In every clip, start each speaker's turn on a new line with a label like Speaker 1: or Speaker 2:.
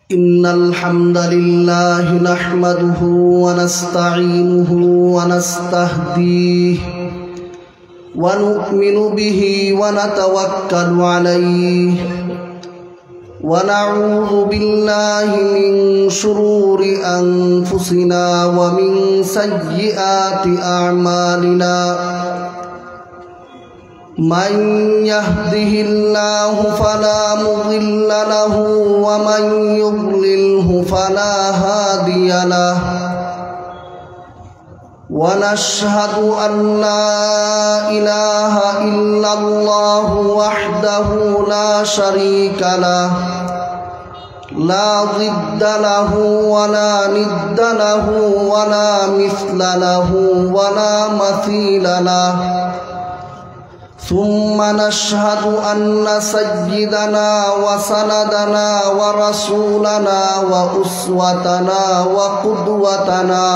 Speaker 1: innal hamdalillah nahmaduhu wa nasta'inuhu wa nastahdihi wa nu'minu bihi wa natawakkalu alayhi wa na'udzu billahi min shururi anfusina wa min sayyiati a'malina. من يهده الله فلا مضل له ومن يضلله فلا هادي له ونشهد أن لا إله إلا الله وحده لا شريك له لا ضد له ولا ند له ولا مثل له ولا مثيل له ثم نشهد أن سيدنا وسندنا ورسولنا وأسوتنا وقدوتنا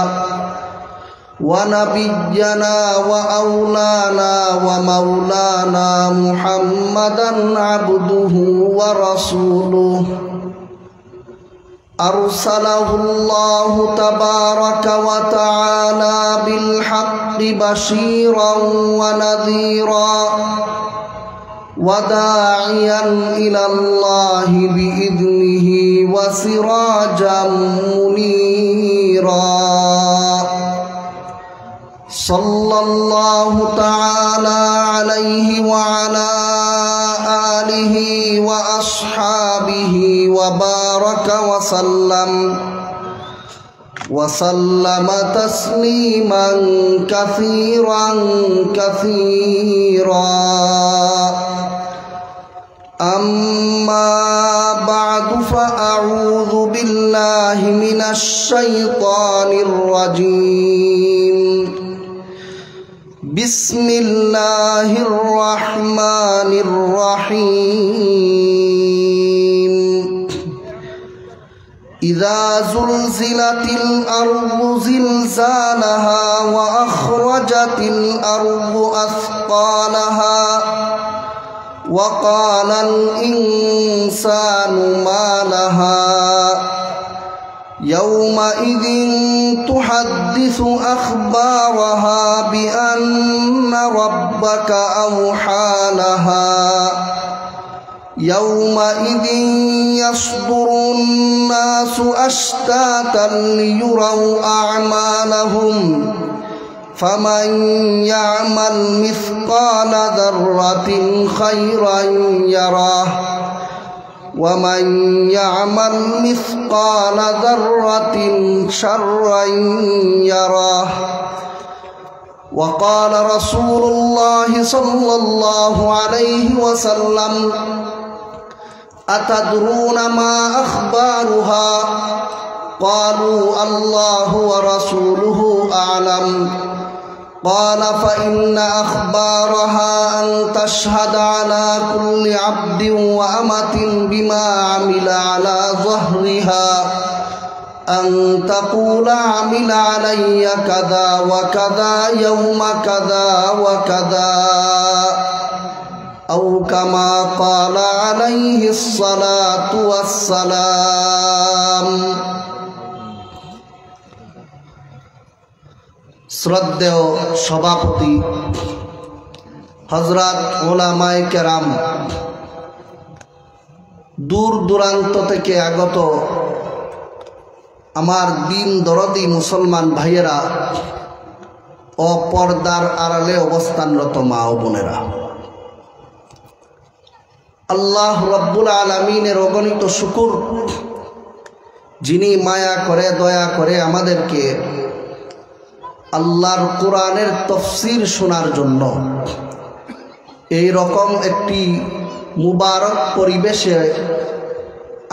Speaker 1: ونبينا وأولانا ومولانا محمدا عبده ورسوله أرسله الله تبارك وتعالى بالحق بشيرا ونذيرا وداعيا إلى الله بإذنه وسراجا منيرا صلى الله تعالى عليه وعلى آله وأصحابه وبارك وسلم تسليما كثيرا كثيرا. أما بعد فأعوذ بالله من الشيطان الرجيم. بسم الله الرحمن الرحيم. إذا زلزلت الأرض زلزالها وأخرجت الأرض أثقالها وقال الإنسان ما لها يومئذ تحدث أخبارها بأن ربك أوحى لها يومئذ يصدر الناس أشتاتا ليروا أعمالهم فمن يعمل مثقال ذرة خيرا يره ومن يعمل مثقال ذرة شرا يره. وقال رسول الله صلى الله عليه وسلم أتدرون ما أخبارها؟ قالوا الله ورسوله أعلم. قال فإن أخبارها أن تشهد على كل عبد وأمة بما عمل على ظهرها أن تقول عمل علي كذا وكذا يوم كذا وكذا أو كما قال عليه الصلاة والسلام. শ্রদ্ধেয় সভাপতি হযরত উলামায়ে কেরাম, দূর দূরান্ত থেকে আগত আমার দিন দরদি মুসলমান ভাইয়েরা ও পর্দার আড়ালে অবস্থানরত মা ও বোনেরা, আল্লাহ রব্বুল আলামিনের অগণিত শুকর, যিনি মায়া করে দয়া করে আমাদেরকে আল্লাহর কোরআনের তাফসীর শোনার জন্য এই রকম একটি মুবারক পরিবেশে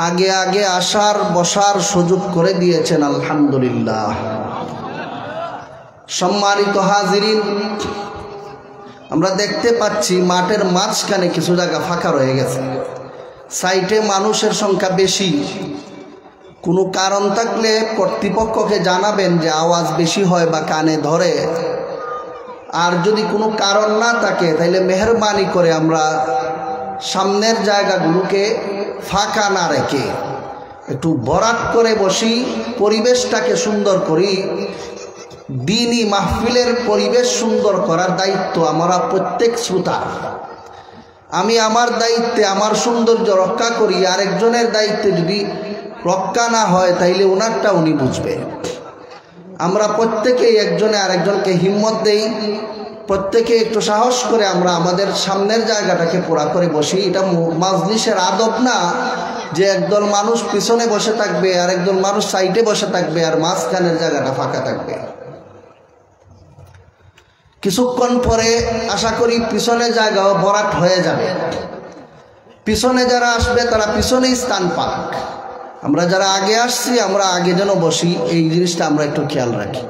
Speaker 1: আগে আগে আসার বসার সুযোগ করে দিয়েছেন। আলহামদুলিল্লাহ। সম্মানিত হাজিরিন, আমরা দেখতে পাচ্ছি মাঠের মাঝখানে কিছু জায়গা ফাঁকা রয়ে গেছে, সাইটে মানুষের সংখ্যা বেশি। কোনো কারণ থাকলে কর্তৃপক্ষকে জানাবেন যে আওয়াজ বেশি হয় বা কানে ধরে। আর যদি কোনো কারণ না থাকে তাহলে মেহরবানি করে আমরা সামনের জায়গাগুলোকে ফাঁকা না রেখে একটু বরাত করে বসি, পরিবেশটাকে সুন্দর করি। দ্বীনি মাহফিলের পরিবেশ সুন্দর করার দায়িত্ব আমরা প্রত্যেক শ্রোতা। আমি আমার দায়িত্বে আমার সৌন্দর্য রক্ষা করি, আরেকজনের দায়িত্বে যদি রক্ষা না হয় তাইলে ওনারটা উনি বুঝবে। আমরা প্রত্যেকেই একজনে আরেকজনকে হিম্মত দেই, প্রত্যেকে একটু সাহস করে আমরা আমাদের সামনের জায়গাটাকে পুরা করে বসি। এটা মাজলিসের আদব না যে একদল মানুষ পিছনে বসে থাকবে আর একদল মানুষ সাইডে বসে থাকবে আর মাঝখানের জায়গাটা ফাঁকা থাকবে। কিছুক্ষণ পরে আশা করি পিছনে জায়গাও ভরাট হয়ে যাবে। পিছনে যারা আসবে তারা পিছনেই স্থান পাক। আমরা যারা আগে আসছি আমরা আগে যেন বসি, এই জিনিসটা আমরা একটু খেয়াল রাখি।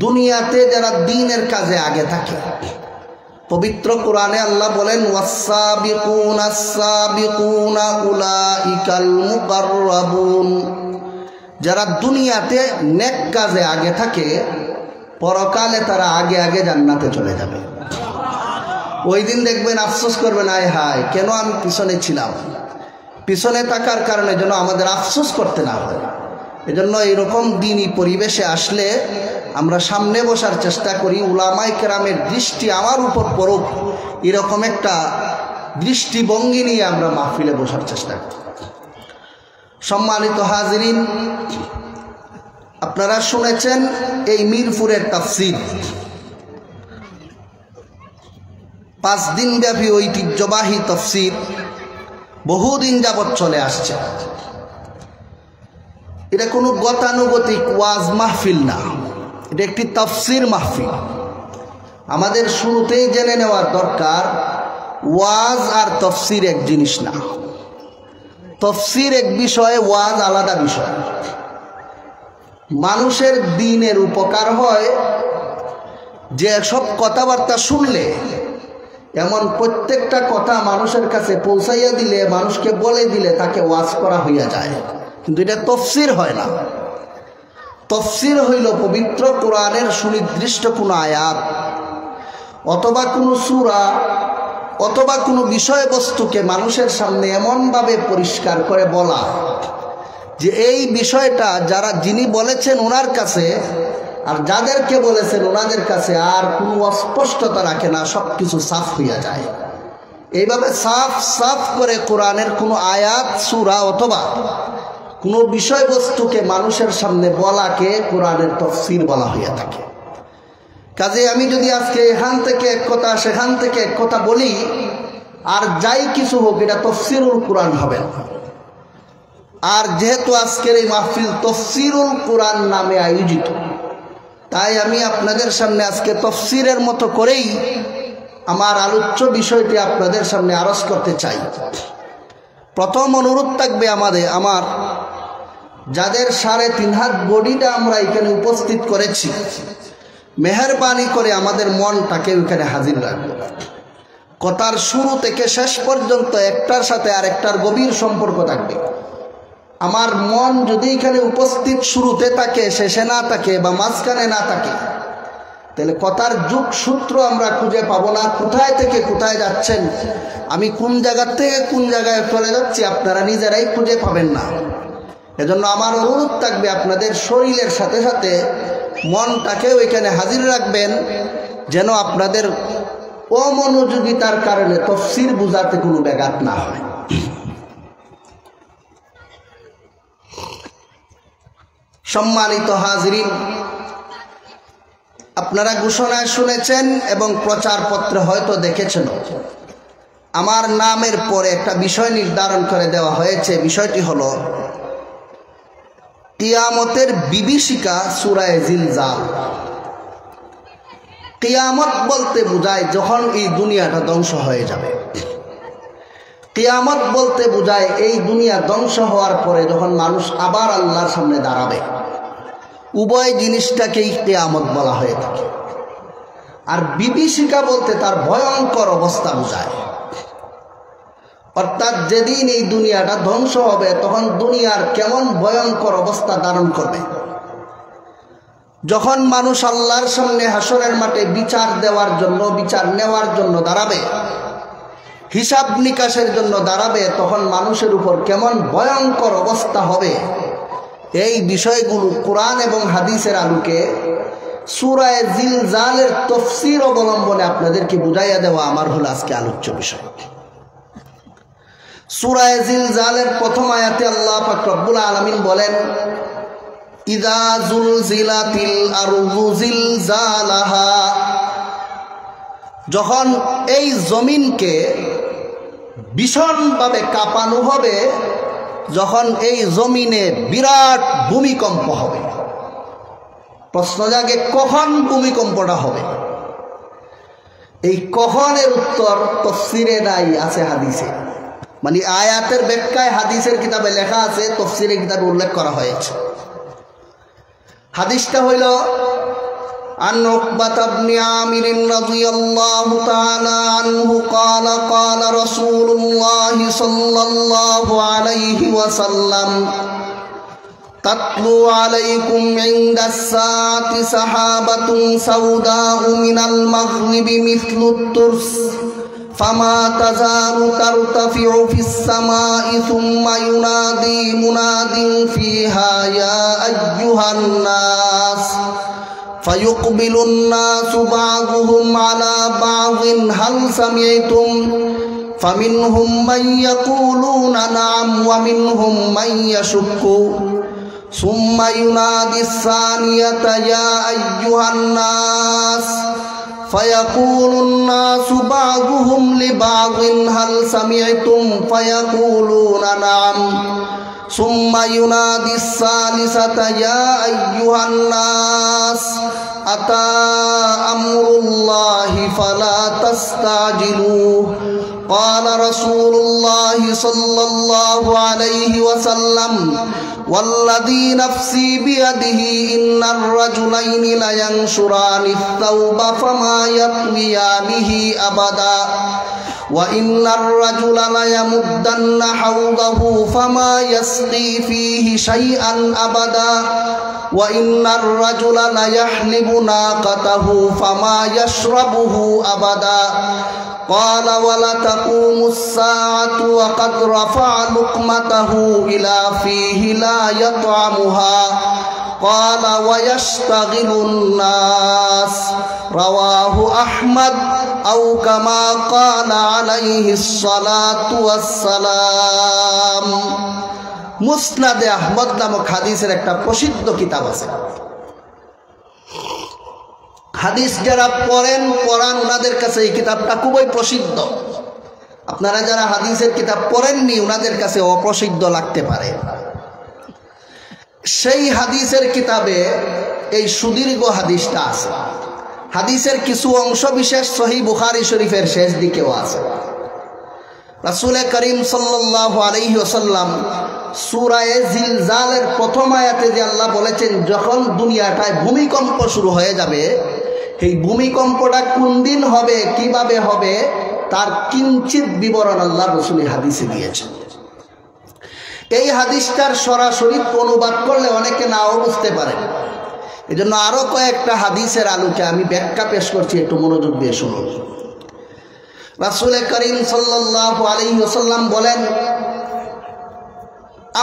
Speaker 1: দুনিয়াতে যারা দ্বীনের কাজে আগে থাকে, পবিত্র কোরআনে আল্লাহ বলেন ওয়াস-সাবিকুনা আস-সাবিকুনা উলাইকাল মুকাররাবুন। যারা দুনিয়াতে নেক কাজে আগে থাকে, পরকালে তারা আগে আগে জান্নাতে চলে যাবে। ওই দিন দেখবেন আফসোস করবেন, আয় হায় কেন আমি পিছনে ছিলাম। পিছনে থাকার কারণে যেন আমাদের আফসোস করতে না হয়। এজন্য এরকম দ্বীনি পরিবেশে আসলে আমরা সামনে বসার চেষ্টা করি। উলামায়ে কেরামের দৃষ্টি আমার উপর পড়ুক, এরকম একটা দৃষ্টিভঙ্গি নিয়ে আমরা মাহফিলে বসার চেষ্টা করি। সম্মানিত হাজিরিন, আপনারা শুনেছেন এই মিরপুরের তাফসীর 5 দিন ব্যাপী ঐতিহ্যবাহী তাফসীর বহুদিন যাবৎ চলে আসছে। এটা কোনো গতানুগতিক ওয়াজ মাহফিল না, এটা একটি তাফসীর মাহফিল। আমাদের শুরুতেই জেনে নেওয়া দরকার, ওয়াজ আর তাফসীর এক জিনিস না। তাফসীর এক বিষয়, ওয়াজ আলাদা বিষয়। মানুষের দ্বীনের উপকার হয় যে সব কথাবার্তা শুনলে, এমন প্রত্যেকটা কথা মানুষের কাছে পৌঁছাইয়া দিলে, মানুষকে বলে দিলে তাকে ওয়াজ করা হইয়া যায়। কিন্তু এটা তাফসীর হয় না। তাফসীর হইল পবিত্র কোরআনের সুনির্দিষ্ট কোনো আয়াত অথবা কোনো সূরা অথবা কোনো বিষয়বস্তুকে মানুষের সামনে এমনভাবে পরিষ্কার করে বলা যে এই বিষয়টা যিনি বলেছেন ওনার কাছে আর যাদেরকে বলেছেন ওনাদের কাছে আর কোনো অস্পষ্টতা রাখে না, সব কিছু সাফ হইয়া যায়। এইভাবে সাফ সাফ করে কোরআনের কোনো আয়াত, সূরা অথবা কোনো বিষয়বস্তুকে মানুষের সামনে বলাকে কোরআনের তাফসীর বলা হইয়া থাকে। কাজে আমি যদি আজকে এখান থেকে এক কথা সেখান থেকে এক কথা বলি, আর যাই কিছু হোক, এটা তাফসীরুল কোরআন হবে না। আর যেহেতু আজকের এই মাহফিল তাফসীরুল কোরআন নামে আয়োজিত, তাই আমি আপনাদের সামনে আজকে তাফসীরের মতো করেই আমার আলোচ্য বিষয়টি আপনাদের সামনে আরজ করতে চাই। প্রথম অনুরোধ থাকবে আমার যাদের 3.5 হাত বডিটা আমরা এখানে উপস্থিত করেছি, মেহেরবানি করে আমাদের মনটাকে ওইখানে হাজির রাখবো। কথার শুরু থেকে শেষ পর্যন্ত একটার সাথে আরেকটার গভীর সম্পর্ক থাকবে। আমার মন যদি এখানে উপস্থিত শুরুতে থাকে, শেষে না থাকে বা মাঝখানে না থাকে, তাহলে কথার যুগ সূত্র আমরা খুঁজে পাবো না। কোথায় থেকে কোথায় যাচ্ছেন, আমি কোন জায়গা থেকে কোন জায়গায় চলে যাচ্ছি, আপনারা নিজেরাই খুঁজে পাবেন না। এজন্য আমার অনুরোধ থাকবে আপনাদের শরীরের সাথে সাথে মনটাকেও এখানে হাজির রাখবেন, যেন আপনাদের অমনোযোগিতার কারণে তাফসীর বুঝাতে কোনো ব্যাঘাত না হয়। সম্মানিত হাজিরিন, আপনারা ঘোষণায় শুনেছেন এবং প্রচারপত্রে হয়তো দেখেছেন, আমার নামের পরে একটা বিষয় নির্ধারণ করে দেওয়া হয়েছে। বিষয়টি হলো কিয়ামতের বিভীষিকা সূরা জিলজাল। কিয়ামত বলতে বোঝায় যখন এই দুনিয়াটা ধ্বংস হয়ে যাবে। কিয়ামত বলতে বোঝায় এই দুনিয়া ধ্বংস হওয়ার পরে যখন মানুষ আবার আল্লাহর সামনে দাঁড়াবে। উভয় জিনিসটাকেই কিয়ামত বলা হয়ে থাকে। আর বিভীষিকা বলতে তার ভয়ঙ্কর অবস্থা বোঝায়। অর্থাৎ যেদিন এই দুনিয়াটা ধ্বংস হবে তখন দুনিয়ার কেমন ভয়ঙ্কর অবস্থা ধারণ করবে। যখন মানুষ আল্লাহর সামনে হাসরের মাঠে বিচার দেওয়ার জন্য, বিচার নেওয়ার জন্য দাঁড়াবে, হিসাব নিকাশের জন্য দাঁড়াবে, তখন মানুষের উপর কেমন ভয়ঙ্কর অবস্থা হবে, এই বিষয়গুলো কোরআন এবং হাদিসের আলোকে সূরা জিলজালের তাফসীর অবলম্বনে আপনাদেরকে বুঝাইয়া দেওয়া আমার হলো আজকে আলোচ্য বিষয়। সূরা জিলজালের প্রথম আয়াতে আল্লাহ পাক রব্বুল আলামিন বলেন, ইযা জুলজিলাতিল আরদু জিলজালাহা, যখন এই জমিনকে ভীষণভাবে কাঁপানো হবে, যখন এই জমিনে বিরাট ভূমিকম্প হবে। প্রশ্ন জাগে কখন ভূমিকম্পটা হবে? এই কখনের উত্তর তাফসীরে নাই, আছে হাদিসে। মানে আয়াতের ব্যাখ্যায় হাদিসের কিতাবে লেখা আছে, তাফসীরের কিতাবে উল্লেখ করা হয়েছে। হাদিসটা হইল عن عقبة بن عامر رضي الله تعالى عنه قال قال رسول الله صلى الله عليه وسلم تتلو عليكم عند الساعة سحابة سوداء من المغرب مثل الترس فما تزال ترتفع في السماء ثم ينادي مناد فيها يا أيها الناس فيقبل الناس بعضهم على بعض هل سمعتم فمنهم من يقولون نعم ومنهم من يشك ثم ينادي الثانية يا أيها الناس فيقول الناس بعضهم لبعض هل سمعتم فيقولون نعم ثم ينادي الثالثة يا أيها الناس أتى أمر الله فلا تستعجلوه قال رسول الله صلى الله عليه وسلم والذي نفسي بيده إن الرجلين لينشران الثوب فما يطويانه أبدا وإن الرجل ليمدن حوضه فما يسقي فيه شيئا أبدا وإن الرجل ليحلب ناقته فما يشربه أبدا قال ولتقوم الساعة وقد رفع لقمته إلى فيه لا يطعمها قال ويشتغل الناس رواه أحمد أو كما قال عليه الصلاة والسلام মুসনাদে আহমদ নামক হাদিসের একটা প্রসিদ্ধ কিতাব আছে। হাদিস যারা পড়ান ওনাদের কাছে এই কিতাবটা খুবই প্রসিদ্ধ। আপনারা যারা হাদিসের কিতাব পড়েননি ওনাদের কাছে অপ্রসিদ্ধ লাগতে পারে। সেই হাদিসের কিতাবে এই সুদীর্ঘ হাদিসটা আছে। হাদিসের কিছু অংশ বিশেষ সহিহ বুখারী শরীফের শেষ দিকেও আছে। রাসূল করিম সাল্লাল্লাহু আলাইহি ওয়াসাল্লাম সূরা জিলজালের প্রথম আয়াতে যে আল্লাহ বলেছেন যখন দুনিয়াটায় ভূমিকম্প শুরু হয়ে যাবে, এই ভূমিকম্পটা কোন দিন হবে, কিভাবে হবে, তার কিঞ্চিত বিবরণ আল্লাহ রাসূল হাদিসে দিয়েছেন। এই হাদিসটার সরাসরি অনুবাদ করলে অনেকে নাও বুঝতে পারে, এজন্য আরো কয়েকটা হাদিসের আলোকে আমি ব্যাখ্যা পেশ করছি, একটু মনোযোগ দিয়ে শুনুন। রাসূল করিম সাল্লাল্লাহু আলাইহি ওয়াসাল্লাম বলেন,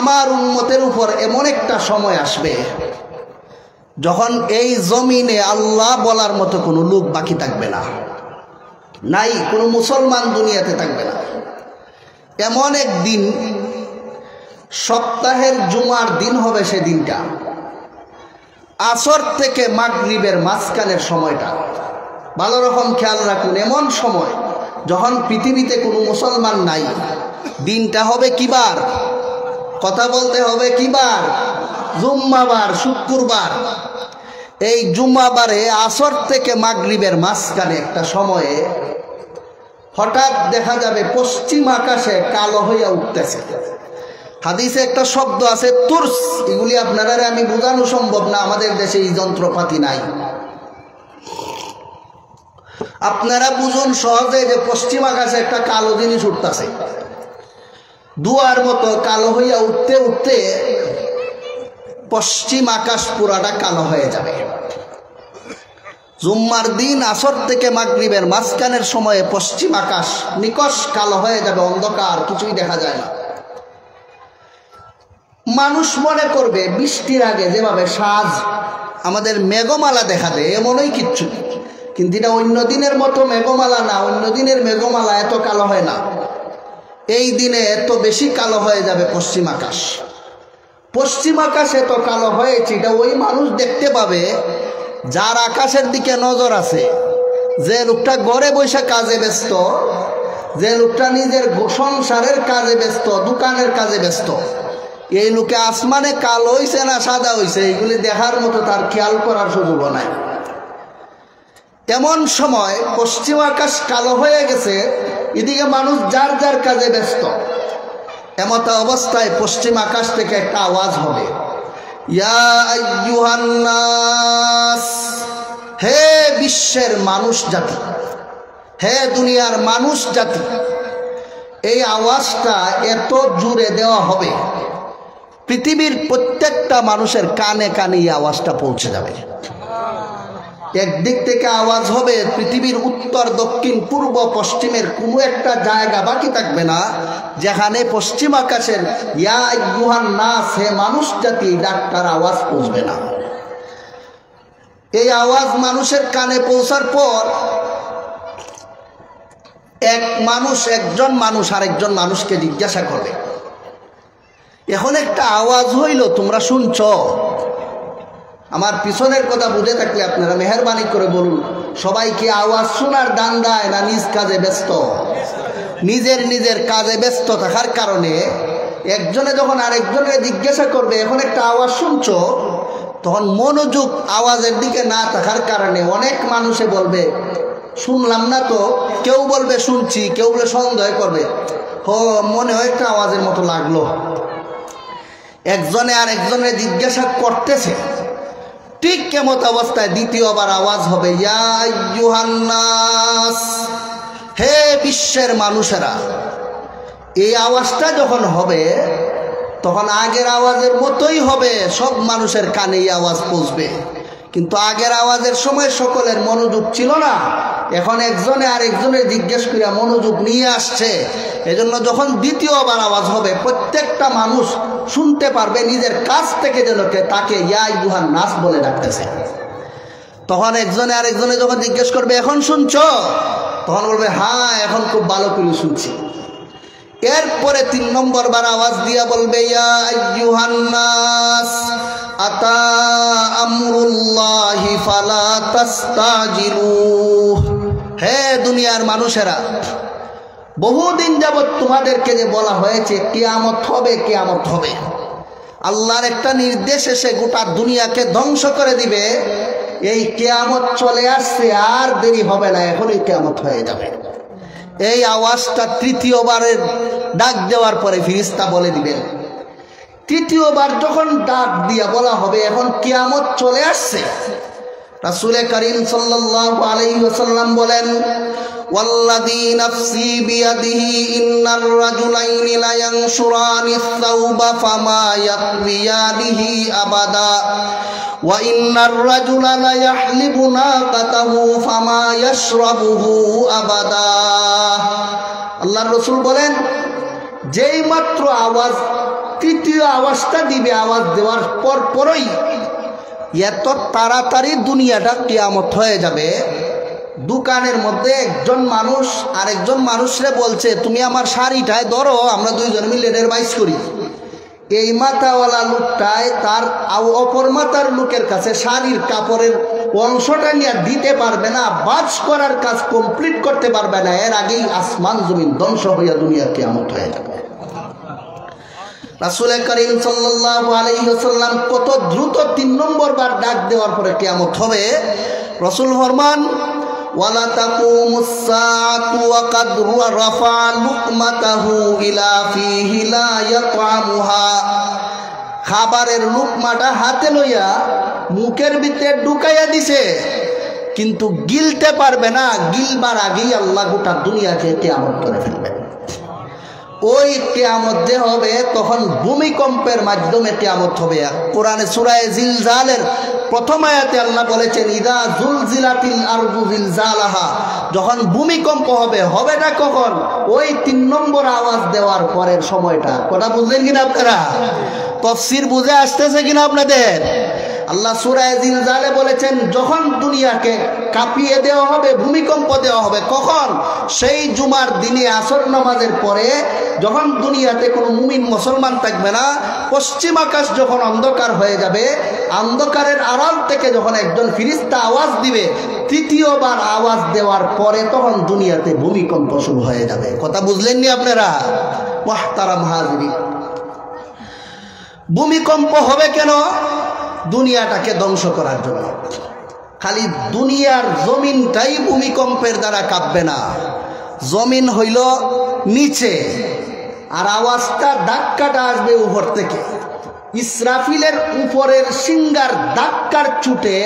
Speaker 1: আমার উম্মতের উপর এমন একটা সময় আসবে যখন এই জমিনে আল্লাহ বলার মতো কোনো লোক বাকি থাকবে না, নাই কোনো মুসলমান দুনিয়াতে থাকবে না। এমন এক দিন, সপ্তাহের জুমার দিন হবে সেদিনটা, আসর থেকে মাগরিবের মাঝখানের সময়টা ভালো রকম খেয়াল রাখুন। এমন সময় যখন পৃথিবীতে কোনো মুসলমান নাই, দিনটা হবে কিবার, কথা বলতে হবে কিবার, জুম্মাবার, শুক্রবার। এই জুম্মাবারে আসর থেকে মাগরিবের মাঝখানে একটা সময়ে হঠাৎ দেখা যাবে পশ্চিম আকাশে কালো হইয়া উঠতেছে। হাদিসে একটা শব্দ আছে তুর্স, এগুলি আপনারা আমি বোঝানো সম্ভব না, আমাদের দেশে এই যন্ত্রপাতি নাই। আপনারা বুঝুন সহজে যে পশ্চিম আকাশে একটা কালো জিনিস উঠতেছে, দুয়ার মতো কালো হইয়া উঠতে উঠতে পশ্চিম আকাশ পুরাটা কালো হয়ে যাবে। জুম্মার দিন আসর থেকে মাগরিবের মাঝখানের সময়ে পশ্চিম আকাশ নিকষ কালো হয়ে যাবে, অন্ধকার, কিছুই দেখা যায় না। মানুষ মনে করবে বৃষ্টির আগে যেভাবে সাজ আমাদের মেঘমালা দেখা দেয় এমনই কিচ্ছু, কিন্তু এটা অন্য দিনের মতো মেঘমালা না। অন্য দিনের মেঘমালা এত কালো হয় না, এই দিনে এত বেশি কালো হয়ে যাবে পশ্চিম আকাশ। পশ্চিম আকাশ এত কালো হয়েছে, এটা ওই মানুষ দেখতে পাবে যার আকাশের দিকে নজর আছে, যে লোকটা ঘরে বসে কাজে ব্যস্ত, যে লোকটা নিজের সংসারের কাজে ব্যস্ত, দোকানের কাজে ব্যস্ত। এই লোকে আসমানে কালো হইছে না সাদা হইছে এইগুলি দেখার মতো তার খেয়াল করার সুযোগ নাই। এমন সময় পশ্চিম আকাশ কালো হয়ে গেছে, এদিকে মানুষ যার যার কাজে ব্যস্ত। এমত অবস্থায় পশ্চিম আকাশ থেকে একটা আওয়াজ হবে, ইয়া আইয়ুহান নাস, হে বিশ্বের মানুষ জাতি, হে দুনিয়ার মানুষ জাতি। এই আওয়াজটা এত জোরে দেওয়া হবে পৃথিবীর প্রত্যেকটা মানুষের কানে কানে এই আওয়াজটা পৌঁছে যাবে। একদিক থেকে আওয়াজ হবে, পৃথিবীর উত্তর দক্ষিণ পূর্ব পশ্চিমের কোনো একটা জায়গা বাকি থাকবে না যেখানে পশ্চিম আকাশের ইয়া আইয়ুহান নাস, হে মানুষ জাতি ডাক্তার আওয়াজ পৌঁছবে না। এই আওয়াজ মানুষের কানে পৌঁছার পর একজন মানুষ আরেকজন মানুষকে জিজ্ঞাসা করবে, এখন একটা আওয়াজ হইল, তোমরা শুনছ? আমার পিছনের কথা বুঝে থাকলে আপনারা মেহেরবানি করে বলুন, সবাই কি আওয়াজ শোনার দান্দায় না নিজ কাজে ব্যস্ত? নিজের নিজের কাজে ব্যস্ত থাকার কারণে একজনে যখন আরেকজনের জিজ্ঞাসা করবে এখন একটা আওয়াজ শুনছ, তখন মনোযোগ আওয়াজের দিকে না থাকার কারণে অনেক মানুষে বলবে শুনলাম না তো, কেউ বলবে শুনছি, কেউ বলে সন্দেহ করবে, ও মনে হয় একটা আওয়াজের মতো লাগলো। একজনে আরেকজনের জিজ্ঞাসা করতেছে, ঠিক কেমত অবস্থায় দ্বিতীয়বার আওয়াজ হবে, ইয়া আইয়ুহান নাস, হে বিশ্বের মানুষেরা। এই আওয়াজটা যখন হবে তখন আগের আওয়াজের মতোই হবে, সব মানুষের কানে এই আওয়াজ পৌঁছবে। কিন্তু আগের আওয়াজের সময় সকলের মনোযোগ ছিল না, এখন একজনে আরেকজনের জিজ্ঞেস করে মনোযোগ নিয়ে আসছে। এজন্য যখন দ্বিতীয়বার আওয়াজ হবে প্রত্যেকটা মানুষ শুনতে পারবে নিজের কাছ থেকে যেন তাকে ইয়া আইয়ুহান নাস বলে ডাকতেছে। তখন একজনে আরেকজনে যখন জিজ্ঞেস করবে এখন শুনছ, তখন বলবে হ্যাঁ এখন খুব ভালো করে শুনছি। এরপরে 3 নম্বর বার আওয়াজ দিয়া বলবে, ইয়া আইয়ুহান নাস আতা আমরুল্লাহি ফালা তাস্তাজিলুহ, হে দুনিয়ার মানুষেরা, বহুদিন যাবৎ তোমাদেরকে যে বলা হয়েছে কিয়ামত হবে, কিয়ামত হবে, আল্লাহর একটা নির্দেশ এসে গোটা দুনিয়াকে ধ্বংস করে দিবে, এই কিয়ামত চলে আসছে, আর দেরি হবে না, এখনই কিয়ামত হয়ে যাবে। এই আওয়াজটা তৃতীয়বারের ডাক দেওয়ার পরে ফেরেশতা বলে দিবেন। তৃতীয়বার যখন ডাক দিয়া বলা হবে এখন কিয়ামত চলে আসছে, রাসূল করিম সাল্লাল্লাহু আলাইহি ওয়াসাল্লাম বলেন, ওয়াল্লাযী নাফসি বিয়াদিহি ইন্নার রাজুলাইনি লা ইয়ানশুরানিস সাওবা ফামা ইয়াকবিয়ানিহি আবাদা ওয়া ইন্নার রাজুলা লা ইয়াহলিবু নাকাতাহু ফামা ইয়াশরাবুহু আবাদা। আল্লাহর রাসূল বলেন, যেই মাত্র আওয়াজ তৃতীয় আওয়াজটা দিবে, আওয়াজ দেওয়ার পরই এত তাড়াতাড়ি দুনিয়াটা কিয়ামত হয়ে যাবে। দোকানের মধ্যে একজন মানুষ আরেকজন মানুষরে বলছে, তুমি আমার শাড়িটায় ধরো, আমরা দুইজন মিলে এডভাইস করি। এই মাথাওয়ালা লোকটায় তার অপর মাথার লোকের কাছে শাড়ির কাপড়ের অংশটা নিয়ে দিতে পারবে না, বাজ করার কাজ কমপ্লিট করতে পারবে না, এর আগেই আসমান জমিন ধ্বংস হইয়া দুনিয়া কিয়ামত হয়ে যাবে। রাসূল করিম সাল্লাল্লাহু আলাইহি ওয়াসাল্লাম কত দ্রুত 3 নম্বর বার ডাক দেওয়ার পরে কিয়ামত হবে। রাসূল ফরমান, ওয়ালা তাকুমুস সাআতু ওয়া কাদ রাফা লুকমাতাহু ইলা ফিহি লা ইয়াতআমুহা, খাবারের লুকমাটা হাতে লইয়া মুখের ভিতরে ঢুকাইয়া দিছে, কিন্তু গিলতে পারবে না, গিলবার আগেই আল্লাহ গোটা দুনিয়াকে কিয়ামত করে ফেলবে। ওই কিয়ামত যে হবে তখন ভূমিকম্পের মাধ্যমে কিয়ামত হবে। কোরআনে সূরা জিলজালের প্রথম আয়াতে আল্লাহ বলেছেন ইদা জুলজিলাতিল আরদু জিলজালাহা, যখন ভূমিকম্প হবে, হবেটা কখন? ওই 3 নম্বর আওয়াজ দেওয়ার পরের সময়টা। কথা বুঝলেন কিনা আপনারা? তাফসীর বুঝে আসতেছে কিনা আপনাদের? আল্লাহ সূরা জিলজালে বলেছেন যখন দুনিয়াকে কাঁপিয়ে দেওয়া হবে, ভূমিকম্প দেওয়া হবে, কখন? সেই জুমার দিনে আসর নামাজের পরে, যখন দুনিয়াতে কোনো মুমিন মুসলমান থাকবে না, পশ্চিম আকাশ যখন অন্ধকার হয়ে যাবে, অন্ধকারের আড়াল থেকে যখন একজন ফেরেশতা আওয়াজ দিবে, তৃতীয়বার আওয়াজ দেওয়ার পরে তখন দুনিয়াতে ভূমিকম্প শুরু হয়ে যাবে। কথা বুঝলেননি আপনারা? মুহতারাম হাজিরিন, ভূমিকম্প হবে কেন? দুনিয়াটাকে ধ্বংস করার জন্য। খালি দুনিয়ার জমিনটাই ভূমিকম্পের দ্বারা কাঁপবে না, জমিন হইল নিচে, আর আওয়াজটা ধাক্কাটা আসবে উপর থেকে। ইসরাফিলের উপরের সিঙ্গার ধাক্কার ছুটে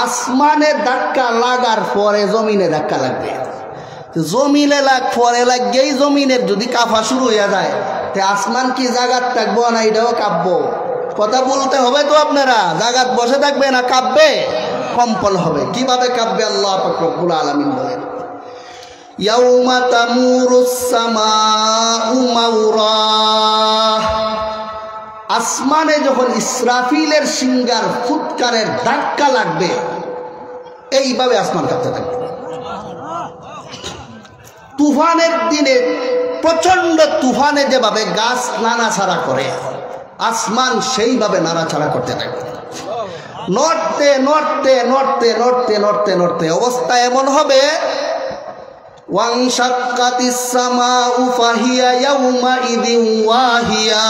Speaker 1: আসমানে ধাক্কা লাগার পরে জমিনে ধাক্কা লাগবে। জমিনে পরে লাগেই জমিনের যদি কাঁপা শুরু হয়ে যায়, তে আসমান কি জাগাত থাকবো না? এটাও কাঁপবো। কথা বলতে হবে তো আপনারা, জাগাত বসে থাকবে না, কাঁপবে, কম্পন হবে। কিভাবে কাঁপবে? আল্লাহ পাক রব্বুল আলামিন বলেন ইয়াউমা তামুরুস সামাউ মাউরা, আসমানে যখন ইসরাফিলের সিঙ্গার ফুৎকারের ধাক্কা লাগবে, এইভাবে আসমান কাঁপতে থাকবে। তুফানের দিনে, প্রচন্ড তুফানে যেভাবে গাছ নাড়াচাড়া করে, আসমান সেইভাবে নাড়াচাড়া করতে থাকে। নড়তে নড়তে নড়তে নড়তে নড়তে নড়তে অবস্থা এমন হবে ওয়ানশাক্কাতিস সামাউ ফাহিয়া ইয়াউমাইদিন ওয়াহিয়া,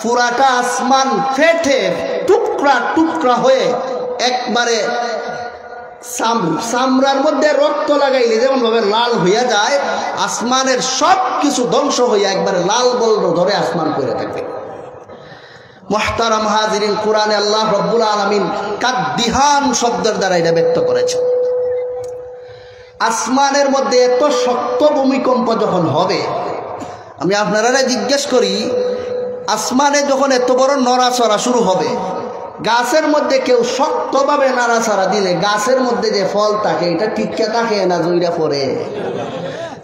Speaker 1: পুরাটা আসমান ফেটে টুকরা টুকরা হয়ে একবারে চামড়ার মধ্যে রক্ত লাগাইলে যেমন ভাবে লাল হইয়া যায়, আসমানের সব কিছু ধ্বংস হইয়া একবারে লাল বল্ব ধরে আসমান করে থাকবে। মুহতারাম হাজিরিন, কোরআনে আল্লাহ রব্বুল আলামিন কাদ্দিহান শব্দের দ্বারা এটা ব্যক্ত করেছে। আসমানের মধ্যে এত শক্ত ভূমিকম্প যখন হবে, আমি আপনারা জিজ্ঞেস করি, আসমানে যখন এত বড় নড়াচড়া শুরু হবে, গাছের মধ্যে কেউ শক্তভাবে নাড়াচাড়া দিলে গাছের মধ্যে যে ফল থাকে এটা টিকে থাকে না জইরা পড়ে?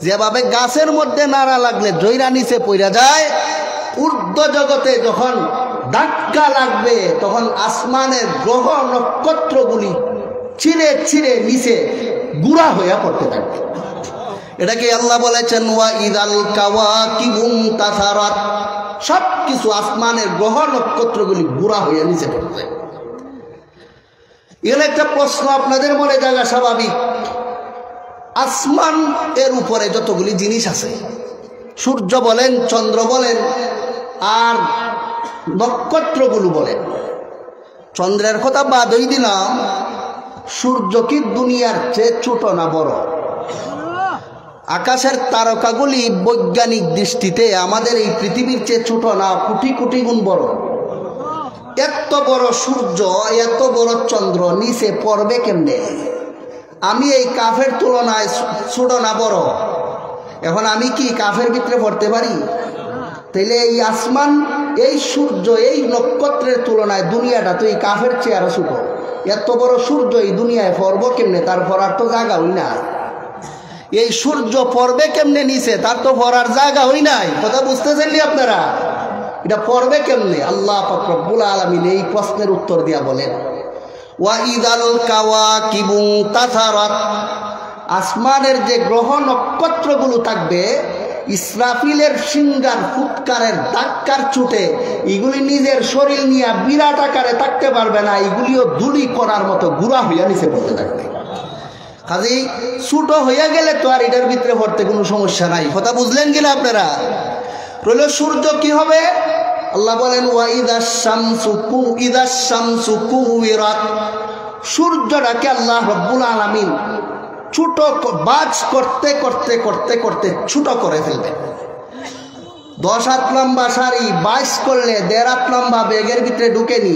Speaker 1: যেভাবে গাছের মধ্যে নাড়া লাগলে জইরা নিচে পড়া যায়, ঊর্ধ্ব জগতে যখন ধাক্কা লাগবে তখন আসমানের গ্রহ নক্ষত্রগুলি ছিঁড়ে ছিঁড়ে নিচে গুঁড়া হইয়া পড়তে থাকবে। এটাকে আল্লাহ বলেছেন ওয়া ইদাল কাওয়াকিবু তাসারাত, সব কিছু আসমানের গ্রহ নক্ষত্রগুলি গুঁড়া হইয়া নিচে পড়বে। এর একটা প্রশ্ন আপনাদের মনে জায়গা স্বাভাবিক, আসমান এর উপরে যতগুলি জিনিস আছে, সূর্য বলেন, চন্দ্র বলেন, আর নক্ষত্রগুলো বলেন, চন্দ্রের কথা বাদই দিলাম, সূর্য কি দুনিয়ার চেয়ে ছোট না বড়? আকাশের তারকাগুলি বৈজ্ঞানিক দৃষ্টিতে আমাদের এই পৃথিবীর চেয়ে ছোট না কোটি কোটি গুণ বড়? এত বড় সূর্য, এত বড় চন্দ্র নিচে পড়বে কেমনে? আমি এই কাফের তুলনায় ছোট না বড়? এখন আমি কি কাফের ভিতরে পড়তে পারি? তাইলে এই আসমান, এই সূর্য, এই নক্ষত্রের তুলনায় দুনিয়াটা তো এই কাফের চেয়ে আরো ছোট। এত বড় সূর্য এই দুনিয়ায় পড়বো কেমনে? তার পড়ার তো জায়গা হই না। এই সূর্য পড়বে কেমনে নিচে? তার তো পড়ার জায়গা হই নাই। কথা বুঝতেছেন নি আপনারা? এটা পড়বে কেমনে? আল্লাহ পাক রব্বুল আলামিন এই প্রশ্নের উত্তর দিয়া বলেন ওয়া ইদাল কাওয়াকিবু তাসারাত, আসমানের যে গ্রহ নক্ষত্রগুলো থাকবে, ইসরাফিলের সিঙ্গার ফুৎকারের ধাক্কার ছুটে এগুলি নিজের শরীর নিয়ে বিরাট আকারে থাকতে পারবে না, এগুলিও ধুলি করার মতো গুঁড়া হইয়া নিচে পড়তে থাকবে। কাজেই ছোট হইয়া গেলে তো আর এটার ভিতরে পড়তে কোনো সমস্যা নাই। কথা বুঝলেন কিনা আপনারা? রইল সূর্য কি হবে? আল্লাহ বলেন ওয়া ইদাশ শামসু কুওয়িরাত, সূর্যটাকে আল্লাহ রব্বুল আলামিন ছোট বাজ করতে করতে করতে করতে ছোট করে ফেলবে। 10 হাত লম্বা শাড়ি 22 করলে 1.5 হাত লম্বা ব্যাগের ভিতরে ঢুকে নি।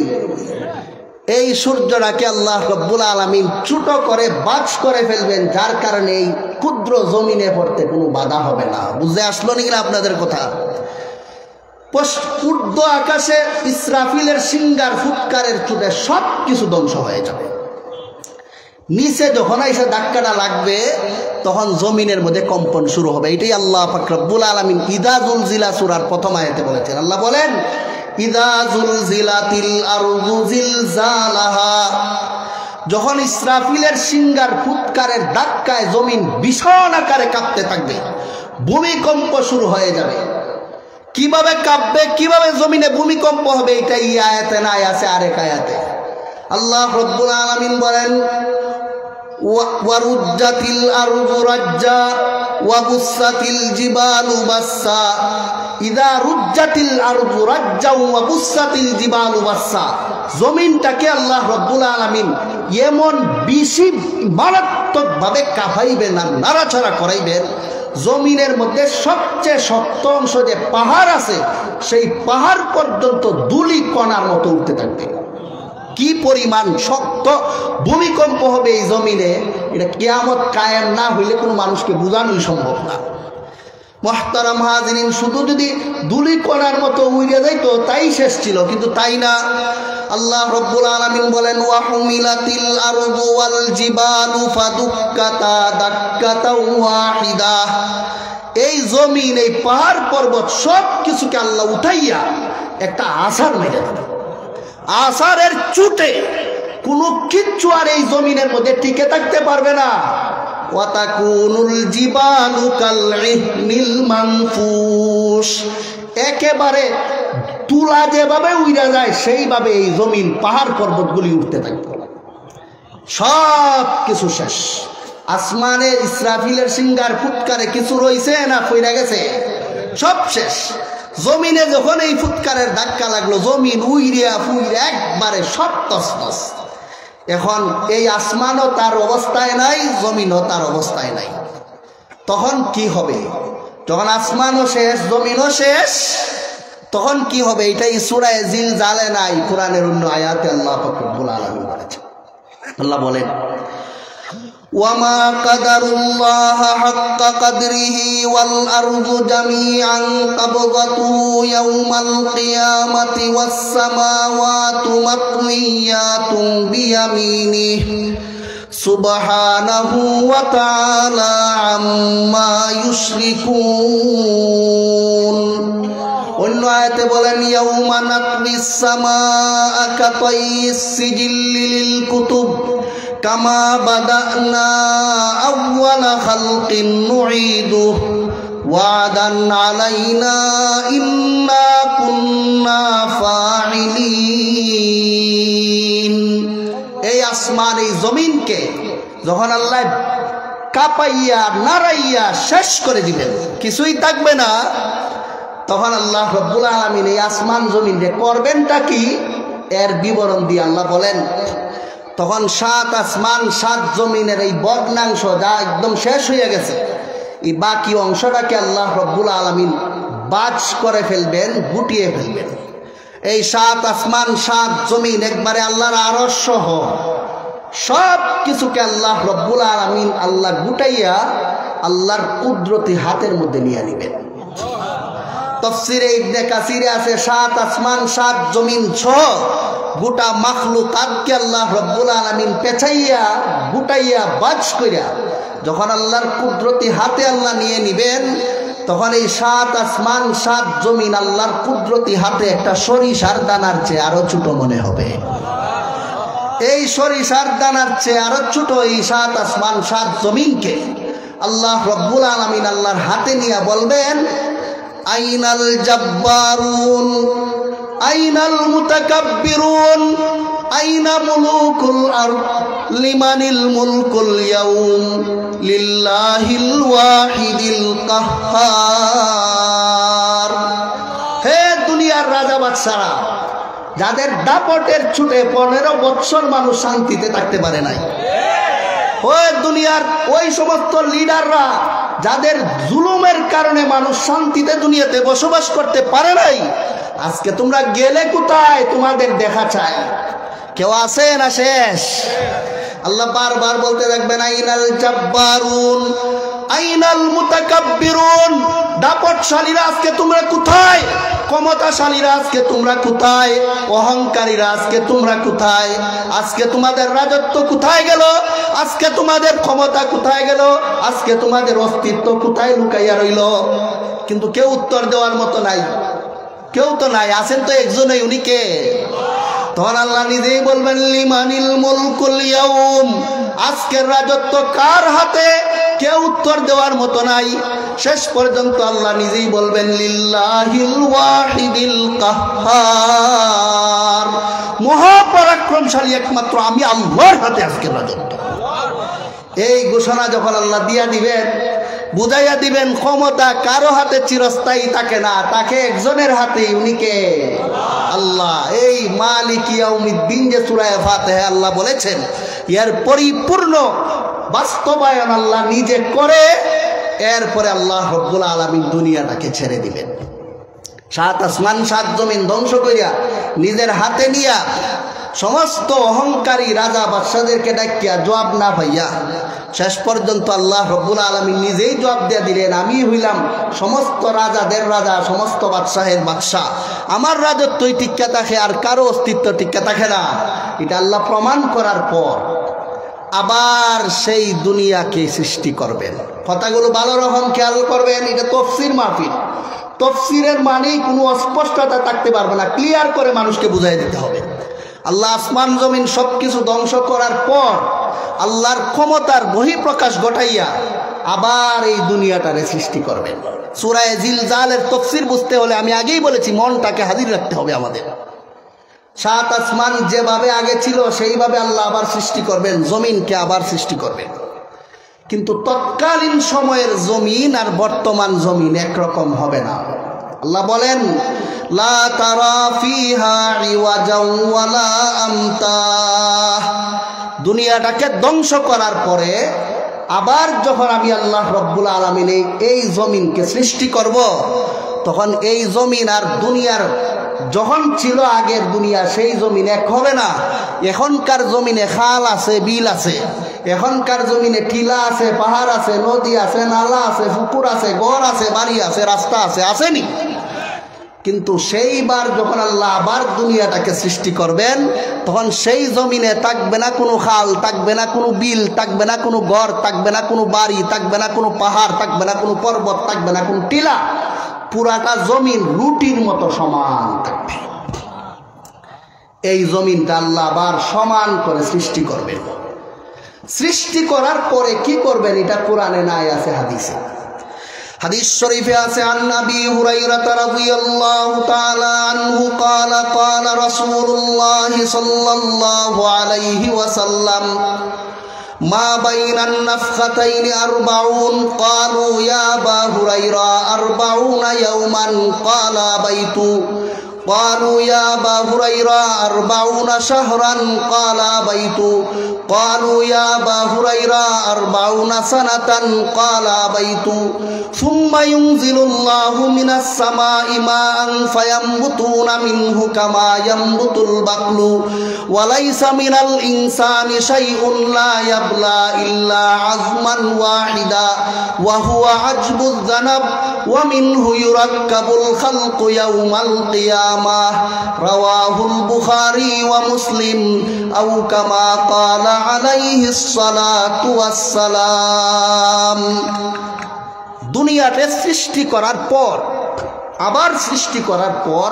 Speaker 1: এই সূর্যটাকে আল্লাহ রব্বুল আলামিন ছোট করে বাজ করে ফেলবেন, যার কারণে এই ক্ষুদ্র জমিনে পড়তে কোনো বাধা হবে না। বুঝে আসলো নাকি আপনাদের কথা? ঊর্ধ্ব আকাশে ইসরাফিলের সিঙ্গার ফুৎকারের চোটে সব কিছু ধ্বংস হয়ে যাবে। নিচে যখন এসে ধাক্কাটা লাগবে তখন জমিনের মধ্যে কম্পন শুরু হবে। এটাই আল্লাহ পাক রব্বুল আলামিন ইযা যুলজিলা সূরার প্রথম আয়াতে বলেছেন। আল্লাহ বলেন ইযা যুলজিলাতিল আরদু জিলজালাহা, যখন ইসরাফিলের সিঙ্গার ফুৎকারের ধাক্কায় জমিন ভীষণ আকারে কাঁপতে থাকবে, ভূমিকম্প শুরু হয়ে যাবে। কিভাবে কাঁপবে, কিভাবে জমিনে ভূমিকম্প হবে, এটা এই আয়াতে নাই, আছে আরেক আয়াতে। আল্লাহ রব্বুল আলামিন বলেন ওয়ারুজ্জাতিল আরদু রাজ্জা ওয়া বুসাতিল জিবালু বাসসা। ইযা রুজ্জাতিল আরদু রাজ্জা ওয়া বুসাতিল জিবালু বাসসা, জমিনটাকে আল্লাহ রব্বুল আলামিন এমন বেশি মারাত্মকভাবে কাঁপাইবেন আর নাড়াচাড়া করাইবেন, জমিনের মধ্যে সবচেয়ে শক্ত অংশ যে পাহাড় আছে সেই পাহাড় পর্যন্ত ধুলি কণার মতো উঠতে থাকবে। কি পরিমাণ শক্ত ভূমিকম্প হবে এই জমিনে, এটা কিয়ামত কায়েম না হইলে কোনো মানুষকে বোঝানোই সম্ভব না। মুহতারাম হাজিরিন, শুধু যদি ধুলি কণার মতো উড়ে যাইতো তাই শেষ ছিল, কিন্তু তাই না। আল্লাহ রব্বুল আলামিন বলেন ওয়া হুমিলাতিল আরদু ওয়াল জিবালু ফাদুক্কাতা দাক্কাতাও ওয়াহিদা, এই জমিন, এই পাহাড় পর্বত সব কিছুকে আল্লাহ উঠাইয়া একটা আছাড় মেরে দেন। আছাড়ের চুটে কোনো কিচ্ছু আর এই জমিনের মধ্যে টিকে থাকতে পারবে না। ওয়াতাকুনুল জিবালু কালইহনিল মানফুস, একেবারে তুলা যেভাবে উড়ে যায় সেইভাবে এই জমিন পাহাড় পর্বতগুলি উঠতে থাকবে। সব কিছু শেষ। আসমানে ইসরাফিলের সিঙ্গার ফুৎকারে কিছু রইছে না কইরা গেছে? সব শেষ। জমিনে যখন এই ফুৎকারের ধাক্কা লাগলো, জমিন উইরিয়া ফুইরা একবারে সব তছনছ। এখন এই আসমানও তার অবস্থায় নাই, জমিনও তার অবস্থায় নাই। তখন কি হবে? যখন আসমানও শেষ, জমিনও শেষ, তখন কি হবে? এটাই সূরা জিলজালে নাই, কোরআনের অন্য আয়াতে আল্লাহ পাক রব্বুল আলামিন বলেছেন। আল্লাহ বলেন ওয়ামা কাদারুল্লাহ হাক্কা কাদরিহি ওয়াল আরদু জামিআন কাবদাতুহু ইয়াওমাল কিয়ামাতি ওয়াস সামাওয়াতু মাতউইয়াতুন বিয়ামিনিহি সুবহানাহু ওয়া তাআলা আম্মা ইউশরিকুন। অন্য আয়াতে বলেন ইয়াউমা নাতমিস সামাআ কাতাইয়িস সিজিল্লি লিল কুতুব কামা বাদানা আউওয়ালা খালকিন নুঈদুহু ওয়াদান আলাইনা ইন্না কুন্না ফাইলিন। এই আসমান, এই জমিনকে যখন আল্লাহ কাঁপাইয়া নাড়াইয়া শেষ করে দিবেন, কিছুই থাকবে না, তখন আল্লাহ রব্বুল আলামিন এই আসমান জমিন যে করবেনটা কি, এর বিবরণ দিয়ে আল্লাহ বলেন তখন 7 আসমান 7 জমিনের এই ভগ্নাংশ যা একদম শেষ হয়ে গেছে, এই বাকি অংশটাকে আল্লাহ রব্বুল আলামিন বাজ করে ফেলবেন, গুটিয়ে ফেলবেন। এই 7 আসমান 7 জমিন একবারে আল্লাহর আরশ সহ সব কিছুকে আল্লাহ রব্বুল আলামিন আল্লাহ গুটাইয়া আল্লাহর কুদরতি হাতের মধ্যে নিয়ে নেবেন। তাফসীরে ইবনে কাসিরে আছে 7 আসমান 7 জমিন সহ গোটা মাখলুকাতকে আল্লাহ রব্বুল আলামিন পেঁচাইয়া গুটাইয়া বাজ কইরা যখন আল্লাহর কুদরতি হাতে আল্লাহ নিয়ে নিবেন, তখন এই 7 আসমান 7 জমিন আল্লাহর কুদরতি হাতে একটা সরিষার দানার চেয়ে আরো ছোট মনে হবে। এই সরিষার দানার চেয়ে আরো ছোট এই 7 আসমান 7 জমিনকে আল্লাহ রব্বুল আলামিন আল্লাহর হাতে নিয়ে বলবেন আইনাল জাব্বারুন আইনাল মুতাকাব্বিরুন আইনা মুলুকুল আরদ লিমানিল মুলকুল ইয়াউম লিল্লাহিল ওয়াহিদিল কাহ্হার। হে দুনিয়ার রাজা বাদশারা, যাদের দাপটের ছুটে 15 বছর মানুষ শান্তিতে থাকতে পারে নাই, ওই দুনিয়ার ওই সমস্ত লিডাররা যাদের জুলুমের কারণে মানুষ শান্তিতে দুনিয়াতে বসবাস করতে পারে নাই, আজকে তোমরা গেলে কোথায়? তোমাদের দেখা চাই। কেউ আছে না শেষ? আল্লাহ বারবার বলতে থাকবেন আইনাল জাব্বারুন আইনাল মুতাকাব্বিরুন, দাপটশালীরা আজকে তোমরা কোথায়? ক্ষমতাশালীরা আজকে তোমরা কোথায়? অহংকারীরা আজকে তোমরা কোথায়? আজকে তোমাদের রাজত্ব কোথায় গেল? আজকে তোমাদের ক্ষমতা কোথায় গেল? আজকে তোমাদের অস্তিত্ব কোথায় লুকাইয়া রইল? কিন্তু কেউ উত্তর দেওয়ার মতো নাই, কেউ তো নাই। আছেন তো একজনই, উনি কে? তখন আল্লাহ নিজেই বলবেন লিমানিল মুলকুল ইয়াউম, আজকের রাজত্ব কার হাতে? কেউ উত্তর দেওয়ার মতো নাই। শেষ পর্যন্ত আল্লাহ নিজেই বলবেন লিল্লাহিল ওয়াহিদিল কাহ্হার, মহাপরাক্রমশালী একমাত্র আমি আল্লাহর হাতে আজকের রাজত্ব। এই ঘোষণা যখন আল্লাহ দিয়া দিবেন, বুঝাইয়া দিবেন ক্ষমতা কারো হাতে চিরস্থায়ী থাকে না, তাকে একজনের হাতে। উনি কে? আল্লাহ। এই মালিক ইয়াউমিদ্দিন যে সূরা ফাতিহা আল্লাহ বলেছেন, এর পরিপূর্ণ বাস্তবায়ন আল্লাহ নিজে করে, এরপরে আল্লাহ রব্বুল আলামিন দুনিয়াটাকে ছেড়ে দিবেন। 7 আসমান 7 জমিন ধ্বংস করিয়া নিজের হাতে নিয়া সমস্ত অহংকারী রাজা বাদশাদেরকে ডাকিয়া জবাব না পাইয়া শেষ পর্যন্ত আল্লাহ রব্বুল আলামিন নিজেই জবাব দিয়া দিলেন, আমি হইলাম সমস্ত রাজাদের রাজা, সমস্ত বাদশাহের বাদশাহ। আমার রাজত্বই টিক্কা থাকে, আর কারো অস্তিত্ব টিক্কা থাকে না। এটা আল্লাহ প্রমাণ করার পর আবার সেই দুনিয়াকে সৃষ্টি করবেন। কথাগুলো ভালো রকম খেয়াল করবেন। এটা তফসির মাহফিল, তফসিরের মানেই কোনো অস্পষ্টতা থাকতে পারবে না, ক্লিয়ার করে মানুষকে বুঝাই দিতে হবে। আল্লাহ আসমান জমিন সব কিছু ধ্বংস করার পর আল্লাহর ক্ষমতার বহিঃপ্রকাশ ঘটাইয়া আবার এই দুনিয়াটারে সৃষ্টি করবেন। সূরা জিলজালের তফসির বুঝতে হলে আমি আগেই বলেছি, মনটাকে হাজির রাখতে হবে আমাদের। 7 আসমান যেভাবে আগে ছিল সেইভাবে আল্লাহ আবার সৃষ্টি করবেন, জমিনকে আবার সৃষ্টি করবেন। কিন্তু তৎকালীন সময়ের জমিন আর বর্তমান জমিন একরকম হবে না। আল্লাহ বলেন লা তারা ফিহা ইওয়াজাও ওয়ালা আমতা, দুনিয়াটাকে ধ্বংস করার পরে আবার যখন আমি আল্লাহ রব্বুল আলামিন এই জমিনকে সৃষ্টি করব, তখন এই জমিন আর দুনিয়ার যখন ছিল আগের দুনিয়া, সেই জমিন এক হবে না। এখনকার জমিনে খাল আছে, বিল আছে, এখনকার জমিনে টিলা আছে, পাহাড় আছে, নদী আছে, নালা আছে, পুকুর আছে, ঘর আছে, বাড়ি আছে, রাস্তা আছে, আসেনি? কিন্তু সেইবার যখন আল্লাহ আবার দুনিয়াটাকে সৃষ্টি করবেন, তখন সেই জমিনে থাকবে না কোনো খাল, থাকবে না কোনো বিল, থাকবে না কোনো ঘর, থাকবে না কোনো বাড়ি, থাকবে না কোনো পাহাড়, থাকবে না কোনো পর্বত, থাকবে না কোনো টিলা। পুরাটা জমিন রুটির মতো সমান থাকবে। এই জমিনটা আল্লাহ আবার সমান করে সৃষ্টি করবেন। সৃষ্টি করার পরে কি করবেন, এটা কোরআনে নাই, আছে হাদিসে। হাদিস শরীফে আছে, আন নবী হুরায়রা রাদিয়াল্লাহু তাআলা আনহু ক্বালা ক্বালা রাসূলুল্লাহ সাল্লাল্লাহু আলাইহি ওয়াসাল্লাম মা বাইনান নাফখাতাইনি 40 ক্বালু ইয়া আবা হুরায়রা 40 ইয়াওমান ক্বালা বাইতু قالوا يا أبا هريرة 40 شهرا قال بيت قالوا يا أبا هريرة 40 سنة قال بيت ثم ينزل الله من السماء ماء فينبتون منه كما ينبت البقل وليس من الإنسان شيء لا يبلى إلا عظما واحدا وهو عجب الذنب ومنه يركب الخلق يوم القيامة রাওয়াহুল বুখারী ওয়া মুসলিম আও কামা ক্বালা আলাইহিস সালাতু ওয়াস সালাম। দুনিয়াতে সৃষ্টি করার পর আবার সৃষ্টি করার পর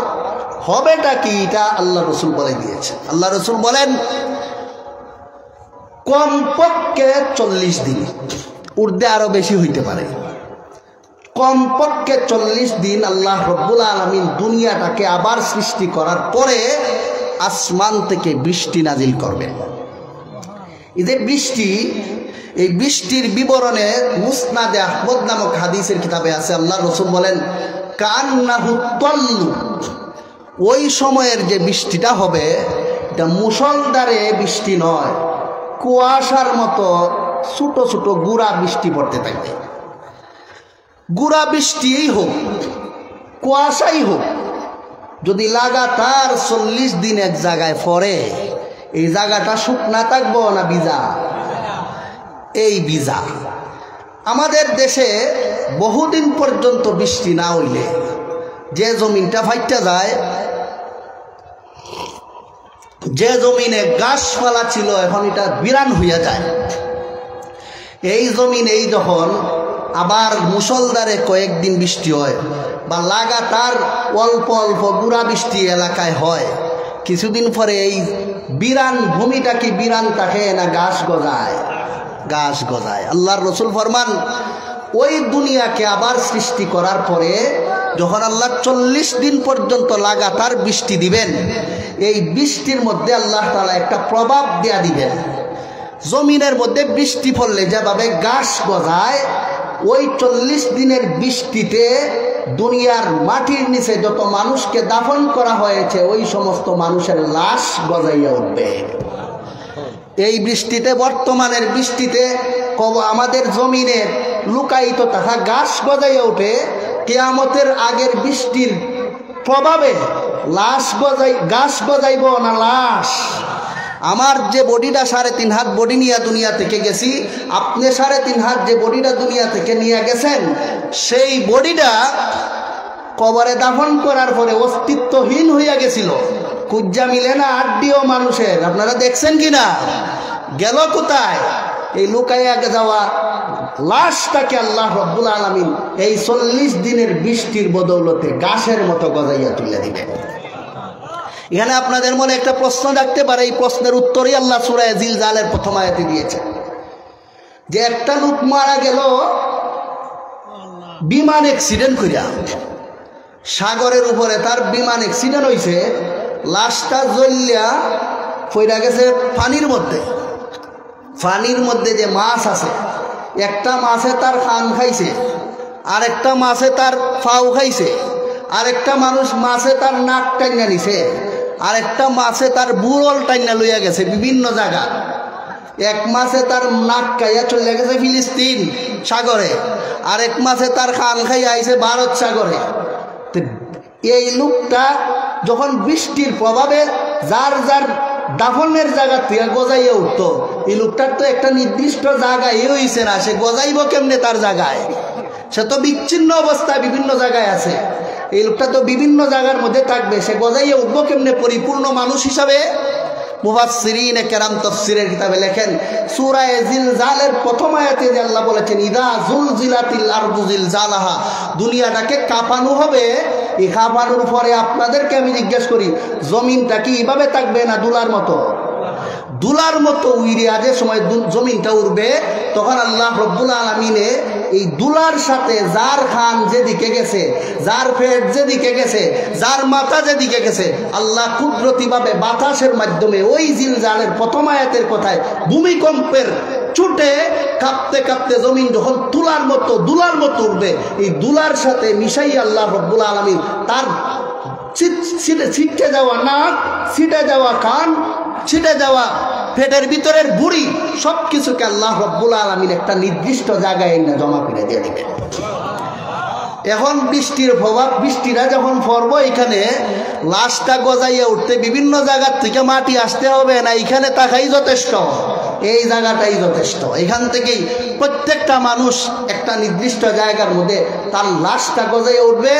Speaker 1: হবেটা কি, এটা আল্লাহ রাসূল বলে দিয়েছেন। আল্লাহ রাসূল বলেন কমপক্ষে 40 দিন, ঊর্ধ্বে আরো বেশি হইতে পারে। কমপক্ষে 40 দিন আল্লাহ রব্বুল আলামিন দুনিয়াটাকে আবার সৃষ্টি করার পরে আসমান থেকে বৃষ্টি নাজিল করবেন। এই যে বৃষ্টি, এই বৃষ্টির বিবরণে মুসনাদে আহমদ নামক হাদিসের কিতাবে আছে, আল্লাহ রাসূল বলেন কান্নাহু তাল্লু, ওই সময়ের যে বৃষ্টিটা হবে এটা মুষলধারে বৃষ্টি নয়, কুয়াশার মতো ছোট ছোট গুড়া বৃষ্টি পড়তে থাকবে। গুড়া বৃষ্টিই হোক, কুয়াশাই হোক, যদি লাগাতার 40 দিন এক জায়গায় পড়ে, এই জায়গাটা শুকনা থাকবো না ভিজা? এই ভিজা। আমাদের দেশে বহুদিন পর্যন্ত বৃষ্টি না হইলে যে জমিনটা ফাইটা যায়, যে জমিনে গাছপালা ছিল এখন এটা বিরান হইয়া যায়। এই জমিনেই যখন আবার মুষলধারে কয়েকদিন বৃষ্টি হয় বা লাগাতার অল্প অল্প গুড়া বৃষ্টি এলাকায় হয়, কিছুদিন পরে এই বিরান ভূমিটা কি বিরান থাকে না ঘাস গজায়? ঘাস গজায়। আল্লাহর রসুল ফরমান, ওই দুনিয়াকে আবার সৃষ্টি করার পরে যখন আল্লাহ 40 দিন পর্যন্ত লাগাতার বৃষ্টি দিবেন, এই বৃষ্টির মধ্যে আল্লাহ তাআলা একটা প্রভাব দেয়া দিবেন। জমিনের মধ্যে বৃষ্টি পড়লে যেভাবে ঘাস গজায়, ওই 40 দিনের বৃষ্টিতে দুনিয়ার মাটির নিচে যত মানুষকে দাফন করা হয়েছে ওই সমস্ত মানুষের লাশ গজাইয়া উঠবে। এই বৃষ্টিতে, বর্তমানের বৃষ্টিতে আমাদের জমিনের লুকায়িত থাকা ঘাস গজাইয়া উঠে। কিয়ামতের আগের বৃষ্টির প্রভাবে ঘাস গজাইব না লাশ? আমার যে বডিটা 3.5 হাত বডি নিয়ে দুনিয়া থেকে গেছি, আপনি 3.5 হাত যে বডিটা দুনিয়া থেকে নিয়ে গেছেন, সেই বডিটা কবরে দাফন করার পরে অস্তিত্বহীন হইয়া গেছিল। কুজ্জা মিলে না আড্ডিও মানুষের, আপনারা দেখছেন কিনা? গেল কোথায়? এই লুকাইয়া যাওয়া লাশটাকে আল্লাহ রব্বুল আলামিন এই 40 দিনের বৃষ্টির বদৌলতে ঘাসের মতো গজাইয়া তুলে দিবেন। এখানে আপনাদের মনে একটা প্রশ্ন থাকতে পারে, এই প্রশ্নের উত্তরই আল্লাহ সূরা জিলজালের প্রথম আয়াতে দিয়েছে, যে একটা লোক মারা গেল বিমান অ্যাক্সিডেন্ট করিয়া, সাগরের উপরে তার বিমান অ্যাক্সিডেন্ট হয়েছে, লাশটা জ্বলিয়া পইরা গেছে পানির মধ্যে। পানির মধ্যে যে মাছ আছে, একটা মাছে তার কান খাইছে, আরেকটা মাছে তার পাও খাইছে, আরেকটা মানুষ মাছে তার নাক টাইনা নিছে, আরেকটা মাছে তার বুড়ল টাইনা লইয়া গেছে বিভিন্ন জায়গা। এক মাছে তার নাক খাইয়া চলে গেছে ফিলিস্তিন সাগরে, আরেক মাছে তার কান খাইয়া আইছে ভারত সাগরে। এই লোকটা যখন বৃষ্টির প্রভাবে যার যার দাফনের জায়গা থেকে গজাইয়া উঠত, এই লোকটার তো একটা নির্দিষ্ট জায়গায় হইছে না, সে গজাইব কেমনে তার জায়গায়? সে তো বিচ্ছিন্ন অবস্থায় বিভিন্ন জায়গায় আছে। এই লোকটা তো বিভিন্ন জায়গার মধ্যে থাকবে, সে গজাইয়া উঠবো কেমনে পরিপূর্ণ মানুষ হিসাবে? মুফাসসিরিনে কেরাম তাফসীরের কিতাবে লেখেন, সূরা জিলজালের প্রথম আয়াতে যে আল্লাহ বলেছেন ইদা জুলজিলাতিল আরদু জিলজালাহা, দুনিয়াটাকে কাঁপানো হবে। এই কাঁপানোর পরে আপনাদেরকে আমি জিজ্ঞেস করি, জমিনটা কি এইভাবে থাকবে না দুলার মতো? দুলার মতো উইরিয়া যে সময় জমিনটা উঠবে, তখন আল্লাহ রব্বুল আলামিনে এই দুলার সাথে যার খান যেদিকে গেছে, যার পেট যেদিকে গেছে, যার মাথা যেদিকে গেছে, আল্লাহ কুদরতিভাবে বাতাসের মাধ্যমে ওই জিলজালের প্রথম আয়াতের কথায় ভূমিকম্পের ছুটে কাঁপতে কাঁপতে জমিন যখন দুলার মতো উঠবে, এই দুলার সাথে মিশাই আল্লাহ রব্বুল আলামিন তার ছিটে যাওয়া নাক, ছিটে যাওয়া কান, ছিটে যাওয়া পেটের ভিতরের বুড়ি সব কিছুকে আল্লাহ রব্বুল আলামিন একটা নির্দিষ্ট জায়গায় এনে জমা করে দিয়ে দিবেন। এখন বৃষ্টির প্রভাব, বৃষ্টিটা যখন পড়বো, এখানে লাশটা গজাইয়া উঠতে বিভিন্ন জায়গার থেকে মাটি আসতে হবে না, এখানে তাকাই যথেষ্ট, এই জায়গাটাই যথেষ্ট। এখান থেকেই প্রত্যেকটা মানুষ একটা নির্দিষ্ট জায়গার মধ্যে তার লাশটা গজাইয়া উঠবে।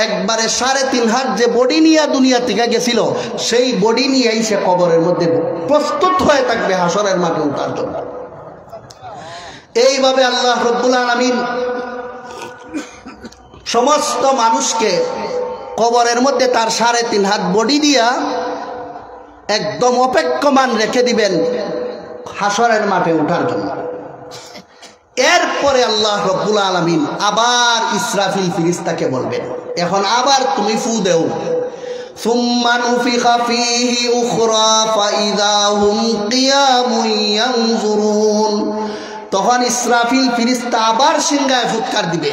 Speaker 1: একবারে 3.5 হাত যে বডি নিয়ে দুনিয়া থেকে গেছিল, সেই বডি নিয়েই সে কবরের মধ্যে প্রস্তুত হয়ে থাকবে হাসরের মাঠে ওঠার জন্য। এইভাবে আল্লাহ রব্বুল আলামিন সমস্ত মানুষকে কবরের মধ্যে তার 3.5 হাত বডি দিয়া একদম অপেক্ষমান রেখে দিবেন হাসরের মাঠে ওঠার জন্য। এরপরে আল্লাহ রব্বুল আলামিন আবার ইসরাফিল ফেরেশতাকে বলবেন, এখন আবার তুমি ফু দেও। সুম্মা নুফিখা ফীহি উখরা ফাইযা হুম কিয়ামুন ইয়ানজুরুন, তখন ইসরাফিল ফেরেশতা আবার সিংহায় ফুৎকার দিবে।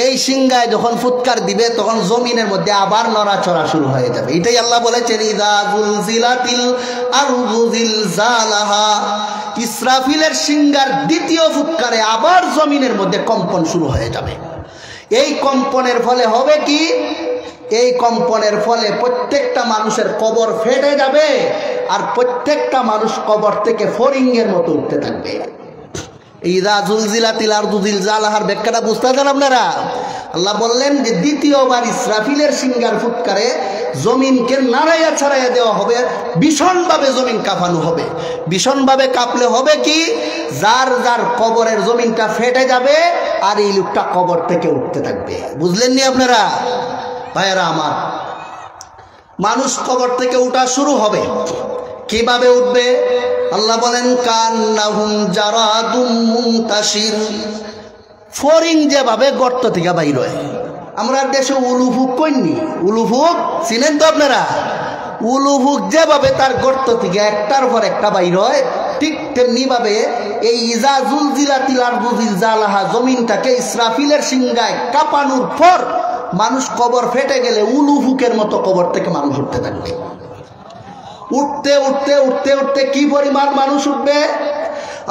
Speaker 1: এই সিংহায় যখন ফুৎকার দিবে, তখন জমিনের মধ্যে আবার নড়াচড়া শুরু হয়ে যাবে। এটাই আল্লাহ বলেছেন ইযা জুলজিলাতিল আরদু জিলজালাহা, ইসরাফিলের সিংহার দ্বিতীয় ফুৎকারে আবার জমিনের মধ্যে কম্পন শুরু হয়ে যাবে। এই কম্পনের ফলে হবে কি? এই কম্পনের ফলে প্রত্যেকটা মানুষের কবর ফেটে যাবে, আর প্রত্যেকটা মানুষ কবর থেকে ফড়িংয়ের মতো উঠতে থাকবে। ইযা জুলজিলাতিল আরদু জিলজালাহার ব্যাখ্যাটা বুঝতেছেন আপনারা? আল্লাহ বললেন যে দ্বিতীয়বার ইসরাফিলের সিঙ্গার ফুৎকারে জমিনকে নাড়াইয়া ছাড়াইয়া দেওয়া হবে, ভীষণভাবে জমিন কাঁপানো হবে। ভীষণভাবে কাঁপলে হবে কি, যার যার কবরের জমিনটা ফেটে যাবে আর এই লোকটা কবর থেকে উঠতে থাকবে। বুঝলেন নি আপনারা? ভাইয়েরা আমার, মানুষ কবর থেকে উঠা শুরু হবে। কিভাবে উঠবে? আল্লাহ বলেন কান্নাহুম জারাদুম মুনতাশির, ফরিং যেভাবে গর্ত থেকে বাইর হয়। আমরা দেশে উলুফুক কইনি, উলুফুক চিনেন তো আপনারা? উলুফুক যেভাবে তার গর্ত থেকে একটার পর একটা বাইর হয়, ঠিক তেমনি ভাবে এই ইযা জুলজিলাতিল আরদু জিলজালাহা জমিনটাকে ইসরাফিলের সিংহায় কাঁপানোর পর মানুষ কবর ফেটে গেলে উলুফুকের মতো কবর থেকে মানুষ উঠতে থাকবে। উঠতে উঠতে উঠতে উঠতে কি পরিমাণ মানুষ উঠবে?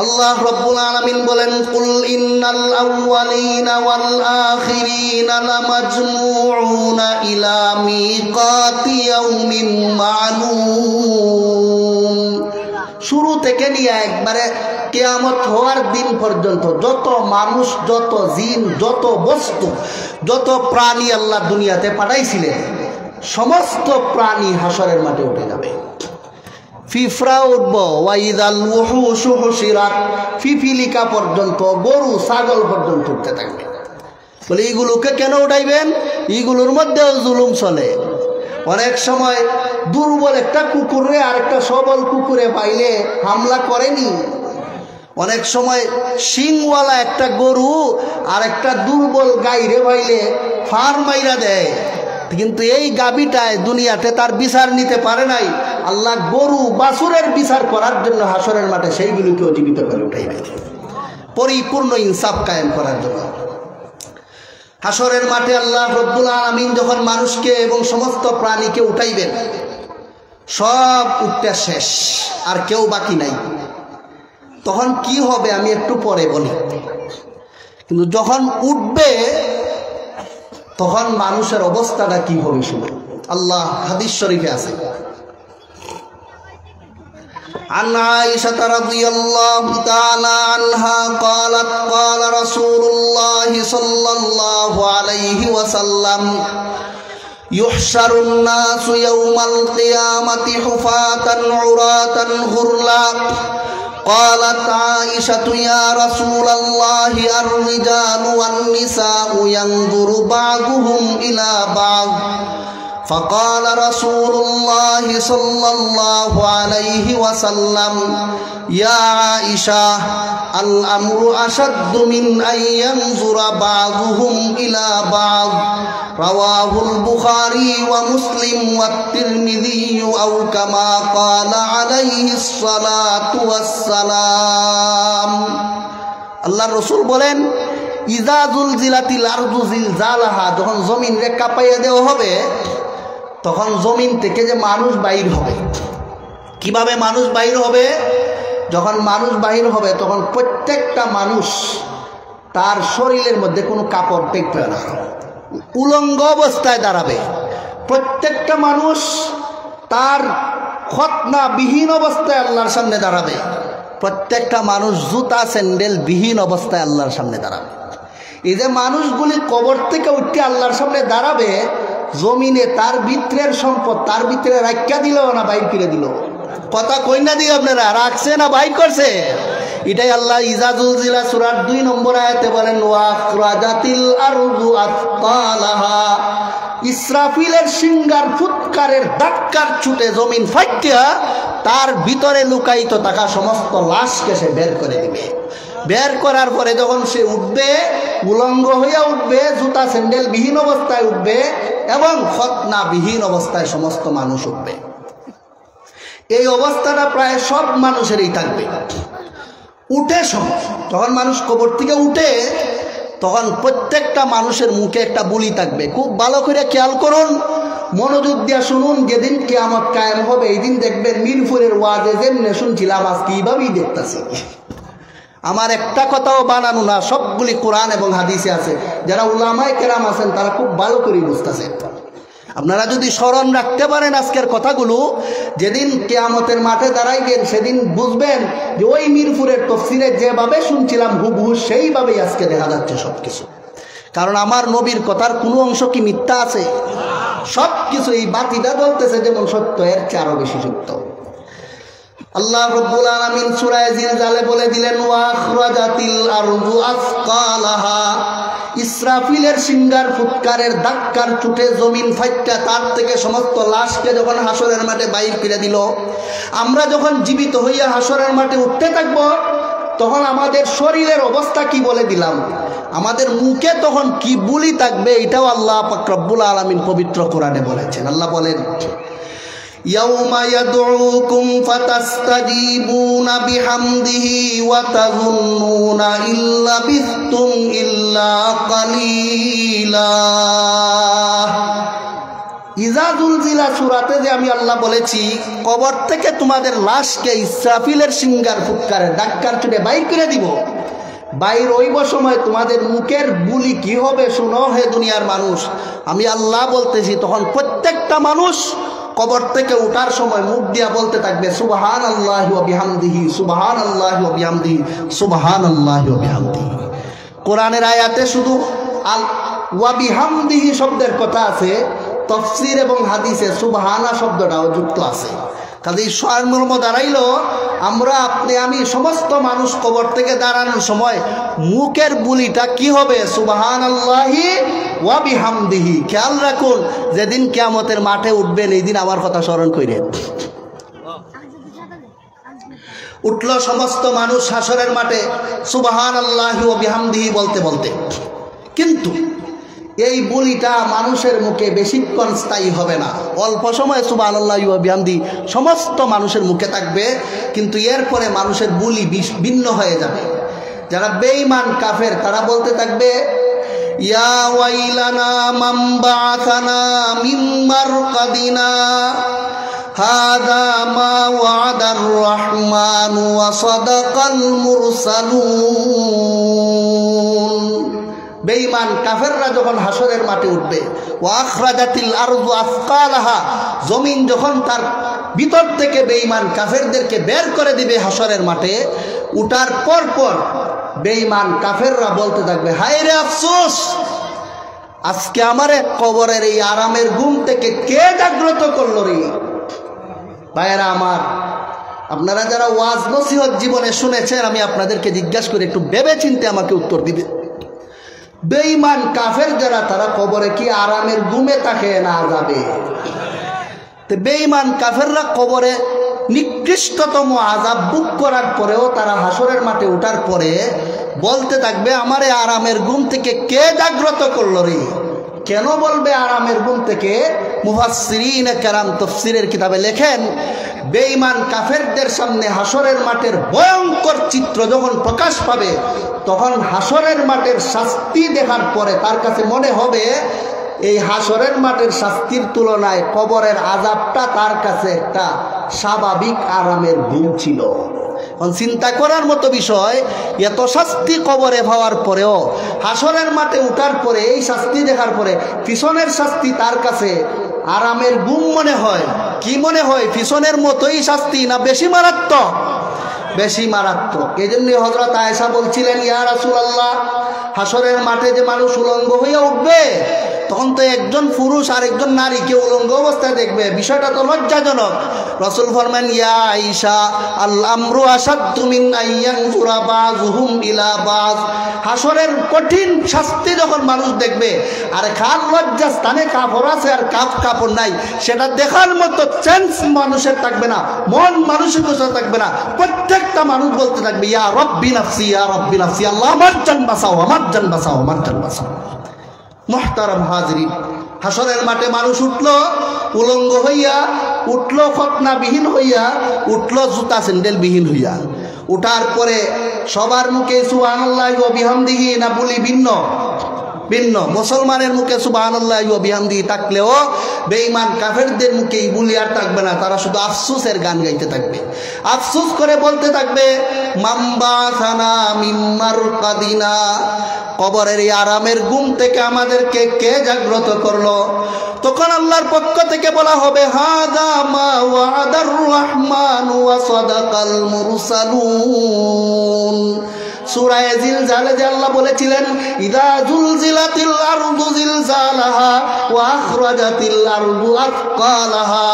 Speaker 1: আল্লাহ রাব্বুল আলামিন বলেন কুল ইন্নাল আউয়ালিনা ওয়াল আখিরিনা লামাজমুউনা ইলা মিকাতি ইয়াউমিন মা'লুম। শুরু থেকে নিয়ে একবারে কিয়ামত হওয়ার দিন পর্যন্ত যত মানুষ, যত জিন, যত বস্তু, যত প্রাণী আল্লাহ দুনিয়াতে পাঠাইছিলেন, সমস্ত প্রাণী হাসরের মাঠে উঠে যাবে। ফিফরা উঠব, ওয়াইদাল উহুশু হুশিরাত, ফিফিলিকা পর্যন্ত, গরু ছাগল পর্যন্ত উঠতে থাকবে। বলে এইগুলোকে কেন উঠাইবেন? এইগুলোর মধ্যেও জুলুম চলে। অনেক সময় দুর্বল একটা কুকুরে আর একটা সবল কুকুরে পাইলে হামলা করেনি। অনেক সময় শিংওয়ালা একটা গরু আর একটা দুর্বল গাইরে পাইলে ফার মাইরা দেয়। কিন্তু এই গাবিটায় দুনিয়াতে তার বিচার নিতে পারে নাই। আল্লাহ গরু বাছুরের বিচার করার জন্য হাসরের মাঠে সেইগুলিকেও জীবিত করে উঠাইবে, পরিপূর্ণ ইনসাফ কায়েম করার জন্য। হাসরের মাঠে আল্লাহ রব্বুল আলামিন যখন মানুষকে এবং সমস্ত প্রাণীকে উঠাইবেন, সব উঠতে শেষ, আর কেউ বাকি নাই। তখন কি হবে আমি একটু পরে বলি। কিন্তু যখন উঠবে তখন মানুষের অবস্থাটা কি হবে শুনো। আল্লাহ হাদিস শরীফে আছে, عن عائشة رضي الله تعالى عنها قالت قال رسول الله صلى الله عليه وسلم يحشر الناس يوم القيامة حفاة عراة غرلا قالت عائشة يا رسول الله الرجال والنساء ينظر بعضهم إلى بعض فقال رسول الله صلى الله عليه وسلم يا عائشة الأمر أشد من أن ينظر بعضهم إلى بعض رواه البخاري ومسلم والترمذي أو كما قال عليه الصلاة والسلام। আল্লাহ রসুল বলেন ইযা জুলজিলাতিল আরদু জিলজালাহা, যখন জমিন রে কাঁপাইয়া দেওয়া হবে তখন জমিন থেকে যে মানুষ বাইর হবে। কিভাবে মানুষ বাইর হবে? যখন মানুষ বাইর হবে তখন প্রত্যেকটা মানুষ তার শরীরের মধ্যে কোনো কাপড় দেখবে না, উলঙ্গ অবস্থায় দাঁড়াবে। প্রত্যেকটা মানুষ তার খতনা বিহীন অবস্থায় আল্লাহর সামনে দাঁড়াবে। প্রত্যেকটা মানুষ জুতা স্যান্ডেল বিহীন অবস্থায় আল্লাহর সামনে দাঁড়াবে। এই যে মানুষগুলি কবর থেকে উঠে আল্লাহর সামনে দাঁড়াবে, জমিনে তার ভিতরের সম্পদ তার ভিতরে রাখিয়া দিল না বাইর করে দিল? কথা কই না দিই আপনারা, রাখছে না বাইর করছে? এটাই আল্লাহ ইযা জুলজিলা সূরার 2 নম্বর আয়াতে বলেন ওয়াখরাজাতিল আরদু আতকালাহা, ইসরাফিলের সিংহার ফুৎকারের ধাক্কার ছুটে জমিন ফাটিয়া তার ভিতরে লুকায়িত থাকা সমস্ত লাশকে সে বের করে দিবে। বের করার পরে যখন সে উঠবে, উলঙ্গ হইয়া উঠবে, জুতা স্যান্ডেল বিহীন অবস্থায় উঠবে এবং খতনা বিহীন অবস্থায় সমস্ত মানুষ উঠবে। এই অবস্থাটা প্রায় সব মানুষেরই থাকবে। উঠে সময় যখন মানুষ কবর থেকে উঠে তখন প্রত্যেকটা মানুষের মুখে একটা বুলি থাকবে। খুব ভালো করে খেয়াল করুন, মনোযোগ দিয়া শুনুন। যেদিন কিয়ামত কায়েম হবে এই দিন দেখবেন মিরপুরের ওয়াজে যেমনে শুনছিলাম আজকে এইভাবেই দেখতেছি। আমার একটা কথাও বানানো না, সবগুলি কোরআন এবং হাদিসে আছে। যারা উলামায়ে কেরাম আছেন তারা খুব ভালো করে বুঝতেছেন। আপনারা যদি স্মরণ রাখতে পারেন আজকের কথাগুলো, যেদিন কিয়ামতের মাঠে দাঁড়াইবেন সেদিন বুঝবেন যে ওই মিরপুরের তাফসীরে যেভাবে শুনছিলাম হুবহু সেইভাবেই আজকে দেখা যাচ্ছে সব কিছু। কারণ আমার নবীর কথার কোনো অংশ কি মিথ্যা আছে? সব কিছু এই বাতিটা জ্বলতেছে যেমন সত্য, এর চেয়ে আরো বেশি সত্য। আল্লাহ রাব্বুল আলামিন সূরা জিলজালে বলে দিলেন, ওয়া আখরাজাতিল আরদু আসকালাহা, ইসরাফিলের সিঙ্গার ফুৎকারের ধাক্কার চুটে জমিন ফাইটটা তার থেকে সমস্ত লাশকে যখন হাসরের মাঠে বাইর করে দিল, আমরা যখন জীবিত হইয়া হাসরের মাঠে উঠতে থাকব তখন আমাদের শরীরের অবস্থা কি বলে দিলাম, আমাদের মুখে তখন কি বুলি থাকবে এটাও আল্লাহ পাক রব্বুল আলামিন পবিত্র কোরআনে বলেছেন। আল্লাহ বলেন, ইয়াউমা ইয়াদউকুম ফাতাস্তাজিবুনা বিহামদিহি ওয়া তাযুন্নুনা ইল্লা বিথতুম ইল্লা কালিলা। ইজা যুলজিলা সূরাতে যে আমি আল্লাহ বলেছি কবর থেকে তোমাদের লাশকে ইসরাফিলের সিঙ্গার ফুৎকারের ধাক্কার চুটে বাইর করে দিব, বাইর হইব সময় তোমাদের মুখের বুলি কি হবে শুনো হে দুনিয়ার মানুষ। আমি আল্লাহ বলতেছি, তখন প্রত্যেকটা মানুষ কবর থেকে উঠার সময় মুখ দিয়া বলতে থাকবে সুবহানাল্লাহি ওয়া বিহামদিহি, সুবহানাল্লাহি ওয়া বিহামদিহি, সুবহানাল্লাহি ওয়া বিহামদিহি। কোরআনের আয়াতে শুধু ওয়া বিহামদিহি শব্দের কথা আছে, তাফসীর এবং হাদিসে সুবহানা শব্দটাও যুক্ত আছে। কাজে স্বর্ণমর্ম দাঁড়াইলো আমরা আপনি আমি সমস্ত মানুষ কবর থেকে দাঁড়ানোর সময় মুখের বুলিটা কি হবে, সুবহানাল্লাহি ওয়া বিহামদিহি। খেয়াল রাখুন, যেদিন কিয়ামতের মাঠে উঠবেন এই দিন আমার কথা স্মরণ করেন। উঠল সমস্ত মানুষ হাসরের মাঠে সুবহানাল্লাহি ওয়া বিহামদিহি বলতে বলতে, কিন্তু এই বলিটা মানুষের মুখে বেশিক্ষণ স্থায়ী হবে না। অল্প সময় সুবহানাল্লাহি ওয়া বিহামদিহি সমস্ত মানুষের মুখে থাকবে, কিন্তু এরপরে মানুষের বুলি ভিন্ন হয়ে যাবে। যারা বেঈমান কাফের তারা বলতে থাকবে, ইয়া ওয়াইলানা মান বাআসানা মিন মারকাদিনা হাদা মা ওয়াদার রহমান ওয়া সাদাকাল মুরসালুন। বেঈমান কাফেররা যখন হাসরের মাঠে উঠবে, ওয়া আখরাজাতিল আরদু আসকালাহা, জমিন যখন তার ভিতর থেকে বেঈমান কাফেরদেরকে বের করে দিবে হাসরের মাঠে, উঠার পর পর বেঈমান কাফেররা বলতে থাকবে, হায় রে আফসোস, আজকে আমারে কবরের এই আরামের ঘুম থেকে কে জাগ্রত করলো রে। ভাইয়েরা আমার, আপনারা যারা ওয়াজ নসিহত জীবনে শুনেছেন আমি আপনাদেরকে জিজ্ঞাসা করে একটু ভেবে চিন্তে আমাকে উত্তর দিবে। বেঈমান কাফের যারা তারা কবরে কি আরামের ঘুমে থাকে না যাবে? তো বেঈমান কাফেররা কবরে নিকৃষ্টতম আযাব বুক করার পরেও তারা হাসরের মাঠে ওঠার পরে বলতে থাকবে, আমারে আরামের ঘুম থেকে কে জাগ্রত করলো রে। কেন বলবে আরামের ঘুম থেকে? মুফাসসিরিনে কেরাম তাফসীরের কিতাবে লেখেন, বেঈমান কাফেরদের সামনে হাসরের মাঠের ভয়ঙ্কর চিত্র যখন প্রকাশ পাবে তখন হাসরের মাঠের শাস্তি দেখার পরে তার কাছে মনে হবে এই হাসরের মাঠের শাস্তির তুলনায় কবরের আযাবটা তার কাছে একটা স্বাভাবিক আরামের ঘুম ছিল। চিন্তা করার মতো বিষয়, এত শাস্তি কবরে পাওয়ার পরেও হাসরের মাঠে উঠার পরে এই শাস্তি দেখার পরে পিছনের শাস্তি তার কাছে আরামের ঘুম মনে হয়। কি মনে হয়? পিছনের মতোই শাস্তি না বেশি মারাত্মক? বেশি মারাত্মক। এই জন্য হযরত আয়েশা বলছিলেন, ইয়া রাসূলুল্লাহ, হাসরের মাঠে যে মানুষ উলঙ্গ হইয়া উঠবে তখন তো একজন পুরুষ আর একজন নারীকে উলঙ্গ অবস্থায় দেখবে, বিষয়টা তো লজ্জাজনক। রাসূল ফরমান, ইয়া আয়েশা, আল আমরু আশাদ্দু মিন আইয়ানজুরা বাযুহুম ইলা বায। হাসরের কঠিন শাস্তি যখন মানুষ দেখবে আর খাল লজ্জা স্থানে কাপড় আছে আর কাপড় নাই, সেটা দেখার মতো চান্স মানুষের থাকবে না, মন মানসিকতা থাকবে না। প্রত্যেকটা মানুষ বলতে থাকবে, ইয়া রব্বি নাফসি, ইয়া রব্বি নাফসি, আল্লাহ আমার জান বাঁচাও, আমার জান বাঁচাও, আমার জান বাঁচাও। মুহতারাম হাজরিন, হাসরের মাঠে মানুষ উঠলো উলঙ্গ হইয়া, উঠলো খতনাবিহীন হইয়া, উঠলো জুতা স্যান্ডেল বিহীন হইয়া। উঠার পরে সবার মুখে সুবহানাল্লাহি ওয়া বিহামদিহি না বলি ভিন্ন? ভিন্ন। মুসলমানের মুখে সুবহানাল্লাহি ওয়া বিহামদিহি থাকলেও বেঈমান কাফেরদের মুখে এই বুলি আর থাকবে না, তারা শুধু আফসোসের গান গাইতে থাকবে, আফসোস করে বলতে থাকবে মাম্বাসানা মিম্মার কাদিনা, কবরের এই আরামের ঘুম থেকে আমাদেরকে কে জাগ্রত করলো। তখন আল্লাহর পক্ষ থেকে বলা হবে হাদা মা ওয়াদার রহমান ওয়া সাদাকাল মুরসালুন। সূরা জিলজালে যে আল্লাহ বলেছিলেন ইদা জুলজিলাতিল আরদু জিলজালাহা ওয়া আখরাজাতিল আরদু আথকালাহা,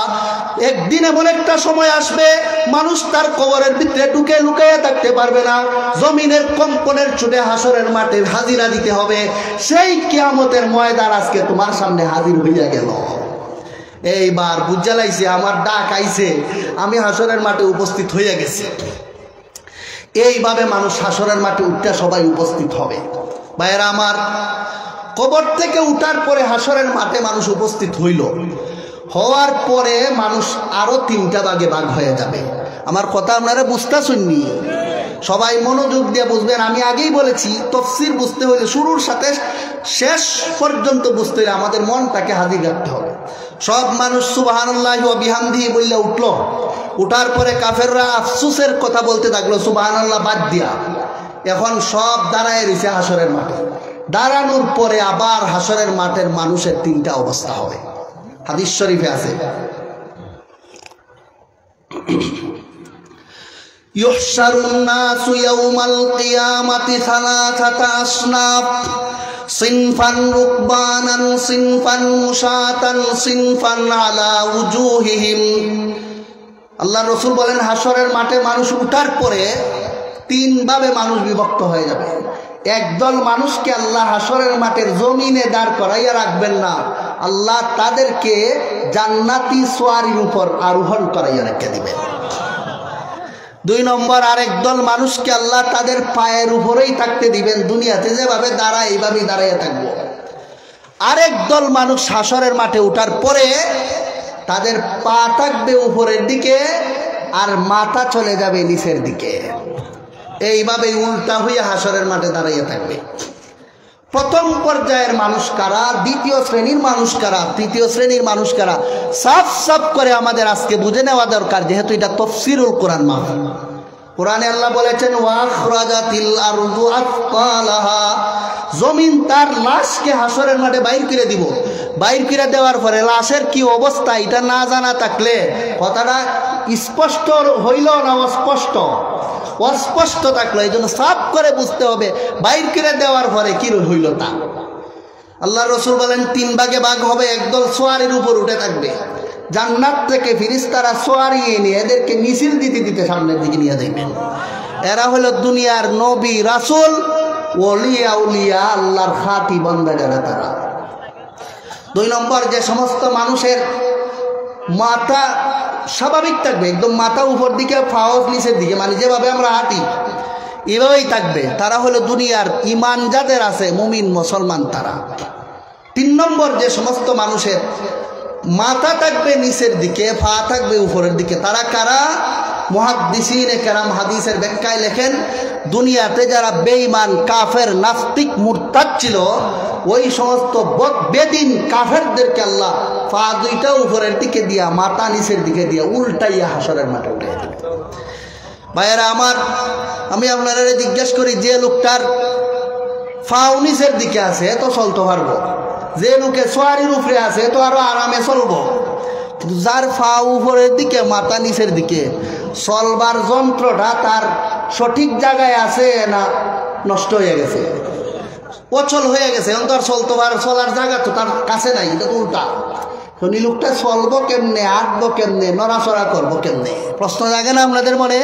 Speaker 1: একদিন এমন একটা সময় আসবে মানুষ তার কবরের ভিতরে ঢুকে লুকিয়ে থাকতে পারবে না, জমিনের কম্পনের ছুটে হাসরের মাঠে হাজিরা দিতে হবে। সেই কিয়ামতের ময়দান আজকে তোমার সামনে হাজির হইয়া গেল। এইবার বুঝা লাইছে আমার ডাক আইছে, আমি হাসরের মাঠে উপস্থিত হইয়া গেছি। এইভাবে মানুষ হাসরের মাঠে উঠতে সবাই উপস্থিত হবে। ভাইয়েরা আমার, কবর থেকে উঠার পরে হাসরের মাঠে মানুষ উপস্থিত হইল, হওয়ার পরে মানুষ আরো তিনটা ভাগে ভাগ হয়ে যাবে। আমার কথা আপনারা বুঝতেছেননি? সবাই মনোযোগ দিয়ে বুঝবেন। আমি আগেই বলেছি তাফসীর বুঝতে হলে শুরুর সাথে শেষ পর্যন্ত বুঝতে হলে আমাদের মনটাকে হাজির রাখতে হবে। সব মানুষ সুবহানাল্লাহি ওয়া বিহামদিহি বললে উঠলো, উঠার পরে কাফেররা আফসোসের কথা বলতে থাকলো সুবহানাল্লাহ বাদ দিয়া। এখন সব দাঁড়ায় রয়েছে হাসরের মাঠে। দাঁড়ানোর পরে আবার হাসরের মাঠের মানুষের তিনটা অবস্থা হবে, হাদিস শরীফে আছে। ইউহশারুন নাসু ইয়াউমাল কিয়ামাতি সালাসাতা আসনাফ সিনফান রুকবানান সিনফান মুশাতান সিনফান আলা উজুহিহিম। আল্লাহ রাসূল বলেন হাসরের মাঠে মানুষ উঠার পরে তিন ভাবে মানুষ বিভক্ত হয়ে যাবে। একদল মানুষকে আল্লাহ হাসরের মাঠের জমিনে দাঁড় করাইয়া রাখবেন না, আল্লাহ তাদেরকে জান্নাতি সোয়ারির উপর আরোহণ করাইয়া রেখে দিবেন। দুই নম্বর, আরেক দল মানুষকে আল্লাহ তাদের পায়ের উপরেই থাকতে দিবেন, দুনিয়াতে যেভাবে দাঁড়ায় এইভাবেই দাঁড়াইয়া থাকবো। আরেক দল মানুষ হাসরের মাঠে উঠার পরে তাদের পা থাকবে উপরের দিকে আর মাথা চলে যাবে নিচের দিকে। এইভাবে উল্টা হইয়া হাসরের মাঠে দাঁড়াইয়া থাকবে। প্রথম পর্যায়ের মানুষ কারা, দ্বিতীয় শ্রেণীর মানুষ কারা, তৃতীয় শ্রেণীর মানুষ কারা, সাফ সাফ করে আমাদের আজকে বুঝে নেওয়া দরকার, যেহেতু এটা তাফসীরুল কোরআন মাহফিল। কোরআনে আল্লাহ বলেছেন ওয়া আখরাজাতিল আরদু আথকালাহা, জমিন তার লাশকে হাসরের মাঠে বাইর করে দিব। বাইর করে দেওয়ার পরে লাশের কি অবস্থা এটা না জানা থাকলে কথাটা স্পষ্ট হইল না অস্পষ্ট? অস্পষ্ট থাকলো। এই জন্য সাফ করে বুঝতে হবে বাইর করে দেওয়ার পরে কি হইল তা। আল্লাহ রাসূল বলেন তিন ভাগে ভাগ হবে। একদল সোয়ারির উপর উঠে থাকবে, জান্নাত থেকে ফেরেশতারা সোয়ারি এনে এদেরকে মিছিল দিতে দিতে সামনের দিকে নিয়ে যাবেন। এরা হলো দুনিয়ার নবী রাসূল ওলি আউলিয়া আল্লাহর খাঁটি বান্দা যারা তারা। দুই নম্বর, যে সমস্ত মানুষের মাথা স্বাভাবিক থাকবে, একদম মাথা উপর দিকে ফাওজ নিচের দিকে, মানে যেভাবে আমরা হাঁটি এভাবেই থাকবে, তারা হলো দুনিয়ার ইমান যাদের আছে মুমিন মুসলমান তারা। তিন নম্বর, যে সমস্ত মানুষের মাথা থাকবে নিচের দিকে, পা থাকবে উপরের দিকে, তারা কারা? মুহাদ্দিসিনে কেরাম হাদিসের ব্যাখ্যায় লেখেন দুনিয়াতে যারা বেঈমান কাফের নাস্তিক মুরতাদ ছিল ওই সমস্ত বেদিন কাফেরদেরকে আল্লাহ পা দুইটা উপরের দিকে দিয়া মাথা নিচের দিকে দিয়া উল্টাইয়া হাসরের মাঠে উঠাইয়া দিবে। ভাইয়েরা আমার, আমি আপনারা জিজ্ঞেস করি, যে লোকটার পাও নিচের দিকে আছে তো চলতে পারবো, যে লোকে সোয়ারির উপরে আছে তো আরো আরামে চলবো, কিন্তু যার পা উপরের দিকে মাথা নিচের দিকে, চলবার যন্ত্রটা তার সঠিক জায়গায় আছে না নষ্ট হয়ে গেছে, অচল হয়ে গেছে, এখন তো আর চলার জায়গা তো তার কাছে নাই, এটা তো উল্টা। শনি লোকটা চলবো কেমনে, হাঁটবো কেমনে, নড়াচড়া করবো কেমনে? প্রশ্ন জাগে না আপনাদের মনে?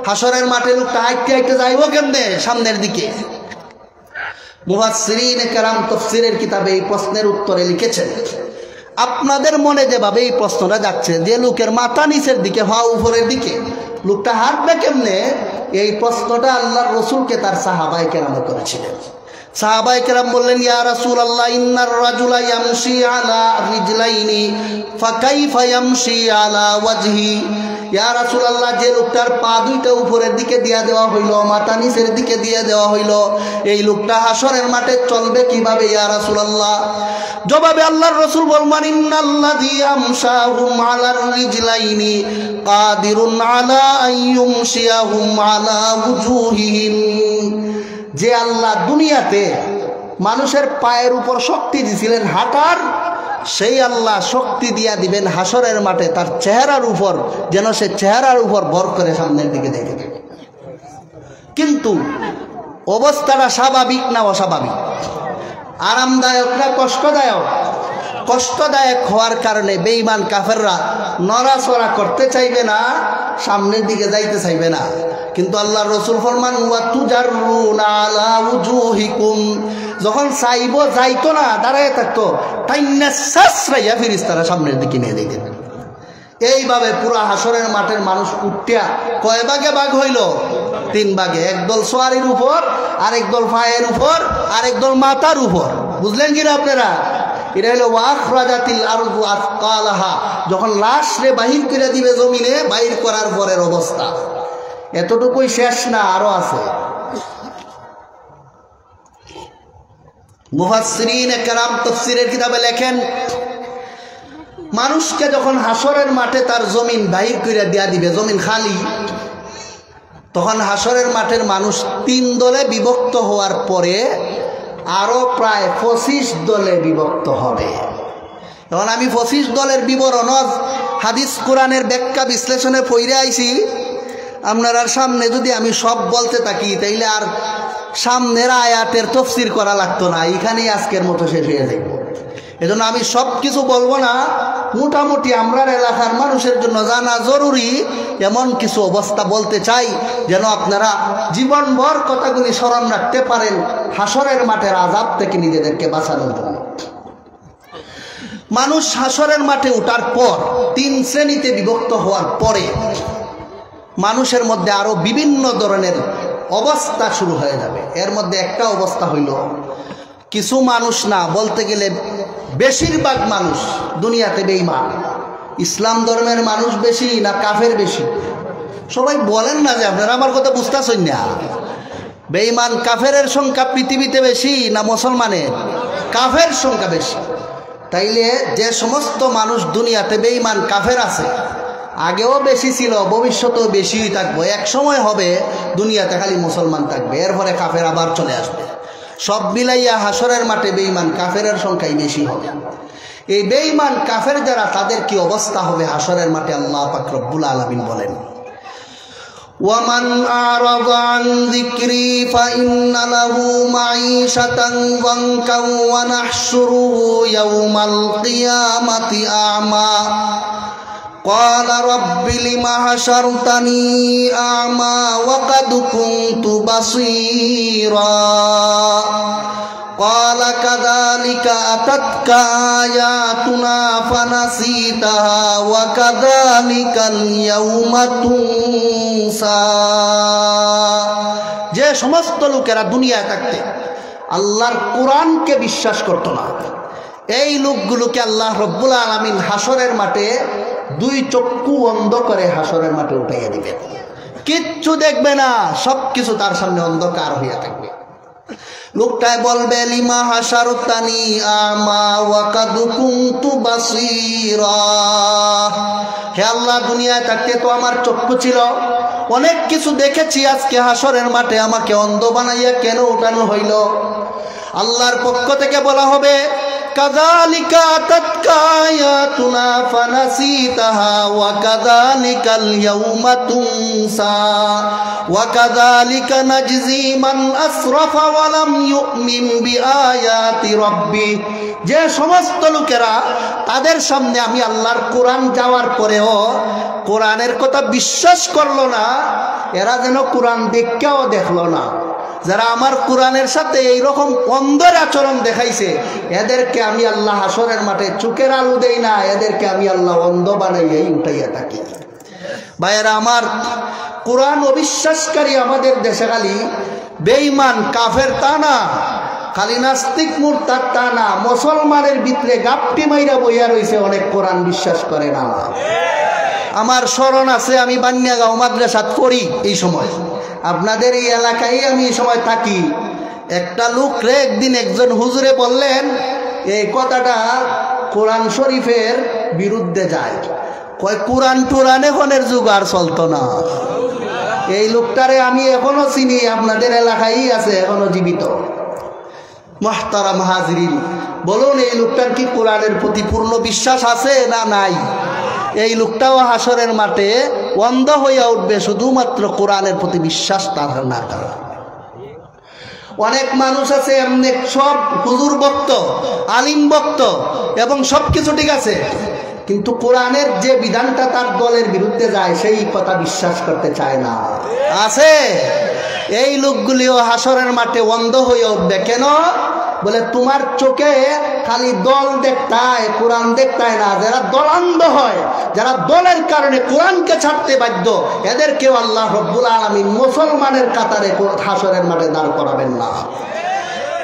Speaker 1: হাসরের মাঠে লোকটা হাঁটতে হাঁটতে যাইবো কেমনে সামনের দিকে? মুফাসসিরিনে কেরাম তাফসীরের কিতাবে এই প্রশ্নের উত্তরে লিখেছেন, আপনাদের মনে যেভাবে এই প্রশ্নটা যাচ্ছে যে লোকের মাথা নিচের দিকে পা উপরের দিকে, লোকটা হাঁটবে কেমনে, এই প্রশ্নটা আল্লাহর রাসূলকে তার সাহাবায়ে কেরাম করেছিলেন। সাহাবায়ে কেরাম বললেন, ইয়া রাসূলুল্লাহ ইন্নার রাজুলা ইয়ামশি আলা রিজলাইনি ফাকাইফা ইয়ামশি আলা ওয়াজহি। ইয়া রাসূলুল্লাহ, যে লোকটার পা দুইটা উপরের দিকে দিয়া দেওয়া হইল, মাথা নিচের দিকে দিয়ে দেওয়া হইল, এই লোকটা হাসরের মাঠে চলবে কিভাবে ইয়া রাসূলুল্লাহ? জবাবে আল্লাহর রাসূল বললেন, ইন্নাল্লাযী আমশাহুম আলার রিজলাইনি কাদিরুন আলা আইয়ুমশিয়াহুম আলা ওয়ুজুহিহিম। যে আল্লাহ দুনিয়াতে মানুষের পায়ের উপর শক্তি দিয়েছিলেন হাঁটার, সেই আল্লাহ শক্তি দিয়া দিবেন হাসরের মাঠে তার চেহারার উপর, যেন সে চেহারার উপর ভর করে সামনের দিকে দেখে থাকে। কিন্তু অবস্থাটা স্বাভাবিক না অস্বাভাবিক? আরামদায়ক না কষ্টদায়ক? কষ্টদায়ক হওয়ার কারণে বেঈমান কাফেররা নড়াচড়া করতে চাইবে না, সামনের দিকে যাইতে চাইবে না। কিন্তু আল্লাহর রাসূল ফরমান, ওয়া তুজাররুনা আলা উজুহিকুম, যখন চাইবো যাইতো না, দাঁড়ায় থাকতো, টাইন্না সাসরাইয়া ফেরেশতারা সামনের দিকে নিয়ে যাইতেন। এইভাবে পুরো হাসরের মাঠের মানুষ উঠিয়া কয় ভাগে ভাগ হইল? 3 ভাগে। একদল সোয়ারির উপর, আরেক দল পায়ের উপর, আরেক দল মাথার উপর। বুঝলেন কিনা আপনারা? এটা হলো ওয়াখরাজাতিল আরদু আসকালাহা, যখন লাশ রে বাহির করে দিবে জমিনে, বাহির করার পরের অবস্থা। এতটুকুই শেষ না, আরো আছে। মুফাসসিরিনে কেরাম তাফসীরের কিতাবে লেখেন, মানুষকে যখন হাসরের মাঠে তার জমিন বাহির করে দেয়া দিবে, জমিন খালি, তখন হাসরের মাঠের মানুষ 3 দলে বিভক্ত হওয়ার পরে আরো প্রায় 25 দলে বিভক্ত হবে। এখন আমি 25 দলের বিবরণ হাদিস কোরআনের ব্যাখ্যা বিশ্লেষণে পড়ে আইছি। আপনার সামনে যদি আমি সব বলতে থাকি, তাইলে আর সামনের আয়াতের তাফসীর করা লাগতো না, এখানেই আজকের মতো শেষ হয়ে যাবে। এজন্য আমি সব কিছু বলবো না, মোটামুটি আমরা এলাকার মানুষের জন্য জানা জরুরি এমন কিছু অবস্থা বলতে চাই, যেন আপনারা জীবনভর কথাগুলি স্মরণ রাখতে পারেন, হাসরের মাঠের আযাব থেকে নিজেদেরকে বাঁচানোর জন্য। মানুষ হাসরের মাঠে ওঠার পর 3 শ্রেণীতে বিভক্ত হওয়ার পরে মানুষের মধ্যে আরো বিভিন্ন ধরনের অবস্থা শুরু হয়ে যাবে। এর মধ্যে একটা অবস্থা হইল, কিছু মানুষ না, বলতে গেলে বেশিরভাগ মানুষ দুনিয়াতে বেঈমান। ইসলাম ধর্মের মানুষ বেশি না কাফের বেশি? সবাই বলেন না যে আপনারা আমার কথা বুঝতেছেন না। বেঈমান কাফেরের সংখ্যা পৃথিবীতে বেশি না মুসলমানের? কাফের সংখ্যা বেশি। তাইলে যে সমস্ত মানুষ দুনিয়াতে বেঈমান কাফের আছে, আগেও বেশি ছিল, ভবিষ্যতেও বেশিই থাকবে। এক সময় হবে দুনিয়াতে খালি মুসলমান থাকবে, এরপরে কাফের আবার চলে আসবে। সব মিলাইয়া হাসরের মাঠে বেঈমান কাফেরের সংখ্যাই বেশি হবে। এই বেঈমান কাফের যারা, তাদের কি অবস্থা হবে হাসরের মাঠে? আল্লাহ পাক রব্বুল আলামিন বলেন, ওয়ামান আরাদা আন যিকরি ফাইন্না লাহু মাঈশাতান যানকা ওয়া নাহশুরুহু ইয়াওমাল কিয়ামাতি আ'মা قال رب لم حشرتني أعمى وقد كنت بصيرا قال كذلك أتتك آياتنا فنسيتها وكذلك اليوم تنسى। যে সমস্ত লোকেরা দুনিয়ায় থাকতে আল্লাহর কোরআনকে বিশ্বাস করত না, এই লোকগুলোকে আল্লাহ রব্বুল আলামিন হাসরের মাঠে 2 চক্ষু অন্ধ করে হাসরের মাঠে উঠাইয়া দিবেন। কিচ্ছু দেখবে না, সবকিছু তার সামনে অন্ধকার হইয়া থাকবে। লোকটায় বলবে, লিমা হাসারতানি আমা ওয়া কাদ কুনতু বাসীরা, হে আল্লাহ, দুনিয়ায় থাকতে তো আমার চক্ষু ছিল, অনেক কিছু দেখেছি, আজকে হাসরের মাঠে আমাকে অন্ধ বানাইয়া কেন উঠানো হইল? আল্লাহর পক্ষ থেকে বলা হবে, কাযালিকা আতাতকা আয়াতুনা ফানাসিতাহা ওয়া কাযালিকাল ইয়াওমা তুনসা ওয়া কাযালিকা নাজজি মান আসরাফা ওয়া লাম ইউমিন বিআয়াতি রাব্বি। যে সমস্ত লোকেরা তাদের সামনে আমি আল্লাহর কোরআন যাওয়ার পরেও কোরআনের কথা বিশ্বাস করলো না, এরা যেন কোরআন দেখেও দেখলো না। যারা আমার কোরআনের সাথে এইরকম অন্ধের আচরণ দেখাইছে, এদেরকে আমি আল্লাহ হাসরের মাঠে চোখের আলো দেই না, এদেরকে আমি আল্লাহ অন্ধ বানাইয়াই উঠাইয়া থাকি। ভাইয়েরা আমার, কোরআন অবিশ্বাসকারী আমাদের দেশে খালি বেঈমান কাফের তা না, খালি নাস্তিক মুরতাদ তা না, মুসলমানের ভিতরে গাপটি মাইরা বইয়া রইছে অনেক কোরআন বিশ্বাস করে না। আমার স্মরণ আছে, আমি বান্যাগাঁও মাদ্রাসাত পড়ি এই সময়, আপনাদের এই এলাকায় আমি এই সময় থাকি। একটা লোক রে একদিন একজন হুজুরে বললেন এই কথাটা কোরআন শরীফের বিরুদ্ধে যায়। কয় কোরআন টুরান এখনের যুগ আর চলতো না। এই লোকটারে আমি এখনো চিনি, আপনাদের এলাকায় আছে, এখনো জীবিত। মুহতারাম হাজরিন, বলুন এই লোকটার কি কোরআনের প্রতি পূর্ণ বিশ্বাস আছে না নাই? এই লোকটাও হাসরের মাঠে অন্ধ হইয়া উঠবে শুধুমাত্র কোরআনের প্রতি বিশ্বাস তার না করা। অনেক মানুষ আছে এমনি সব হুজুর ভক্ত, আলিম ভক্ত এবং সব কিছু ঠিক আছে, কিন্তু কোরআনের যে বিধানটা তার দলের বিরুদ্ধে যায় সেই কথা বিশ্বাস করতে চায় না। আছে এই লোকগুলিও হাসরের মাঠে অন্ধ হয়ে উঠবে। কেন? বলে তোমার চোখে খালি দল দেখতায়, কোরআন দেখতায় না। যারা দলান্ধ হয়, যারা দলের কারণে কোরআনকে ছাড়তে বাধ্য, এদেরকেও আল্লাহ রব্বুল আলামিন মুসলমানের কাতারে হাসরের মাঠে দাঁড় করাবেন না।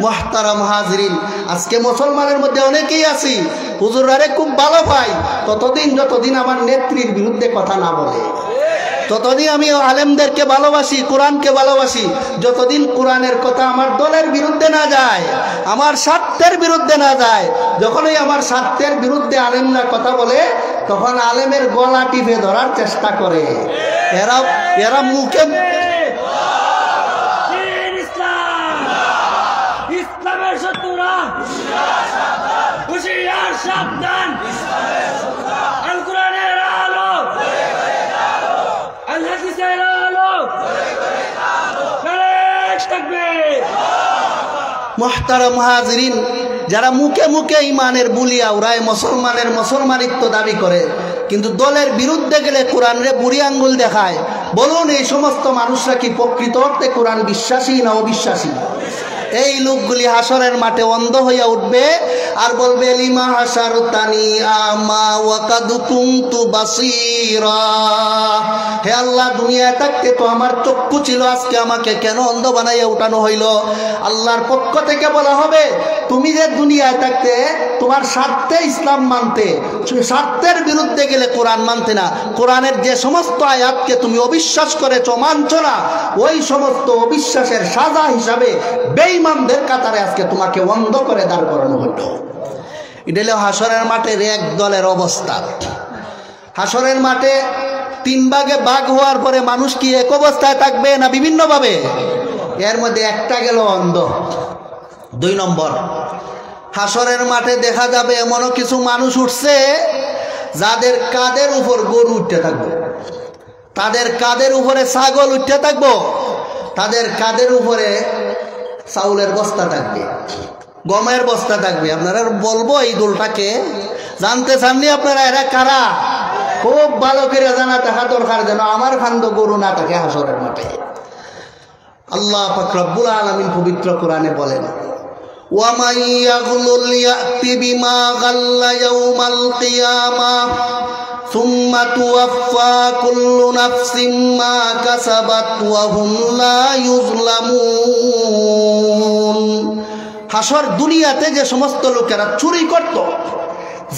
Speaker 1: মুহতারাম হাজরিন, আজকে মুসলমানের মধ্যে অনেকেই আছি হুজুরারে খুব ভালো পাই, যতদিন আমার নেত্রীর বিরুদ্ধে কথা না বলে, ততদিন আমি আলেমদেরকে ভালোবাসি, কোরআনকে ভালোবাসি। যতদিন কোরআনের কথা আমার দলের বিরুদ্ধে না যায়, আমার স্বার্থের বিরুদ্ধে না যায়, যখনই আমার স্বার্থের বিরুদ্ধে আলেমরা কথা বলে, তখন আলেমের গলা টিপে ধরার চেষ্টা করে। এরা মুখে
Speaker 2: ইসলামের শত্রুরা হুঁশিয়ার সাবধান, আল কোরআনের আলো, আল হাদিসের আলো, নারে তাকবীর।
Speaker 1: মুহতারাম হাজরিন, যারা মুখে মুখে ইমানের বুলিয়া উড়ায়, মুসলমানিত্ব দাবি করে, কিন্তু দলের বিরুদ্ধে গেলে কোরআনের বুড়ি আঙ্গুল দেখায়, বলুন এই সমস্ত মানুষরা কি প্রকৃত অর্থে কোরআন বিশ্বাসী না অবিশ্বাসী? এই লোকগুলি হাসরের মাঠে অন্ধ হইয়া উঠবে আর বলবে লিমা হাসারতানি আমা ওয়া কাদ কুনতু বাসীরা। হে আল্লাহ, দুনিয়ায় থাকতে তো আমার চক্ষু ছিল, আজকে আমাকে কেন অন্ধ বানাইয়া উঠানো হইল? আল্লাহর পক্ষ থেকে বলা হবে, তুমি যে দুনিয়ায় থাকতে তোমার স্বার্থে ইসলাম মানতে, স্বার্থের বিরুদ্ধে গেলে কোরআন মানতে না, কোরআনের যে সমস্ত আয়াতকে তুমি অবিশ্বাস করেছ, মানছ না, ওই সমস্ত অবিশ্বাসের সাজা হিসাবে বেঈমানদের কাতারে আজকে তোমাকে অন্ধ করে দাঁড় করানো হইল। এটা হলো হাসরের মাঠের এক দলের অবস্থা। হাসরের মাঠে তিন ভাগে ভাগ হওয়ার পরে মানুষ কি এক অবস্থায় থাকবে না বিভিন্নভাবে? এর মধ্যে একটা গেল অন্ধ। 2 নম্বর, হাসরের মাঠে দেখা যাবে এমনও কিছু মানুষ উঠছে যাদের কাঁধের উপর গরু উঠতে থাকবে, তাদের কাঁধের উপরে ছাগল উঠতে থাকবো, তাদের কাঁধের উপরে চাউলের বস্তা থাকবে, গমের বস্তা থাকবে। আপনারা বলবো এই দলটাকে জানতে চাননি আপনারা? এরা কারা? খুব ভালো করে জানা থাকা দরকার, যেন আমার খান্দ গরু না থাকে হাসরের মাঠে। আল্লাহ পাক রব্বুল আলামিন পবিত্র কোরআনে বলেন, ওয়ামান ইয়াগলুল ইয়াতি বিমা গাল্লা ইয়াউমাল কিয়ামাহ সুম্মা তুওয়াফা কুল্লু নাফসিম মা কাসাবাত ওয়া হুম লা ইউযলামুন। হাসর দুনিয়াতে যে সমস্ত লোকেরা চুরি করত,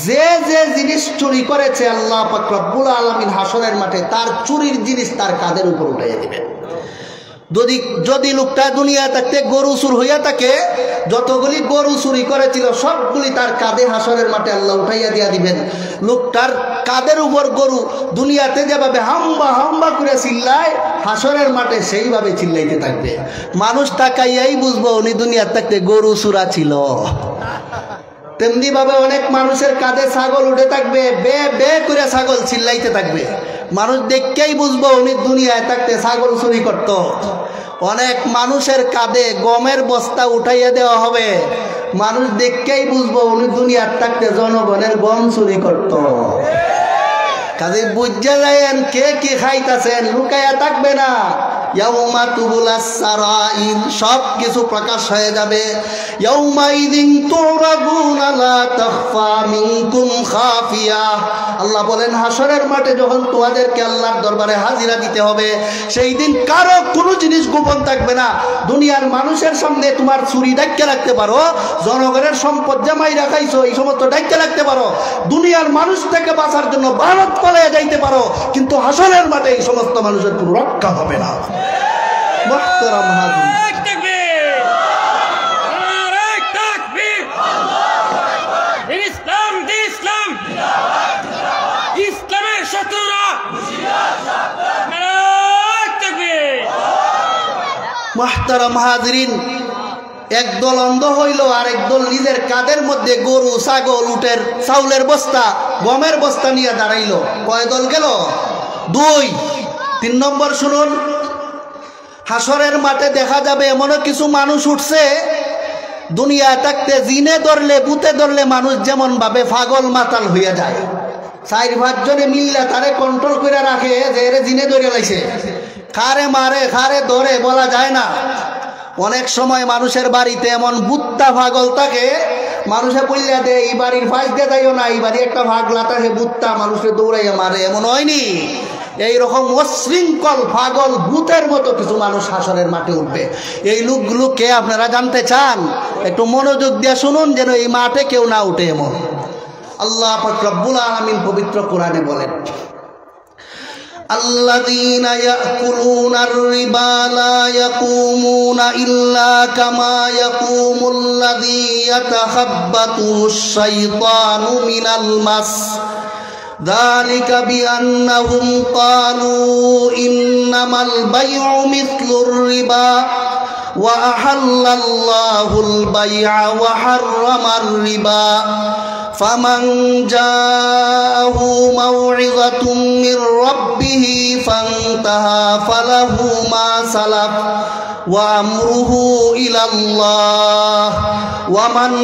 Speaker 1: যে যে জিনিস চুরি করেছে, আল্লাহ পাক রব্বুল আলামিন হাসরের মাঠে তার চুরির জিনিস তার কাঁধের উপর উঠাইয়া দিবেন। যদি লোকটা দুনিয়া থাকতে গরু চুর হইয়া থাকে, যতগুলি গরু চুরি করেছিল সবগুলি তার কাঁধে হাসরের মাঠে আল্লাহ উঠাইয়া দিয়া দিবেন। লোকটার কাঁধের উপর গরু দুনিয়াতে যেভাবে হাম্বা হাম্বা করে চিল্লায়, হাসরের মাঠে সেইভাবে চিল্লাইতে থাকবে। মানুষ তাকাইয়াই বুঝবো উনি দুনিয়ার থাকতে গরু চুরা ছিল। তেমনি ভাবে অনেক মানুষের কাঁধে ছাগল উঠে থাকবে, বে বে করে ছাগল চিল্লাইতে থাকবে। মানুষ দেখকেই বুঝবো উনি দুনিয়ায় থাকতে ছাগল চুরি করত। অনেক মানুষের কাঁধে গমের বস্তা উঠাইয়া দেওয়া হবে, মানুষ দেখকেই বুঝবো উনি দুনিয়ার থাকতে জনগণের গম চুরি করত। কাজে বুঝা যায়েন কে কি খাইতেছেন, লুকাইয়া থাকবে না। ইয়াউমা তুবুলাস সারাইর, সব কিছু প্রকাশ হয়ে যাবে। ইয়াউমাইযিন তুরাদুনা লা তাখফা মিনকুম খাফিয়া। আল্লাহ বলেন হাসরের মাঠে যখন তোমাদেরকে আল্লাহর দরবারে হাজিরা দিতে হবে, সেই দিন কারো কোনো জিনিস গোপন থাকবে না। দুনিয়ার মানুষের সামনে তোমার চুরি ডাক্কে রাখতে পারো, জনগণের সম্পদ জামাই রাখাইছো, এই সমস্ত ডাক্কে রাখতে পারো, দুনিয়ার মানুষ থেকে বাঁচার জন্য ভারত পালিয়ে যাইতে পারো, কিন্তু হাসরের মাঠে এই সমস্ত মানুষের কোনো রক্ষা হবে না। মুহতারাম হাজির,
Speaker 2: ইসলামের শত্রুরা
Speaker 1: মুহতারাম হাজিরিন, একদল অন্ধ হইল আর একদল নিজের কাঁধের মধ্যে গরু, ছাগল, উটের চাউলের বস্তা, গমের বস্তা নিয়ে দাঁড়াইল। কয় দল গেল? 2। 3 নম্বর শুনুন, হাসরের মাঠে দেখা যাবে এমনও কিছু মানুষ উঠছে, দুনিয়া থাকতে জিনে ধরলে, ভূতে ধরলে মানুষ যেমন ভাবে পাগল মাতাল হইয়া যায়, 4-5 জনে মিললে তারে কন্ট্রোল করে রাখে যে এরে জিনে ধরে লাইছে, খারে মারে খারে ধরে বলা যায় না। অনেক সময় মানুষের বাড়িতে এমন বুত্তা পাগল থাকে, মানুষে বললে দে এই বাড়ির ফাঁস দিয়ে যাইও না, এই বাড়ি একটা ভাগলা থাকে বুত্তা, মানুষের দৌড়াইয়া মারে, এমন হয়নি? এইরকম অশৃঙ্খল পাগল ভূতের মতো কিছু মানুষ হাসরের মাঠে উঠবে। এই লোকগুলোকে আপনারা জানতে চান? একটু মনোযোগ দিয়ে শুনুন যেন এই মাঠে কেউ না উঠে এমন। আল্লাহ পাক রব্বুল আলামিন পবিত্র কোরআনে বলেন, আল্লাযীনা ইয়াকুলুনার রিবা লা ইয়াকুমুনা ইল্লা কামা ইয়াকুমুল্লাযী ইয়াতাখাব্বাতুশ শাইতানু মিনাল মাস যালিকা বিআন্নাহুম ক্বালু ইন্নামাল বাই'উ মিথলুর রিবা ওয়া আহাল্লাল্লাহুল বাই'a ওয়া হাররামার রিবা ফামান জাআহু মাউ'িযাতুম মির রাব্বিহি ফান্তাহা ফালাহু মা সালাফ ওয়া আমরুহু ইলাল্লাহ ওয়া মান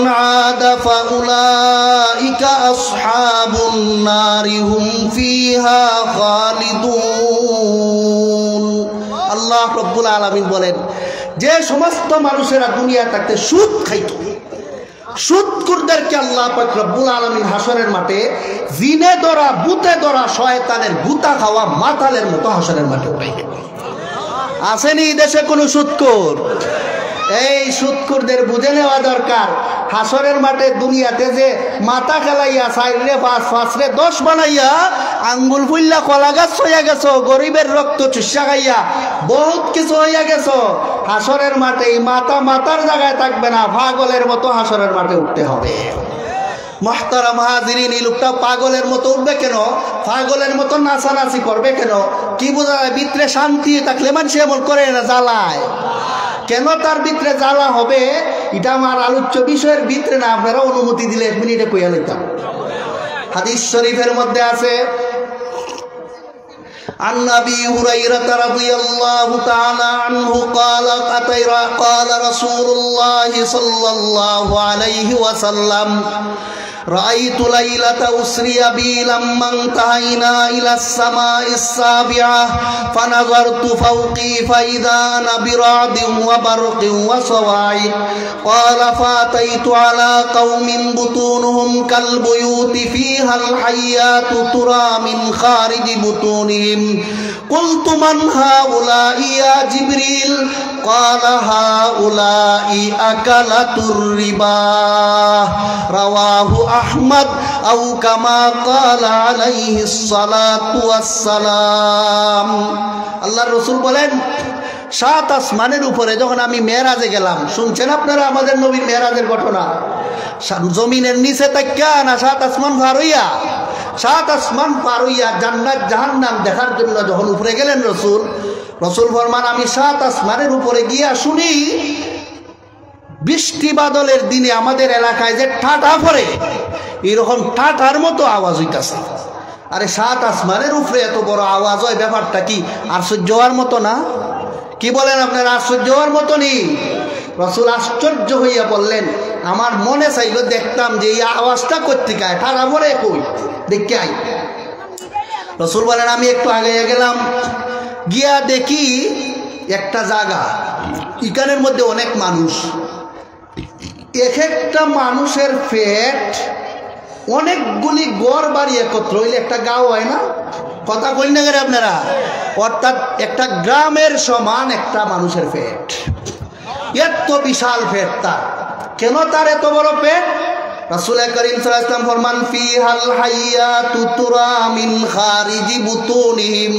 Speaker 1: আদা ফাউলাইকা আসহাবুন নারি হুম ফিহা খালিদুন। আল্লাহ রাব্বুল আলামিন বলেন, যে সমস্ত মানুষেরা দুনিয়া থাকতে সুদ খাইত, সুদখোরদেরকে আল্লাহ পাক রব্বুল আলামিন হাসরের মাঠে জিনে ধরা, ভূতে ধরা, শয়তানের গুতা খাওয়া মাতালের মতো হাসরের মাঠে উঠাইবে। আসেনি দেশে কোনো সুদখোর? এই সুদখোরদের বুঝে নেওয়া দরকার। হাসরের মাঠে দুনিয়াতে যে মাথা খেলাইয়া 4-5 10 বানাইয়া আঙ্গুল ফুল্লা কলা গাছ হইয়া গেছো, গরিবের রক্ত চুষা খাইয়া বহুত কিছু হইয়া গেছো, হাসরের মাঠে এই মাথার জায়গায় থাকবে না, পাগলের মতো হাসরের মাঠে উঠতে হবে। মুহতারাম হাজিরিন, এই লোকটা পাগলের মতো উঠবে কেন? পাগলের মতো নাচানাচি করবে কেন? কি বোঝা যায়? ভিতরে শান্তি থাকলে মানুষ এমন করে না, জ্বালায় কেন? তার ভিতরে জ্বালা হবে, এটা আমার আলোচ্য বিষয়ের ভিতরে না, আপনারা অনুমতি দিলে 1 মিনিটে কইয়া লইতাম। হাদিস শরীফের মধ্যে আছে, عن أبي هريرة رضي الله تعالى عنه قال رسول الله صلى الله عليه وسلم رأيت ليلة أسري بي لما انتهينا إلى السماء السابعة فنظرت فوقي فإذا أنا برعد وبرق وصواعق قال فأتيت على قوم بطونهم كالبيوت فيها الحيات ترى من خارج بطونهم قلت من هؤلاء يا جبريل قال هؤلاء أكلة الربا رواه أحمد أو كما قال عليه الصلاة والسلام। আল্লাহর রাসূল বলেন, 7 আসমানের উপরে যখন আমি মেরাজে গেলাম, শুনছেন আপনারা আমাদের নবীর মেরাজের ঘটনা? জমিনের নিচে তাকিয়া না 7 আসমান পার হইয়া, 7 আসমান পার হইয়া জান্নাত জাহান্নাম দেখার জন্য যখন উপরে গেলেন রসুল ফরমান, আমি 7 আসমানের উপরে গিয়া শুনি বৃষ্টি বাদলের দিনে আমাদের এলাকায় যে ঠাটা পড়ে, এরকম ঠাটার মতো আওয়াজ হইতাছে। আরে 7 আসমানের উপরে এত বড় আওয়াজ হয়, ব্যাপারটা কি আশ্চর্য হওয়ার মতো না? কি বলেন আপনারা, আশ্চর্য হওয়ার মতো নেই? রসুল আশ্চর্য হইয়া বললেন, আমার মনে চাইল দেখতাম যে এই আওয়াজটা কোত্থেকে আয়, ঠাড়া পড়ে কই, দেখতে আই। রসুল বলেন, আমি একটু আগে গেলাম, গিয়া দেখি একটা জায়গা, এখানের মধ্যে অনেক মানুষ, এক একটা মানুষের পেট অনেকগুলি গড় বাড়ি একত্র হইলে একটা গাঁও হয় না? কথা কই না করে আপনারা? অর্থাৎ একটা গ্রামের সমান একটা মানুষের পেট। এত বিশাল পেট তার। কেন তার এত বড় পেট? রাসূল করিম সাল্লাল্লাহু আলাইহি ওয়াসাল্লাম ফরমান ফিহাল হাইয়াতু তুরা মিন খারিজি বুতুনিহিম,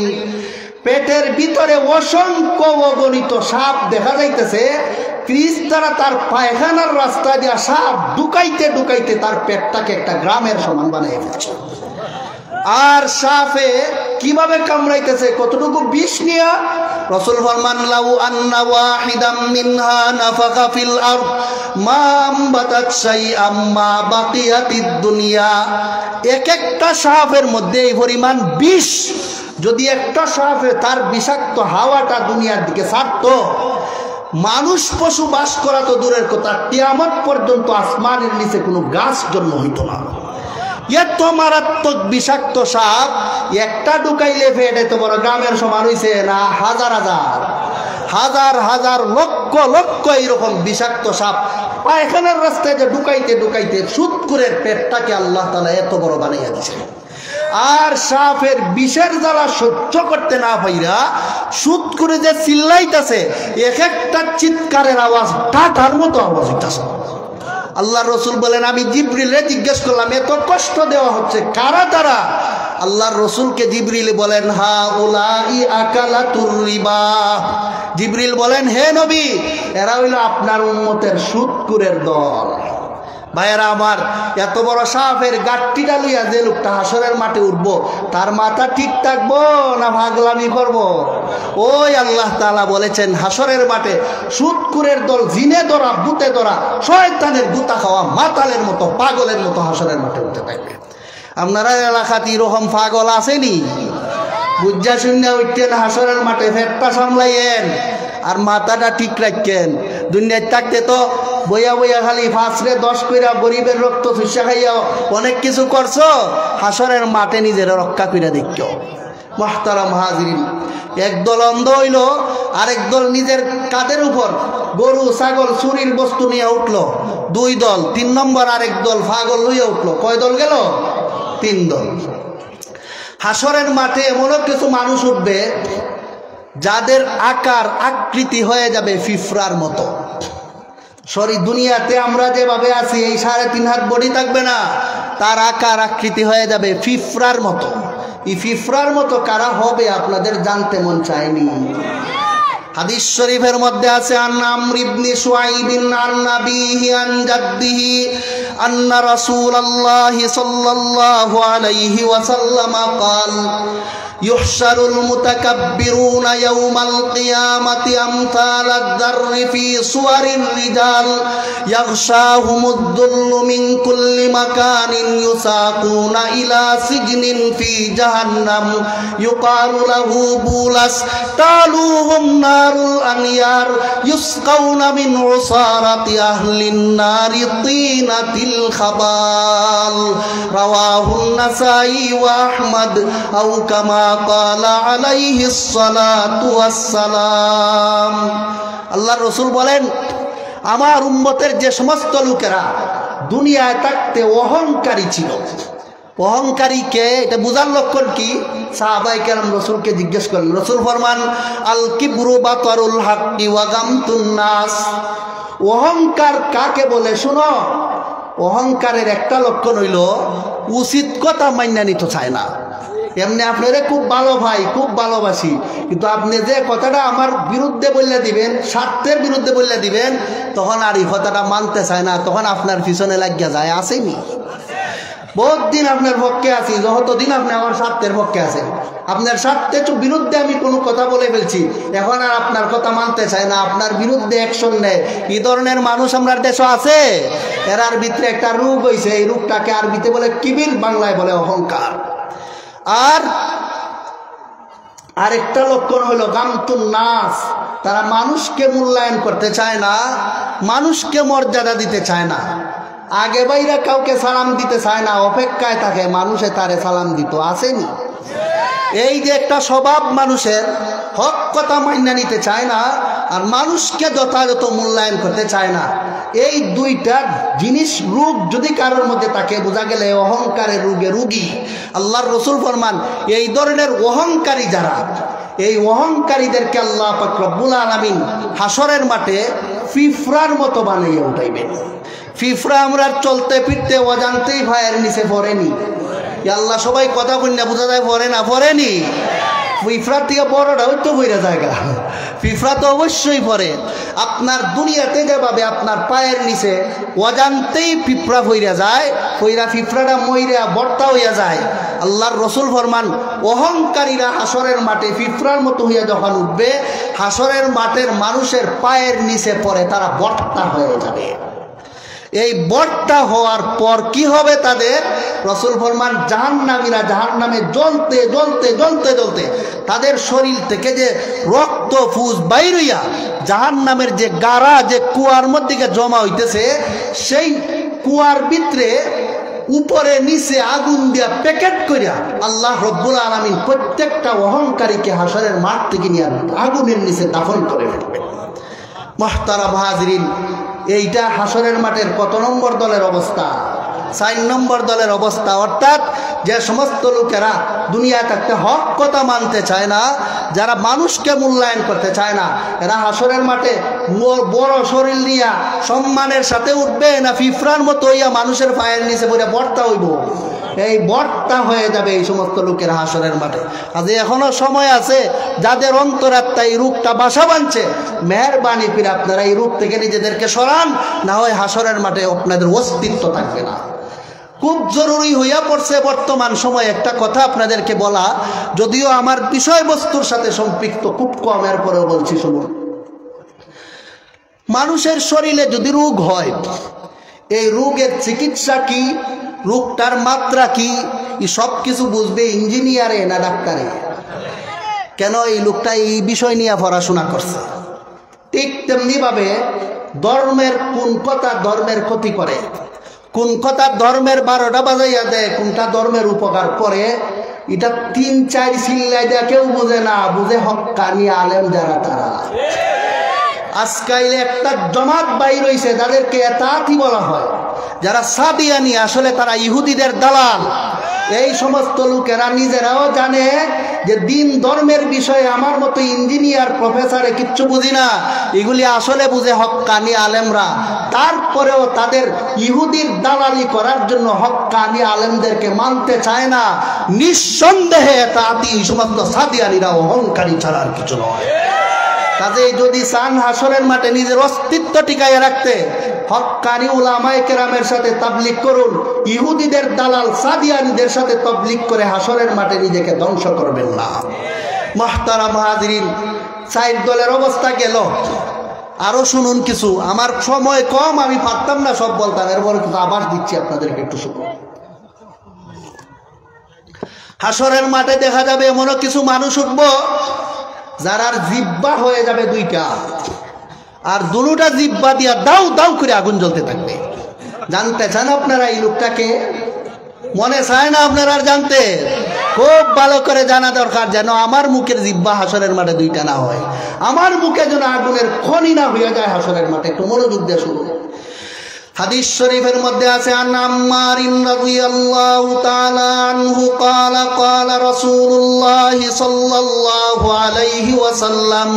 Speaker 1: পেটের ভিতরে অসংখ্য অগণিত সাপ দেখা যাইতেছে। ফেরেশতারা তার পায়খানার রাস্তা দিয়া সাপ ঢুকাইতে ঢুকাইতে তার পেটটাকে একটা গ্রামের সমান বানিয়ে ফেলছে। আর সাপে কিভাবে কামড়াইতেছে, কতটুকু বিষ নিয়া? রাসূল ফরমান লাউ আন্না ওয়াহিদাম মিনহা নাফাকা ফিল আরদ মা আমবাতাত শাইআম মা বাকিয়াতিদ দুনিয়া। এক একটা সাপের মধ্যে এই পরিমাণ বিষ, যদি একটা সাপে তার বিষাক্ত হাওয়াটা দুনিয়ার দিকে ছাড়তো, মানুষ পশু বাস করা তো দূরের কথা, কিয়ামত পর্যন্ত আসমানের নিচে কোনো গাছ জন্ম হইতো না। এত মারাত্মক বিষাক্ত সাপ একটা ঢুকাইলে ফেটে তো বড় গ্রামের সমান হইছে না? হাজার হাজার হাজার হাজার লক্ষ লক্ষ এইরকম বিষাক্ত সাপ পায়খানার রাস্তায় যে ঢুকাইতে ঢুকাইতে সুৎকুরের পেটটাকে আল্লাহ তাআলা এত বড় বানাইয়া দিয়েছে। আর সাপের বিষের জ্বালা সহ্য করতে না পাইরা সুৎকুরে যে চিল্লাইতেছে, এক একটা চিৎকারের আওয়াজ টাটার মতো আওয়াজ হইতেছে। আল্লাহ রসুল বলেন, আমি জিবরিলে জিজ্ঞেস করলাম এত কষ্ট দেওয়া হচ্ছে কারা তারা? আল্লাহর রসুলকে জিবরিল বলেন, হা উলাই আকালাতুর রিবা। জিবরিল বলেন, হে নবী, এরা হইল আপনার উম্মতের সুৎকুরের দল। ভাইয়েরা আমার, এত বড় সাপের গাঠটিটা লইয়া যে লোকটা হাসরের মাঠে উঠবো, তার মাথা ঠিক থাকবো না ভাগলামি করবো? ওই আল্লাহ তাআলা বলেছেন হাসরের মাঠে সুৎকুরের দল জিনে ধরা, ভূতে ধরা, শয়তানের গুতা খাওয়া মাতালের মতো, পাগলের মতো হাসরের মাঠে উঠতে থাকবে। আপনারা এলাকাতে এরকম পাগল আসেনি? বুঝা শূন্য উঠতেন হাসরের মাঠে, ফেটটা সামলাইয়েন আর মাথাটা ঠিক রাখেন। দুনিয়ায় থাকতে তো বইয়া বইয়া খালি 5-10 কইরা গরিবের রক্ত চুষা খাইয়াও অনেক কিছু করছো, হাসরের মাঠে নিজের রক্ষা কইরা দেখিও। মুহতারাম হাজিরিন, একদল অন্ধ হইল, আরেক দল নিজের কাঁধের উপর গরু ছাগল চুরির বস্তু নিয়ে উঠলো, 2 দল। 3 নম্বর আরেক দল পাগল লইয়া উঠলো। কয় দল গেল? 3 দল। হাসরের মাঠে এমনও কিছু মানুষ উঠবে যাদের আকার আকৃতি হয়ে যাবে ফিফরার মতো। সরি, দুনিয়াতে আমরা যেভাবে আছি এই 3.5 হাত বডি থাকবে না, তার আকার আকৃতি হয়ে যাবে ফিফরার মতো। এই ফিফরার মতো কারা হবে আপনাদের জানতে মন চায়নি? হাদিস শরীফের মধ্যে আছে, আন আমর ইবনে শুআইব আন নাবিহি আন জাদ্দিহি আন্না রাসূলুল্লাহি সাল্লাল্লাহু আলাইহি ওয়াসাল্লাম قال يحشر المتكبرون يوم القيامة أمثال الذر في صور الرجال يغشاهم الذل من كل مكان يساقون إلى سجن في جهنم يقال له بولس تالوهم نار الأنيار يسقون من عصارة أهل النار طينة الخبال رواه النسائي وأحمد أو كما قال عليه الصلاة والسلام। আল্লাহর রাসূল বলেন, আমার উম্মতের যে সমস্ত লোকেরা দুনিয়ায় থাকতে অহংকারী ছিল। অহংকারী কে? এটা বুঝার লক্ষণ কি? সাহাবায়ে কেরাম রাসূলকে জিজ্ঞেস করলেন। রাসূল ফরমান, আল কিবরু বাতারুল হাক্কি ওয়া গামতুন নাস। অহংকার কাকে বলে শুনো? অহংকারের একটা লক্ষণ হইল উচিত কথা মাইনা নিতে চায় না। এমনি আপনারে খুব ভালো ভাই, খুব ভালোবাসি, কিন্তু আপনি যে কথাটা আমার বিরুদ্ধে বললে দিবেন, স্বার্থের বিরুদ্ধে বললে দিবেন, তখন আর এই কথাটা মানতে চায় না, তখন আপনার পিছনে লাগিয়া যায়। আসেনি? বহুত দিন আপনার পক্ষে আছি, যতদিন আপনি আমার স্বার্থের পক্ষে আছেন, আপনার স্বার্থের বিরুদ্ধে আমি কোনো কথা বলে ফেলছি, এখন আর আপনার কথা মানতে চায় না, আপনার বিরুদ্ধে অ্যাকশন নেয়। এই ধরনের মানুষ আমরা দেশে আছে। এরার ভিতরে একটা রোগ হয়েছে, এই রোগটাকে আরবিতে বলে কিবির, বাংলায় বলে অহংকার। আর আরেকটা লক্ষণ হলো গামতুন নাস। তারা মানুষকে মূল্যায়ন করতে চায় না, মানুষকে মর্যাদা দিতে চায় না, আগে বাইরে কাউকে সালাম দিতে চায় না, অপেক্ষায় থাকে মানুষে তারে সালাম দিত। আসেনি? এই যে একটা স্বভাব মানুষের, হক কথা মাইনা নিতে চায় না আর মানুষকে যথাযথ মূল্যায়ন করতে চায় না, এই দুইটা জিনিস রোগ যদি কারোর মধ্যে থাকে বোঝা গেলে অহংকারের রোগে রোগী। আল্লাহর রসুল ফরমান এই ধরনের অহংকারী যারা, এই অহংকারীদেরকে আল্লাহ পাক রব্বুল আলামিন হাসরের মাঠে ফিফরার মতো বানিয়ে উঠাইবেন। ফিফরা আমরা চলতে ফিরতে অজান্তেই ভাইয়ের নিচে পড়েনি। আল্লাহ সবাই কথা কন্যা বোঝা যায় পড়ে না, পড়েনি। ফিফরা থেকে বড়টা হয়তো বইরা জায়গা, ফিফরা তো অবশ্যই পড়ে। আপনার দুনিয়াতে যেভাবে আপনার পায়ের নিচে অজান্তেই পিঁপড়া ফইরা যায়, ফইরা পিঁপড়াটা মইরা বর্তা হইয়া যায়, আল্লাহর রসুল ফরমান অহংকারীরা হাসরের মাঠে পিঁপড়ার মতো হইয়া যখন উঠবে, হাসরের মাঠের মানুষের পায়ের নিচে পড়ে তারা বর্তা হয়ে যাবে। এই বর্তা হওয়ার পর কি হবে তাদের? রসুল ফরমান জাহান্নামীরা জাহান্নামে জ্বলতে জ্বলতে জ্বলতে জ্বলতে তাদের শরীর থেকে যে রক্ত ফুস বাইর হইয়া জাহান্নামের যে গাড়া যে কুয়ার মধ্যে জমা হইতেছে, সেই কুয়ার ভিতরে উপরে নিচে আগুন দিয়া প্যাকেট করিয়া আল্লাহ রব্বুল আলামিন প্রত্যেকটা অহংকারীকে হাসরের মাঠ থেকে নিয়ে আগুনের নিচে দাফন করে ফেলবেন। মুহতারাম হাজরিন, এইটা হাসরের মাঠের কত নম্বর দলের অবস্থা? 4 নম্বর দলের অবস্থা। অর্থাৎ যে সমস্ত লোকেরা দুনিয়া থাকতে হক কথা মানতে চায় না, যারা মানুষকে মূল্যায়ন করতে চায় না, এরা হাসরের মাঠে বড় শরীর নিয়ে সম্মানের সাথে উঠবে না ফিফরার মতো হইয়া মানুষের পায়ের নিচে পড়ে বর্তা হইব? এই বর্তা হয়ে যাবে এই সমস্ত লোকের হাসরের মাঠে। আজ এখনো সময় আছে যাদের অন্তরাত্মা এই রূপটা বাসা বাঁধছে, মেহেরবানি করে আপনারা এই রূপ থেকে নিজেদেরকে সরান, না হয় হাসরের মাঠে আপনাদের অস্তিত্ব থাকবে না। খুব জরুরি হইয়া পড়ছে বর্তমান সময় একটা কথা আপনাদেরকে বলা, যদিও আমার বিষয়বস্তুর সাথে সম্পৃক্ত, খুব কম, এরপরেও বলছি শুনুন। মানুষের শরীরে যদি রোগ হয়, এই রোগের চিকিৎসা কি, রোগটার মাত্রা কি, এই সব কিছু বুঝবে ইঞ্জিনিয়ারে না ডাক্তারে? কেন? এই লোকটা এই বিষয় নিয়ে পড়াশোনা করছে। ঠিক তেমনিভাবে ধর্মের কোন কথা ধর্মের ক্ষতি করে, কোন কথা ধর্মের 12টা বাজাইয়া দেয়, কোনটা ধর্মের উপকার করে, এটা 3-4 চিল্লাই দেয়া কেউ বুঝে না, বুঝে হক্কানি আলেম যারা তারা। আজকাল একটা জমাত বাইর হইছে যাদেরকে এতাতি বলা হয়, যারা সাদিয়ানি, আসলে তারা ইহুদিদের দালাল। এই সমস্ত লোকেরা নিজেরাও জানে যে দিন ধর্মের বিষয়ে আমার মতো ইঞ্জিনিয়ার প্রফেসরে কিচ্ছু বুঝি না, এগুলি আসলে বুঝে হক্কানি আলেমরা। তারপরেও তাদের ইহুদির দালালি করার জন্য হক্কানি আলেমদেরকে মানতে চায় না। নিঃসন্দেহে এতাতি এই সমস্ত সাদিয়ানিরা অহংকারী ছাড়া আর কিছু নয়। কাজে যদি চান হাসরের মাঠে নিজের অস্তিত্ব টিকাইয়া রাখতে, হক্কানি উলামায়ে কেরামের সাথে তাবলীগ করুন, ইহুদিদের দালাল সাদিয়ানীদের সাথে তাবলীগ করে হাসরের মাঠে নিজেকে ধ্বংস করবেন না। মুহতারাম হাজরিন, 4 দলের অবস্থা গেল। আরো শুনুন কিছু, আমার সময় কম, আমি পারতাম না সব বলতাম, এরপর কিন্তু আবার দিচ্ছি আপনাদেরকে, একটু শুনুন। হাসরের মাঠে দেখা যাবে এমনও কিছু মানুষ উঠবো যারার জিব্বা হয়ে যাবে 2টা, আর দুটা জিব্বা দিয়া দাউ দাউ করে আগুন জ্বলতে থাকবে। জানতে চান আপনারা এই লোকটাকে? মনে চায় না আপনারা আর জানতে? খুব ভালো করে জানা দরকার, যেন আমার মুখের জিব্বা হাসরের মাঠে 2টা না হয়, আমার মুখে যেন আগুনের খনি না হয়ে যায় হাসরের মাঠে। একটু মনোযোগ দিয়ে শুনুন। হাদিস শরীফের মধ্যে আছে, আন আম্মার রাদিয়াল্লাহু তাআলা আনহু ক্বালা ক্বালা রাসূলুল্লাহ সাল্লাল্লাহু আলাইহি ওয়াসাল্লাম,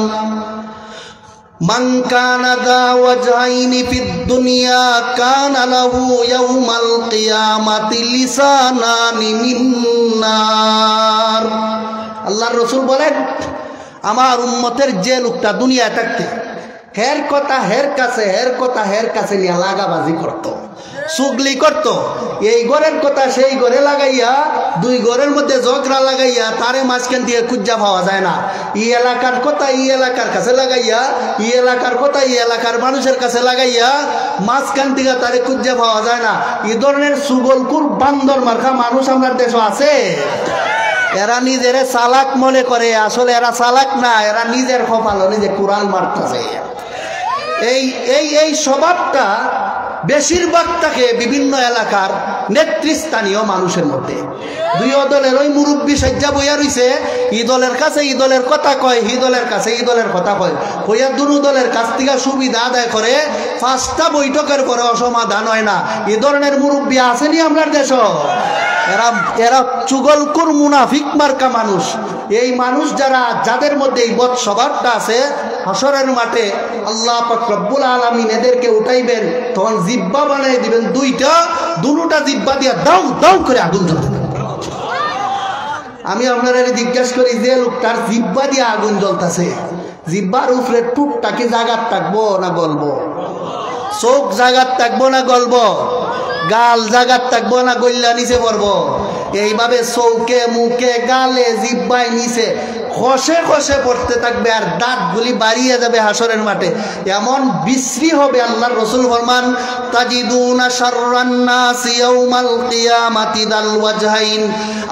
Speaker 1: মান কানা দা ওয়াজহাইনি ফিদ দুনিয়া কানা লাহু ইয়াউমাল কিয়ামাতি লিসানানি মিন নার। আল্লাহর রাসূল বলেন, আমার উম্মতের যে লোকটা দুনিয়ায় থাকতে হের কথা হের কাছে, হের কথা হের কাছে নিয়ে লাগাবাজি করত, চুগলি করত, এই ঘরের কথা সেই ঘরে লাগাইয়া, 2 ঘরের মধ্যে ঝগড়া লাগাইয়া তারে মাঝখান দিয়ে খুঁজা পাওয়া যায় না। এই এলাকার কথা এই এলাকার কাছে লাগাইয়া, এই এলাকার কথা এই এলাকার মানুষের কাছে লাগাইয়া মাঝখান থেকে তারে খুঁজা পাওয়া যায় না। এই ধরনের সুগলকুর বান্দর মার্কা মানুষ আমার দেশে আছে। এরা নিজের চালাক মনে করে, আসলে এরা চালাক না, এরা নিজের কপালে নিজে কুড়াল মারতেছে। এই স্বভাবটা বেশিরভাগ থাকে বিভিন্ন এলাকার নেতৃস্থানীয় মানুষের মধ্যে। দুই দলের ওই মুরব্বী সজ্জা বইয়া রইছে, ই দলের কাছে ই দলের কথা কয়, হি দলের কাছে ই দলের কথা কয়, হইয়া দুনো দলের কাছ থেকে সুবিধা আদায় করে 5টা বৈঠকের পরে অসমাধান হয় না। এই ধরনের মুরব্বী আসেনি আমরা দেশ। এরা চুগলখোর মুনাফিক মার্কা মানুষ। এই মানুষ যাদের মধ্যে এই বদ স্বভাবটা আছে, হাসরের মাঠে আল্লাহ পাক রব্বুল আলামিন এদেরকে উঠাইবেন, তখন জিব্বা বানিয়ে দিবেন দুটা জিব্বা দিয়া দাউ দাউ করে আগুন জ্বলবে। আমি আপনারা জিজ্ঞাসা করি, যে লোকটার জিব্বা দিয়ে আগুন জ্বলতেছে, জিব্বার উপরে টুকটা কি জাগাত থাকবো না গলবো? চোখ জাগাত থাকবো না গলবো? গাল জাগাত থাকবো না গল্লা নিচে পড়বো? এইভাবে চৌকে মুখে গালে জিব্বায় নিচে খসে খসে পড়তে থাকবে, আর দাঁতগুলি বাড়িয়ে যাবে হাসরের মাঠে। এমন বিশ্রী হবে, আল্লাহর রাসূল ফরমান, তাজিদুনা শাররান নাসি ইয়াউমাল কিয়ামাতি দাল ওয়াজহাইন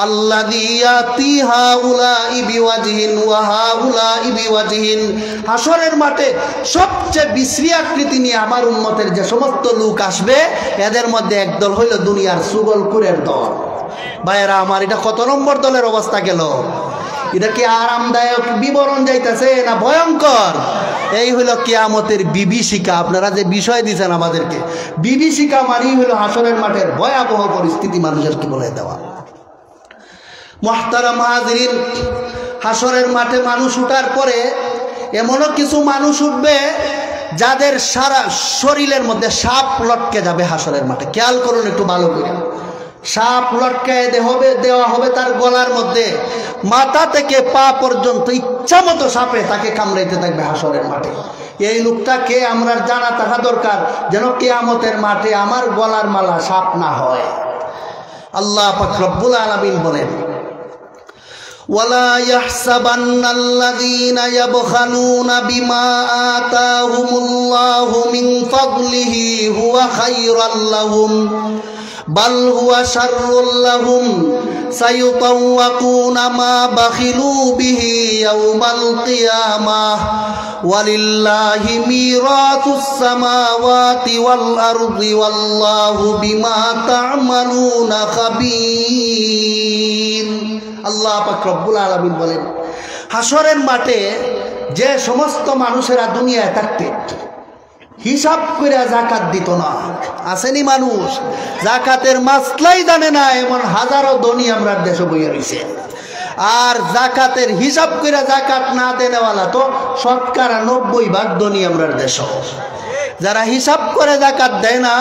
Speaker 1: আল্লাযী ইয়াতি হাউলাই বিওয়াজহিন ওয়া হাউলাই বিওয়াজহিন। হাসরের মাঠে সবচেয়ে বিশ্রী আকৃতি নিয়ে আমার উম্মতের যে সমস্ত লোক আসবে, এদের মধ্যে একদল হইল দুনিয়ার চুগলখোরের দল। ভাইয়েরা আমার, এটা কত নম্বর দলের অবস্থা গেল? এটা কি আরামদায়ক বিবরণ যাইতেছে না ভয়ঙ্কর? এই হইল কিয়ামতের বিভীষিকা। আপনারা যে বিষয় দিচ্ছেন আমাদেরকে, বিভীষিকা মানেই হইল হাসরের মাঠের ভয়াবহ পরিস্থিতি মানুষকে বলে দেওয়া। মুহতারাম হাজিরিন, হাসরের মাঠে মানুষ উঠার পরে এমনও কিছু মানুষ উঠবে যাদের সারা শরীরের মধ্যে সাপ লটকে যাবে হাসরের মাঠে। খেয়াল করুন একটু ভালো করে। সাপ লটকায় দেওয়া হবে তার গলার মধ্যে, মাথা থেকে পা পর্যন্ত ইচ্ছা মতো সাপে তাকে কামড়াইতে থাকবে হাসরের মাঠে। এই লোকটাকে আমরা জানা থাকা দরকার, যেন কিয়ামতের মাঠে আমার গলার মালা সাপ না হয়। আল্লাহ পাক রব্বুল আলামিন বলেন, ওয়ালা ইয়াহসাবান্নাল্লাযীনা ইয়াবখালুনা বিমা আতাহুমুল্লাহু মিন ফাদলিহি হুয়া খায়রাল লাহুম বাল হুয়া শাররুল লাহুম সায়ুতাওয়াকুনা মা বাখিলু বিহি ইয়াউমাল কিয়ামাহ ওয়ালিল্লাহি মিরাতুস সামাওয়াতি ওয়াল আরদি ওয়াল্লাহু বিমা তা'মালুনা খাবীর। আল্লাহ পাক রব্বুল আলামিন বলেন, হাসরের মাঠে যে সমস্ত মানুষেরা দুনিয়ায় থাকতে হিসাব করে জাকাত দিত না, আসেনি মানুষ জাকাতের মাসলাই জানে না, এমন হাজারো ধনী আমরা দেশে বইয়ে রয়েছে। আর জাকাতের হিসাব করে জাকাত না দেনেওয়ালা তো 90% ধনী আমরা দেশ। যারা হিসাব করে জাকাত দেয় না,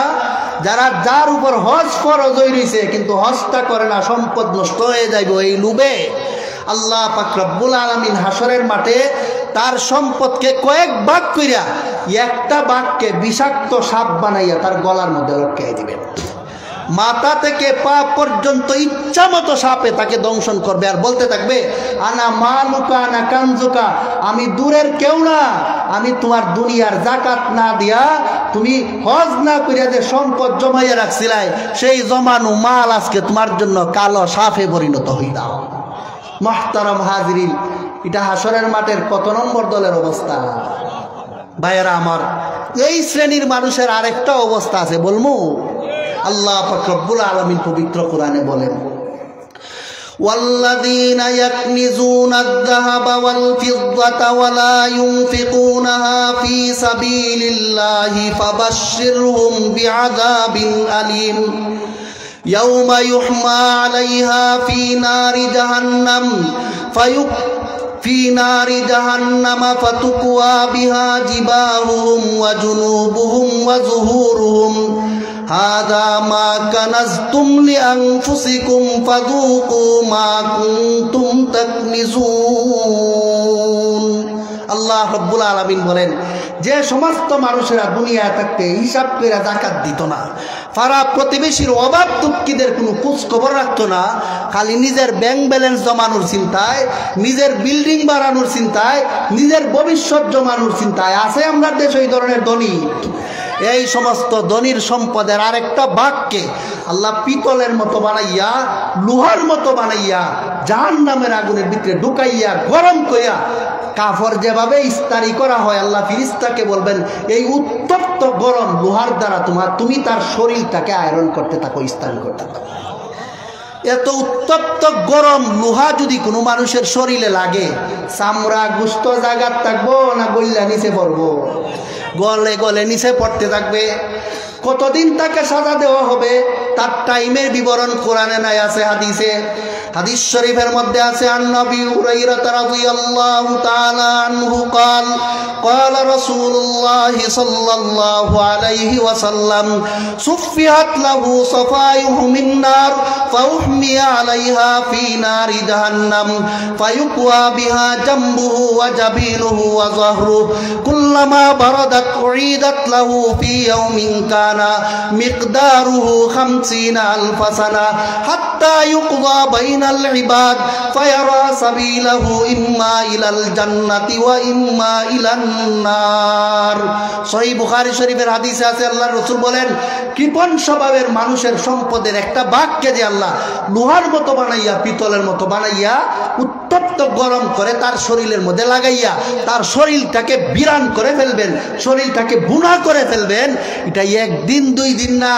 Speaker 1: যার উপর হজ ফরজ হয়ে রয়েছে কিন্তু হজটা করে না, সম্পদ নষ্ট হয়ে যাইব এই লোভে, আল্লাহ পাক রব্বুল আলামিন হাসরের মাঠে তার সম্পদকে কয়েক ভাগ কইরা একটা ভাগকে বিষাক্ত সাপ বানাইয়া তার গলার মধ্যে লটকাই দিবেন। মাথা থেকে পা পর্যন্ত ইচ্ছা মতো সাপে তাকে দংশন করবে, আর বলতে থাকবে, আনা মালুকা আনা কানজুকা, আমি দূরের কেউ না, আমি তোমার দুনিয়ার জাকাত না দিয়া তুমি হজ না করিয়া যে সম্পদ জমাইয়া রাখছিলাই, সেই জমানো মাল আজকে তোমার জন্য কালো সাপে পরিণত হই দাও। মুহতারাম হাজিরিন, এটা হাসরের মাঠের কত নম্বর দলের অবস্থা? ভাইয়েরা আমার, এই শ্রেণীর মানুষের আরেকটা অবস্থা আছে, বলমু? আল্লাহ পাক রব্বুল আলামিন পবিত্র কোরআনে বলেন, ওয়াল্লাযীনা ইয়াকনিজুনা আয-যাহাবা ওয়াল ফিদ্দাতা ওয়া লা ইউনফিকুনাহা ফী সাবিলিল্লাহি ফাবাশশিরহুম বিআযাবিন আলীম ইয়াওমা ইউহমা আলাইহা ফী নারি জাহান্নাম ফাতুকওয়া বিহা জিবাহুহুম ওয়া জুনুবুহুম ওয়া যুহুরুহুম হাযা মা কানাজতুম লিআনফুসিকুম ফাযুকু মা কুনতুম তাকনিজুন। আল্লাহ রাব্বুল আলামিন বলেন, যে সমস্ত মানুষেরা দুনিয়ায় থাকতে হিসাব করে জাকাত দিত না, পাড়া প্রতিবেশীর অভাব দুঃখীদের কোনো খোঁজ খবর রাখতো না, খালি নিজের ব্যাংক ব্যালেন্স জমানোর চিন্তায়, নিজের বিল্ডিং বাড়ানোর চিন্তায়, নিজের ভবিষ্যৎ জমানোর চিন্তায় আছে আমরা দেশে এই ধরনের ধনী। এই সমস্ত ধনীর সম্পদের আরেকটা ভাগকে আল্লাহ পিতলের মতো বানাইয়া, লোহার মতো বানাইয়া, জাহান্নামের আগুনের ভিতরে ঢুকাইয়া গরম কইয়া কাফর যেভাবে ইস্তারি করা হয়, আল্লাহ ফিরিস্তাকে বলবেন এই উত্তপ্ত গরম লোহার দ্বারা তুমি তার শরীরটাকে আয়রন করতে থাকো, ইস্তারি করতে থাকো। এত উত্তপ্ত গরম লোহা যদি কোনো মানুষের শরীরে লাগে, চামড়া গুস্ত জায়গার থাকবো না গল্লা নিচে পড়বো? গলে গলে নিচে পড়তে থাকবে। কতদিন তাকে সাজা দেওয়া হবে তার টাইমের বিবরণ কোরআনে নাই, আছে হাদিসে। হাদিস শরীফের মধ্যে আছে আন নবী হুরায়রা রাদিয়াল্লাহু তাআলা আনহু قال قال رسول الله صلى الله عليه وسلم صفحت له صفائح من نار فأحمي عليها في نار جهنم فيقوى بها جنبه وجبينه وظهره كلما بردت أعيدت له في يوم كان مقداره 50,000 سنة حتى يقضى بين العباد فيرى سبيله إما إلى الجنة وإما إلى النار। সহিহ বুখারী শরীফের হাদিসে আছে, আল্লাহর রাসূল বলেন কৃপণ স্বভাবের মানুষের সম্পদের একটা ভাগকে যে আল্লাহ লোহার মতো বানাইয়া, পিতলের মতো বানাইয়া উত্তপ্ত গরম করে তার শরীরের মধ্যে লাগাইয়া তার শরীরটাকে বিরান করে ফেলবেন, শরীরটাকে বুনা করে ফেলবেন। এটা একদিন দুই দিন না,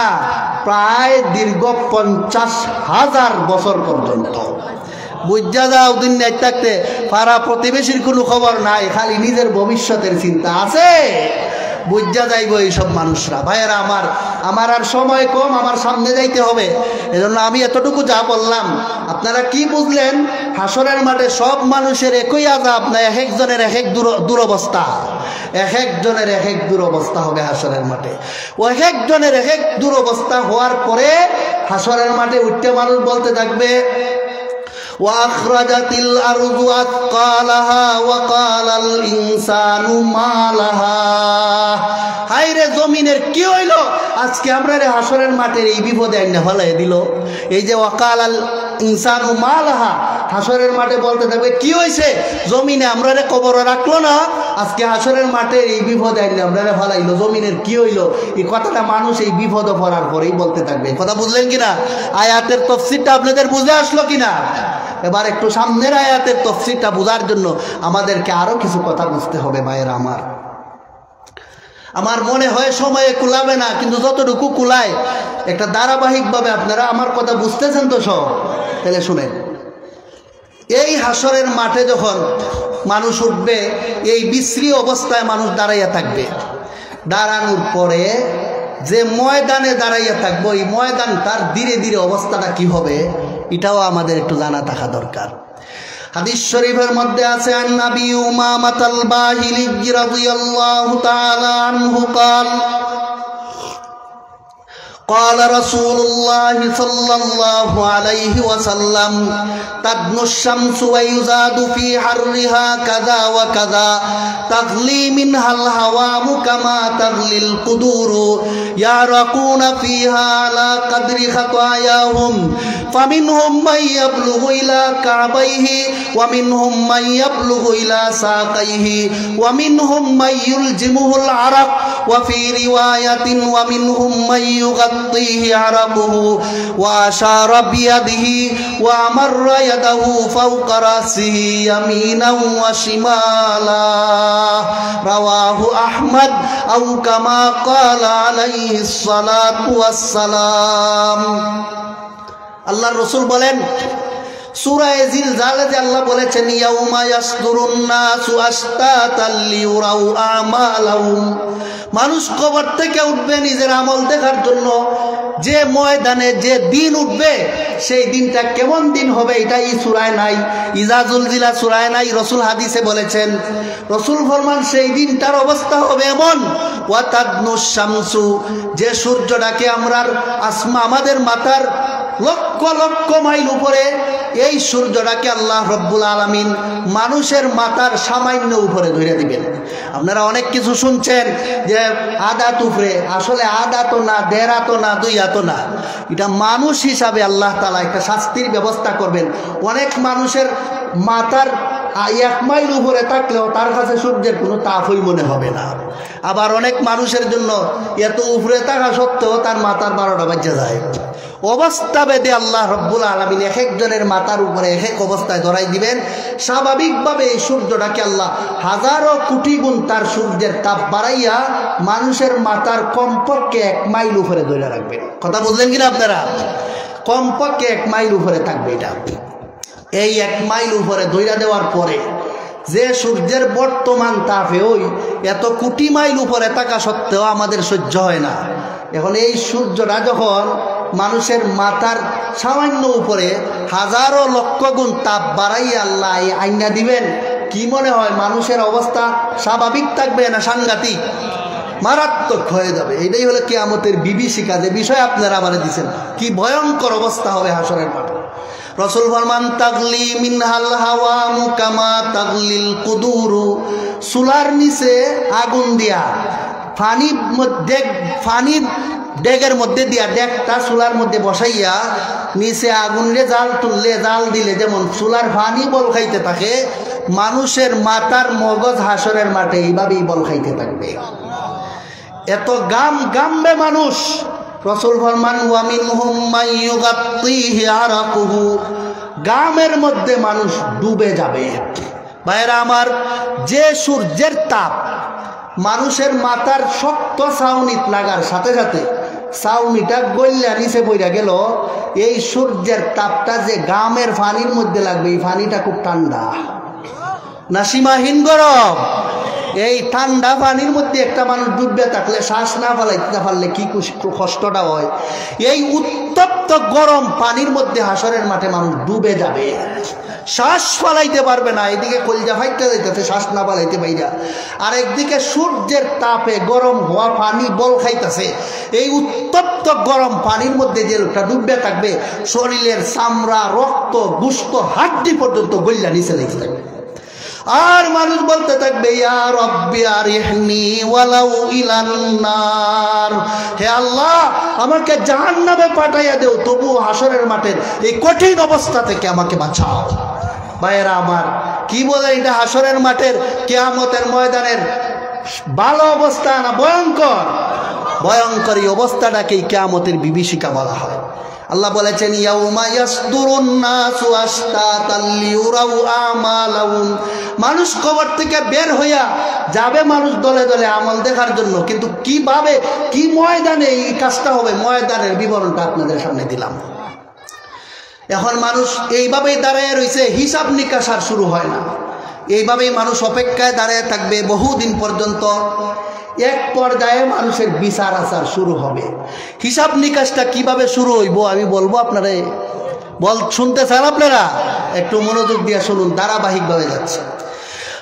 Speaker 1: প্রায় দীর্ঘ 50,000 বছর পর্যন্ত। বুঝা যাও দুনিয়ায় থাকতে পাড়া প্রতিবেশীর কোনো খবর নাই, খালি নিজের ভবিষ্যতের চিন্তা আছে। বুঝা যাইব এইসব মানুষরা। ভাইয়েরা আমার আর সময় কম, আমার সামনে যাইতে হবে। এজন্য আমি এতটুকু যা বললাম আপনারা কি বুঝলেন? হাসরের মাঠে সব মানুষের একই আযাব না, এক একজনের এক এক দুরবস্থা, এক একজনের এক এক দুরবস্থা হবে হাসরের মাঠে। ও এক একজনের এক এক দুরবস্থা হওয়ার পরে হাসরের মাঠে উঠতে মানুষ বলতে থাকবে وأخرجت الأرض أثقالها وقال الإنسان ما لها। হায়রে জমিনের কি হইল আজকে আমরা রে হাসরের মাঠের এই বিপদে আইনা ফেলাই দিল। এই যে ওয়াকাল আল ইনসানু মা লাহা, হাসরের মাঠে বলতে থাকবে কি হয়েছে জমিনে আমরা রে কবর রাখলো না, আজকে হাসরের মাঠে এই বিপদে আইনা আমরা রে ফেলাইলো, জমিনের কি হইল? এই কথাটা মানুষ এই বিপদ পড়ার পরেই বলতে থাকবে। কথা বুঝলেন কিনা? আয়াতের তাফসীরটা আপনাদের বুঝে আসলো কিনা? এবার একটু সামনের আয়াতের তাফসীরটা বোঝার জন্য আমাদেরকে আরো কিছু কথা বুঝতে হবে। ভাইয়েরা আমার মনে হয় সময়ে কুলাবে না, কিন্তু যতটুকু কুলায় একটা ধারাবাহিকভাবে আপনারা আমার কথা বুঝতেছেন তো সব? তাহলে শুনেন, এই হাসরের মাঠে যখন মানুষ উঠবে, এই বিশ্রী অবস্থায় মানুষ দাঁড়াইয়া থাকবে। দাঁড়ানোর পরে যে ময়দানে দাঁড়াইয়া থাকবো, এই ময়দান তার ধীরে ধীরে অবস্থাটা কি হবে এটাও আমাদের একটু জানা থাকা দরকার। হাদিস শরীফের মধ্যে আছে আন নবী উমামাতাল বাহিলি রাদিয়াল্লাহু তাআলা আনহু قال قال رسول الله صلى الله عليه وسلم تدنو الشمس ويزاد في حرها كذا وكذا تغلي منها الهوام كما تغلي القدور يعرقون فيها على قدر خطاياهم فمنهم من يبلغ إلى كعبيه ومنهم من يبلغ إلى ساقيه ومنهم من يلجمه العرق وفي رواية ومنهم من يغطيه عرقه وأشار بيده وأمر يده فوق رأسه يمينا وشمالا رواه أحمد أو كما قال عليه الصلاة والسلام। আল্লাহর রাসূল বলেন সূরা জিলজালে যে আল্লাহ বলেছেন ইয়াউমা ইয়াসদুরুন নাসু আশতাতাল লিউরাউ আমালাহুম, মানুষ কবর থেকে উঠবে নিজের আমল দেখার জন্য। যে ময়দানে যে দিন উঠবে সেই দিনটা কেমন দিন হবে এটা এই সূরায় নাই, ইজাজুল জিলা সূরায় নাই। রাসূল হাদিসে বলেছেন, রাসূল ফরমান সেই দিনটার অবস্থা হবে এমন ওয়াতাদনুশ শামসু, যে সূর্যটাকে আমাদের মাথার লক্ষ লক্ষ মাইল উপরে, এই সূর্যটাকে আল্লাহ রব্বুল আলামিন মানুষের মাথার সামান্য উপরে ধরে দিবেন। আপনারা অনেক কিছু শুনছেন যে আদাত উপরে, আসলে আদা তো না, দেড়া তো না, দুই হাত না, এটা মানুষ হিসাবে আল্লাহ তাআলা একটা শাস্তির ব্যবস্থা করবেন। অনেক মানুষের মাথার 1 মাইল উপরে থাকলেও তার কাছে সূর্যের কোনো তাপই মনে হবে না। আবার অনেক মানুষের জন্য এত উপরে থাকা সত্ত্বেও তার মাথার 12টা বাজে যায়। অবস্থা বেদে আল্লাহ রব্বুল আলামিন এক একজনের মাথার উপরে এক এক অবস্থায় ধরাই দিবেন। স্বাভাবিকভাবে এই সূর্যটাকে আল্লাহ হাজারো কোটি গুণ তার সূর্যের তাপ বাড়াইয়া মানুষের মাথার কমপক্ষে 1 মাইল উপরে ধরে রাখবেন। কথা বুঝলেন কিনা আপনারা? কমপক্ষে 1 মাইল উপরে থাকবে এটা। এই 1 মাইল উপরে ধইরা দেওয়ার পরে যে সূর্যের বর্তমান তাপে ওই এত কোটি মাইল উপরে থাকা সত্ত্বেও আমাদের সহ্য হয় না। এখন এই সূর্যটা যখন মানুষের মাথার সামান্য উপরে হাজারো লক্ষ গুণ তাপ বাড়াইয়া আল্লাহ আইনা দিবেন, কি মনে হয় মানুষের অবস্থা স্বাভাবিক থাকবে না সাংঘাতিক মারাত্মক হয়ে যাবে? এটাই হলো কিয়ামতের বিভীষিকা, যে বিষয় আপনারা আমারে দিচ্ছেন। কি ভয়ঙ্কর অবস্থা হবে হাসরের মাঠে। রসুল ফরমান তাগলি মিনহাল হাওয়াম কামা তাগলিল কুদুরু, চুলার নিচে আগুন দিয়া ফানির ডেগের মধ্যে দিয়া ডেকটা চুলার মধ্যে বসাইয়া নিচে আগুন রে জাল তুললে জাল দিলে যেমন চুলার ফানি বল খাইতে থাকে, মানুষের মাথার মগজ হাসরের মাঠে এইভাবেই বল খাইতে থাকবে। এত গামবে মানুষ। রসুল ফরমান ওয়া মিনহুম মান ইউগাত্তিহি আরাকুহু, গামের মধ্যে মানুষ ডুবে যাবে। ভাইরা আমার, যে সূর্যের তাপ মানুষের মাথার শক্ত ছাউনিত লাগার সাথে সাথে ছাউনিটা গইল্লা নিচে পড়া গেল, এই সূর্যের তাপটা যে গামের পানির মধ্যে লাগবে, এই পানিটা খুব ঠান্ডা না সীমাহীন গরম। এই ঠান্ডা পানির মধ্যে একটা মানুষ ডুববে থাকলে শ্বাস না ফেলাইতে পারলে কি কষ্টটা হয়। এই উত্তপ্ত গরম পানির মধ্যে হাসরের মাঠে মানুষ ডুবে যাবে, শ্বাস ফেলাইতে পারবে না। এদিকে কলজা ফাইটতে যাইতেছে শ্বাস না ফেলাইতে পাইরা, আর একদিকে সূর্যের তাপে গরম হওয়া পানি বল খাইতেছে। এই উত্তপ্ত গরম পানির মধ্যে যে লোকটা ডুববে থাকবে, শরীরের চামড়া, রক্ত, গোশত, হাড্ডি পর্যন্ত গইল্লা নিচে লেগে থাকবে। আর মানুষ বলতে থাকবে ইয়া রব্বি আরিহনি ওয়ালাউ ইলান নার, হে আল্লাহ আমাকে জাহান্নামে পাঠাইয়া দেও, তবু হাসরের মাঠের এই কঠিন অবস্থা থেকে আমাকে বাঁচাও। ভাইয়েরা আমার, কি বলে এটা হাসরের মাঠের কিয়ামতের ময়দানের ভালো অবস্থা না ভয়ঙ্কর? ভয়ঙ্কর এই অবস্থাটাকেই কিয়ামতের বিভীষিকা বলা হয়। আল্লাহ বলেছেন ইয়াউমা ইয়াসদুরুন নাসু আশতাতাল লিউরাউ আমালাহুম, মানুষ কবর থেকে বের হইয়া যাবে মানুষ দলে দলে আমল দেখার জন্য, কিন্তু কিভাবে কি ময়দানে এই কাজটা হবে, ময়দানের বিবরণটা আপনাদের সামনে দিলাম। এখন মানুষ এইভাবেই দাঁড়ায় রয়েছে, হিসাব নিকাশ আর শুরু হয় না। এইভাবেই মানুষ অপেক্ষায় দাঁড়িয়ে থাকবে বহুদিন পর্যন্ত। এক পর্যায়ে মানুষের বিচার আচার শুরু হবে। হিসাব নিকাশটা কিভাবে শুরু হইব আমি বলবো, আপনারা শুনতে চান? আপনারা একটু মনোযোগ দিয়ে শুনুন, ধারাবাহিকভাবে যাচ্ছে।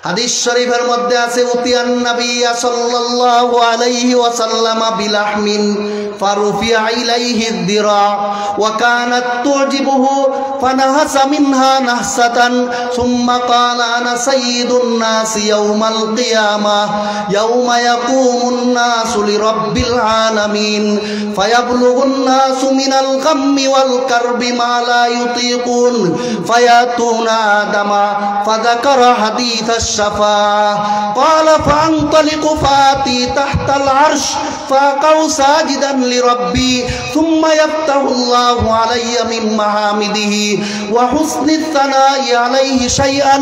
Speaker 1: হাদিস শরীফের মধ্যে আছে উতিয়ান নবী সাল্লাল্লাহু আলাইহি ওয়াসাল্লাম বিলাহমিন ফারুফিয়া ইলাইহি যিরা ওয়া কানাত তুজিবুহু ফানাহাসা মিনহা নাহসাতান সুম্মা ক্বালা আনা সাইয়্যিদুন নাস ইয়াউমাল কিয়ামাহ ইয়াউমা ইয়াকুমুন নাসু লিরাব্বিল আলামিন ফায়াবলুগুন নাসু মিনাল গাম্মি ওয়াল কারবি মা লা ইউতিকুন ফায়াতুনা আদামা ফাযাকারা হাদিস الشفاعة قال فانطلق فاتي تحت العرش فاقع ساجدا لربي ثم يفتح الله علي من محامده وحسن الثناء عليه شيئا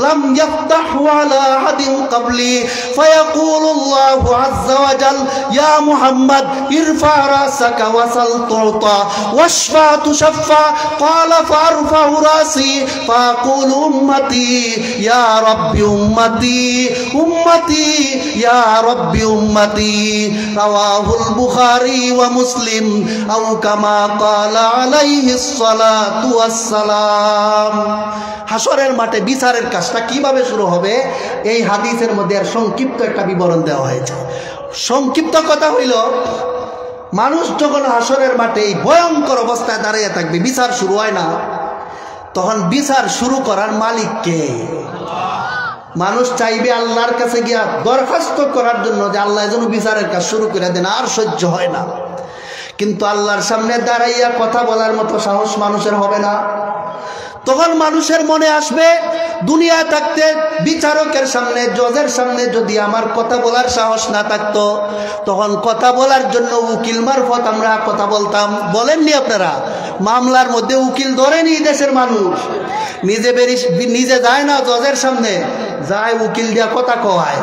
Speaker 1: لم يفتحه على أحد قبلي فيقول الله عز وجل يا محمد ارفع رأسك وسل تعطى واشفع تشفع قال فارفع رأسي فأقول أمتي يا ربي উম্মতি উম্মতি ইয়া রাব্বি উম্মতি রাওয়াহুল বুখারী ওয়া মুসলিম আও কামা ক্বালা আলাইহিস সালাতু ওয়াস সালাম। হাসরের মাঠে বিচারের কাজটা কিভাবে শুরু হবে এই হাদিসের মধ্যে আর সংক্ষিপ্ত একটা বিবরণ দেওয়া হয়েছে। সংক্ষিপ্ত কথা হইল, মানুষ যখন হাসরের মাঠে এই ভয়ঙ্কর অবস্থায় দাঁড়িয়ে থাকবে, বিচার শুরু হয় না, তখন বিচার শুরু করার মালিক কে? মানুষ চাইবে আল্লাহর কাছে গিয়া দরখাস্ত করার জন্য যে আল্লাহ যেন বিচারের কাজ শুরু করে দেন, আর সহ্য হয় না। কিন্তু আল্লাহর সামনে দাঁড়াইয়া কথা বলার মতো সাহস মানুষের হবে না। তখন মানুষের মনে আসবে দুনিয়া থাকতে বিচারকের সামনে, জজের সামনে যদি আমার কথা বলার সাহস না থাকতো, তখন কথা বলার জন্য উকিল মারফত আমরা কথা বলতাম। বলেননি আপনারা? মামলার মধ্যে উকিল ধরেনি দেশের মানুষ, নিজে যায় না জজের সামনে, যায় উকিল দিয়া কথা কয়।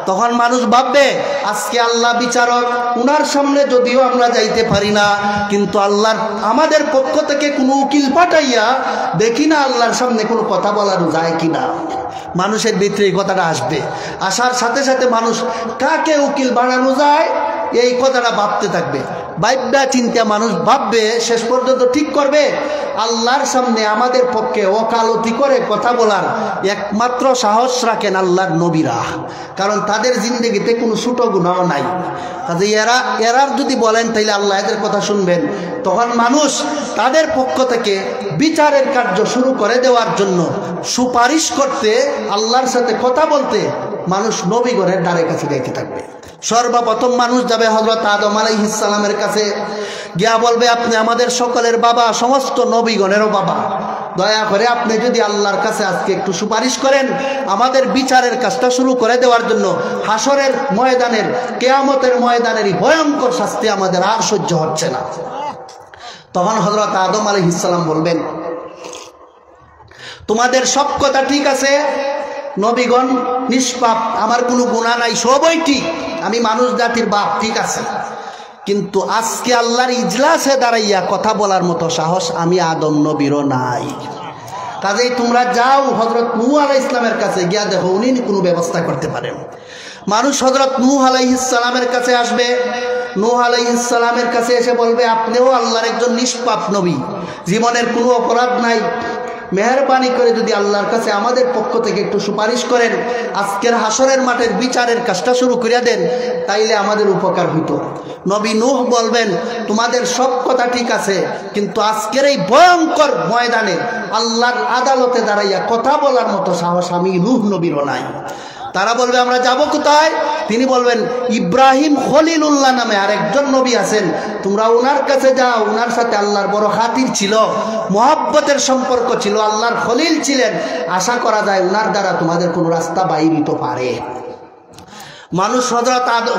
Speaker 1: তখন মানুষ ভাববে আজকে আল্লাহ বিচারক, উনার সামনে যদিও আমরা যাইতে পারি না, কিন্তু আল্লাহর আমাদের পক্ষ থেকে কোনো উকিল পাঠাইয়া দেখি না আল্লাহর সামনে কোনো কথা বলানো যায় কিনা। মানুষের ভিতরে এই কথাটা আসবে। আসার সাথে সাথে মানুষ কাকে উকিল বানানো যায় এই কথাটা ভাবতে থাকবে। ভাবনা চিন্তা মানুষ ভাববে, শেষ পর্যন্ত ঠিক করবে আল্লাহর সামনে আমাদের পক্ষে ওকালতি করে কথা বলার একমাত্র সাহস রাখেন আল্লাহর নবীরা, কারণ তাদের জিন্দগিতে কোনো ছোট গুনাহ নাই। কাজে এরার যদি বলেন তাইলে আল্লাহ এদের কথা শুনবেন। তখন মানুষ তাদের পক্ষ থেকে বিচারের কার্য শুরু করে দেওয়ার জন্য সুপারিশ করতে, আল্লাহর সাথে কথা বলতে মানুষ নবীগণের দ্বারের কাছে যাইতে থাকবে। সর্বপ্রথম মানুষ যাবে হযরত আদম আলাইহিস সালামের কাছে, গিয়া বলবে আপনি আমাদের সকলের বাবা, সমস্ত নবীগণেরও বাবা, দয়া করে আপনি যদি আল্লাহর কাছে আজকে একটু সুপারিশ করেন আমাদের বিচারের কাজটা শুরু করে দেওয়ার জন্য। হাসরের ময়দানের, কিয়ামতের ময়দানের ভয়ঙ্কর শাস্তি আমাদের আর সহ্য হচ্ছে না। তখন হযরত আদম আলাইহিস সালাম বলবেন তোমাদের সব কথা ঠিক আছে, নবীগণ নিষ্পাপ, আমার কোনো গুনাহ নাই, সবই ঠিক, আমি মানুষ জাতির বাপ, ঠিক আছে, কিন্তু আজকে আল্লাহর ইজলাসে দাঁড়াইয়া কথা বলার মতো সাহস আমি আদম নবীরও নাই। কাজেই তোমরা যাও হযরত নূহ আলাইহিস সালামের কাছে, গিয়া দেখো উনি কোনো ব্যবস্থা করতে পারেন। মানুষ হযরত নূহ আলাইহিস সালামের কাছে আসবে। নূহ আলাইহিস সালামের কাছে এসে বলবে আপনিও আল্লাহর একজন নিষ্পাপ নবী, জীবনের কোনো অপরাধ নাই, মেহেরবানি করে যদি আল্লাহর কাছে আমাদের পক্ষ থেকে একটু সুপারিশ করেন, আজকের হাসরের মাঠের বিচারের কাজটা শুরু করিয়া দেন, তাইলে আমাদের উপকার হইতো। নবী নূহ বলবেন তোমাদের সব কথা ঠিক আছে, কিন্তু আজকের এই ভয়ঙ্কর ময়দানে আল্লাহর আদালতে দাঁড়াইয়া কথা বলার মতো সাহস আমি নূহ নবীরও নাই। তারা বলবে আমরা যাব কোথায়? তিনি বলবেন ইব্রাহিম খলিলুল্লাহ নামে আরেকজন নবী আছেন, তোমরা ওনার কাছে যাও, ওনার সাথে আল্লাহর বড় খাতির ছিল, মহব্বতের সম্পর্ক ছিল, আল্লাহর খলিল ছিলেন, আশা করা যায় ওনার দ্বারা তোমাদের কোনো রাস্তা বাইর হতে পারে। মানুষ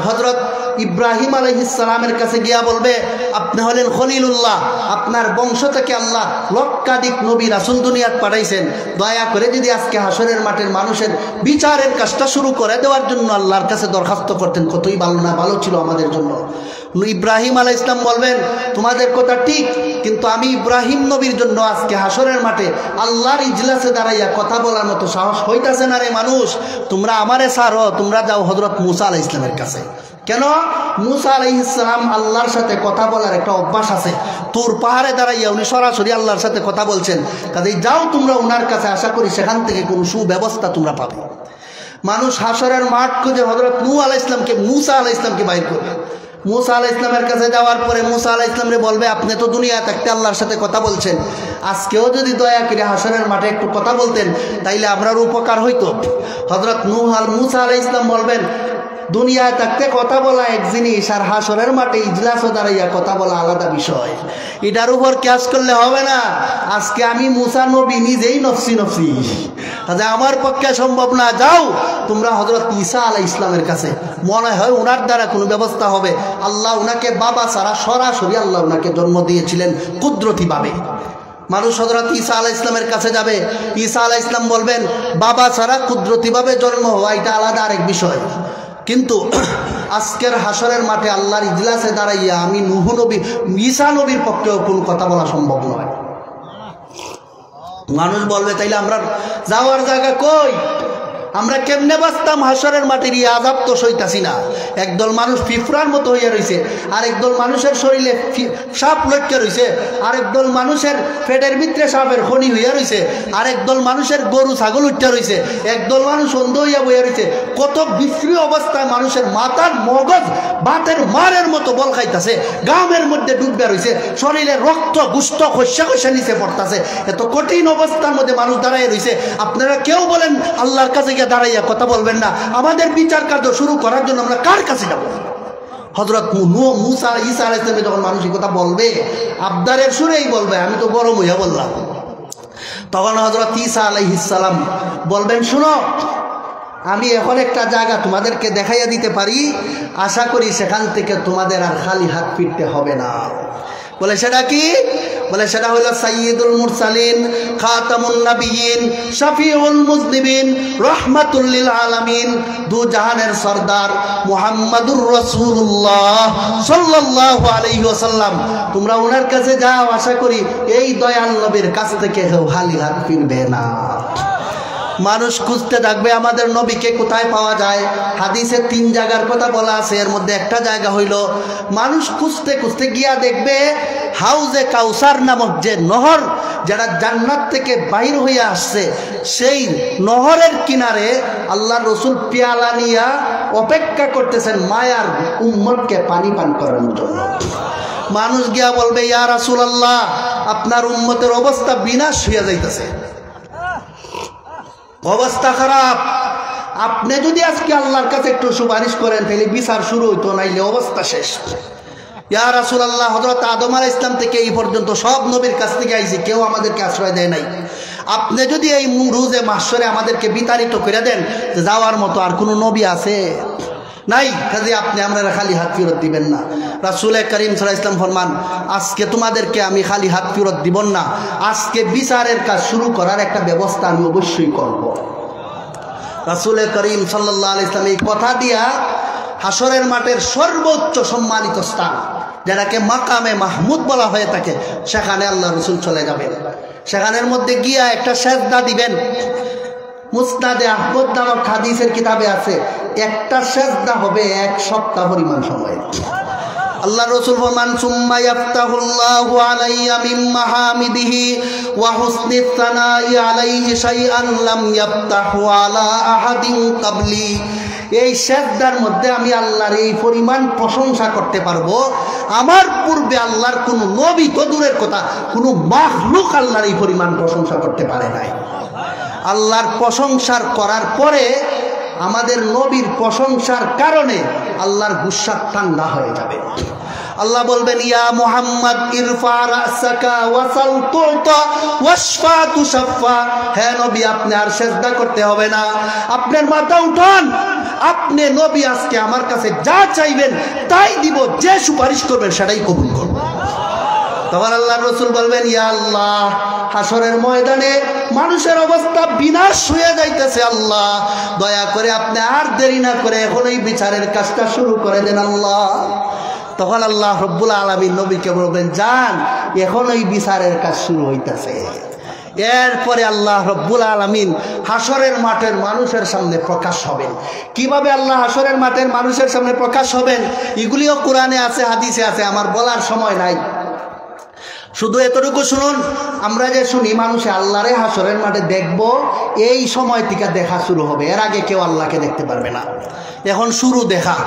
Speaker 1: হযরত ইব্রাহিম আলাইহিস সালামের কাছে গিয়া বলবে আপনি হলেন খলিলুল্লাহ, আপনার বংশ থেকে আল্লাহ লক্ষাধিক নবী রাসূল দুনিয়াত পাঠাইছেন, দয়া করে যদি আজকে হাসরের মাঠের মানুষের বিচারের কাজটা শুরু করে দেওয়ার জন্য আল্লাহর কাছে দরখাস্ত করতেন, কতই ভালো না, ভালো ছিল আমাদের জন্য। ইব্রাহিম আলাইহিস সালাম বলবেন তোমাদের কথা ঠিক, কিন্তু আমি ইব্রাহিম নবীর জন্য আজকে হাসরের মাঠে আল্লাহর ইজলাসে দাঁড়াইয়া কথা বলার মতো সাহস হইতাছে না রে মানুষ, তোমরা আমারে ছাড়ো, তোমরা যাও হযরত মূসা আলাইহিস সালামের কাছে। কেন? মূসা আলাইহিস সালাম আল্লাহর সাথে কথা বলার একটা অভ্যাস আছে, তুর পাহাড়ে দাঁড়াইয়া উনি সরাসরি আল্লাহর সাথে কথা বলছেন। কাজেই যাও তোমরা ওনার কাছে, আশা করি সেখান থেকে কোনো সুব্যবস্থা তোমরা পাবে। মানুষ হাসরের মাঠ খুঁজে হযরত নূহ আলাইহিস সালামকে, মূসা আলাইহিস সালামকে বাইর করবে। মূসা আলাইহিস সালামের কাছে যাওয়ার পরে মূসা আলাইহিস সালামরে বলবে আপনি তো দুনিয়ায় থাকতে আল্লাহর সাথে কথা বলছেন, আজকেও যদি দয়া করে হাসরের মাঠে একটু কথা বলতেন তাইলে আমরার উপকার হইতো। হযরত মূসা আলাইহিস সালাম বলবেন দুনিয়ায় থাকতে কথা বলা এক জিনিস, আর হাসরের মাঠে ইজলাসে দাঁড়াইয়া কথা বলা আলাদা বিষয়, এটার উপর ক্যাশ করলে হবে না। আজকে আমি মূসা নবী নিজেই নফসি নফসি, আমার পক্ষে সম্ভব না, যাও তোমরা হযরত ঈসা আলাইহিস সালামের কাছে, মনে হয় ওনার দ্বারা কোনো ব্যবস্থা হবে। আল্লাহ ওনাকে বাবা ছাড়া সরাসরি আল্লাহ ওনাকে জন্ম দিয়েছিলেন কুদরতিভাবে। মানুষ হযরত ঈসা আলাইহিস সালামের কাছে যাবে, ঈসা আলাইহিস সালাম বলবেন বাবা ছাড়া কুদরতিভাবে জন্ম হওয়া এটা আলাদা আরেক বিষয়, কিন্তু আজকের হাসরের মাঠে আল্লাহর ইজলাসে দাঁড়াইয়া আমি নূহ নবী, ঈসা নবীর পক্ষেও কোনো কথা বলা সম্ভব নয়। মানুষ বলবে তাইলে আমরা যাওয়ার জায়গা কই? আমরা কেমনে বাঁচতাম হাসরের মাটির এই আযাব তো সইতাছি না। একদল মানুষ ফিফরার মতো হইয়া রয়েছে, আরেকদল মানুষের শরীরে সাপ লটকে রয়েছে, আরেকদল মানুষের পেটের ভিতরে সাপের খনি হইয়া রয়েছে, আরেকদল মানুষের গরু ছাগল উঠতে রয়েছে, একদল মানুষ অন্ধ হইয়া বইয়া রয়েছে। কত বিশ্রী অবস্থায় মানুষের মাথার মগজ বাতের মারের মতো বল খাইতেছে, গামের মধ্যে ডুববে রয়েছে, শরীরে রক্ত গুস্ত খসা খসা নিচে পড়তেছে। এত কঠিন অবস্থার মধ্যে মানুষ দাঁড়ায় রয়েছে, আপনারা কেউ বলেন আল্লাহর কাছে দাঁড়াইয়া কথা বলবেন না? আমাদের বিচার কার্য শুরু করার জন্য আমরা কার কাছে যাব? হযরত মূসা ঈসা আলাইহিস সালাম যখন মানুষ কথা বলবে আবদারের সুরেই বলবে, আমি তো গরম হইয়া বললাম। তখন হযরত ঈসা আলাইহিস সালাম বলবেন, শুনো, আমি এখন একটা জায়গা তোমাদেরকে দেখাইয়া দিতে পারি, আশা করি সেখান থেকে তোমাদের আর খালি হাত ফিরতে হবে না। বলে সেটা কি? বলে সেটা হলো সাইয়্যিদুল মুরসালিন, খাতামুন নবিয়্যিন, শফিউল মুজনিবিন, রাহমাতুল লিল আলামিন, দু জাহানের সরদার মুহাম্মাদুর রাসূলুল্লাহ সাল্লাল্লাহু আলাইহি ওয়াসাল্লাম। তোমরা ওনার কাছে যাও, আশা করি এই দয়াল নবীর কাছ থেকে কেউ খালি হাত ফিরবে না। মানুষ খুঁজতে থাকবে আমাদের নবীকে কোথায় পাওয়া যায়। হাদিসে 3 জায়গার কথা বলা আছে, এর মধ্যে একটা জায়গা হইল মানুষ খুঁজতে খুঁজতে গিয়া দেখবে হাউজে কাউসার নামক যে নহর, যারা জান্নাত থেকে বাইর হইয়া আসছে, সেই নহরের কিনারে আল্লাহ রসুল পেয়ালা নিয়া অপেক্ষা করতেছেন মায়ার উম্মতকে পানি পান করানোর জন্য। মানুষ গিয়া বলবে, ইয়া রাসূলুল্লাহ, আপনার উম্মতের অবস্থা বিনাশ হইয়া যাইতেছে, অবস্থা খারাপ, আপনি যদি আজকে আল্লাহর কাছে একটু সুপারিশ করেন তাহলে বিচার শুরু হইতো, নাইলে অবস্থা শেষ। ইয়া রাসূলুল্লাহ, হযরত আদম আলাইহিস সালাম থেকে এই পর্যন্ত সব নবীর কাছ থেকে আইছি, কেউ আমাদেরকে আশ্রয় দেয় নাই। আপনি যদি এই রোজে মাহশরে আমাদেরকে বিতাড়িত করে দেন, যাওয়ার মতো আর কোনো নবী আছে? নাই। কাজে আপনি আমরা খালি হাত ফেরত দিবেন না। রাসূল করিম সাল্লাল্লাহু আলাইহি ওয়াসাল্লাম ফরমান, আজকে তোমাদেরকে আমি খালি হাত ফেরত দিব না, আজকে বিচারের কাজ শুরু করার একটা ব্যবস্থা আমি অবশ্যই করব। রাসূল করিম সাল্লাল্লাহু আলাইহি ওয়াসাল্লাম এই কথা দিয়া হাসরের মাঠের সর্বোচ্চ সম্মানিত স্থান, যেটাকে মাকামে মাহমুদ বলা হয়ে থাকে, সেখানে আল্লাহ রসুল চলে যাবেন। সেখানের মধ্যে গিয়া একটা সেজদা দিবেন। মুসনাদে আহমদ নামক হাদিসের কিতাবে আছে, একটা সেজদা হবে 1 সপ্তাহ পরিমাণ সময়। আল্লাহ রসুল ফরমান, সুম্মা ইয়াফতাহুল্লাহু আলাইয়া মিন মাহামিদিহি ওয়া হুসনিস সানাই আলাইহি শাইআন লাম ইয়াফতাহু আলা আহাদিন ক্বাবলি। এই সেজদার মধ্যে আমি আল্লাহর এই পরিমাণ প্রশংসা করতে পারবো, আমার পূর্বে আল্লাহর কোনো নবী তো দূরের কথা, কোনো মাখলুক আল্লাহর এই পরিমাণ প্রশংসা করতে পারে নাই। আল্লাহর প্রশংসার করার পরে আমাদের নবীর প্রশংসার কারণে আল্লাহর গুসা ঠান্ডা হয়ে যাবে। আল্লাহ বলবেন, ইয়া মুহাম্মদ ইরফা রাসাকা ওয়াসাল তুতা ওয়াশফা তুশফা। হে নবী, আপনি আর সিজদা করতে হবে না, আপনার মাথা উঠান, আপনি নবী আজকে আমার কাছে যা চাইবেন তাই দিব, যে সুপারিশ করবেন সেটাই কবুল করব। তখন আল্লাহর রাসূল বলবেন, ইয়া আল্লাহ, হাসরের ময়দানে মানুষের অবস্থা বিনাশ হয়ে যাইতেছে, আল্লাহ দয়া করে আপনি আর দেরি না করে এখনই বিচারের কাজটা শুরু করে দেন আল্লাহ। তখন আল্লাহ রব্বুল আলামিন নবীকে বলবেন, যান, এখনই বিচারের কাজ শুরু হইতেছে। এরপরে আল্লাহ রব্বুল আলামিন হাসরের মাঠের মানুষের সামনে প্রকাশ হবেন। কিভাবে আল্লাহ হাসরের মাঠের মানুষের সামনে প্রকাশ হবেন এগুলিও কোরআনে আছে, হাদিসে আছে, আমার বলার সময় নাই। শুধু এতটুকু শুনুন, আমরা যে শুনি মানুষে আল্লাহরে হাসরের মাঠে দেখব, এই সময় থেকে দেখা শুরু হবে, এর আগে কেউ আল্লাহকে দেখতে পারবে না। এখন শুরু দেখা।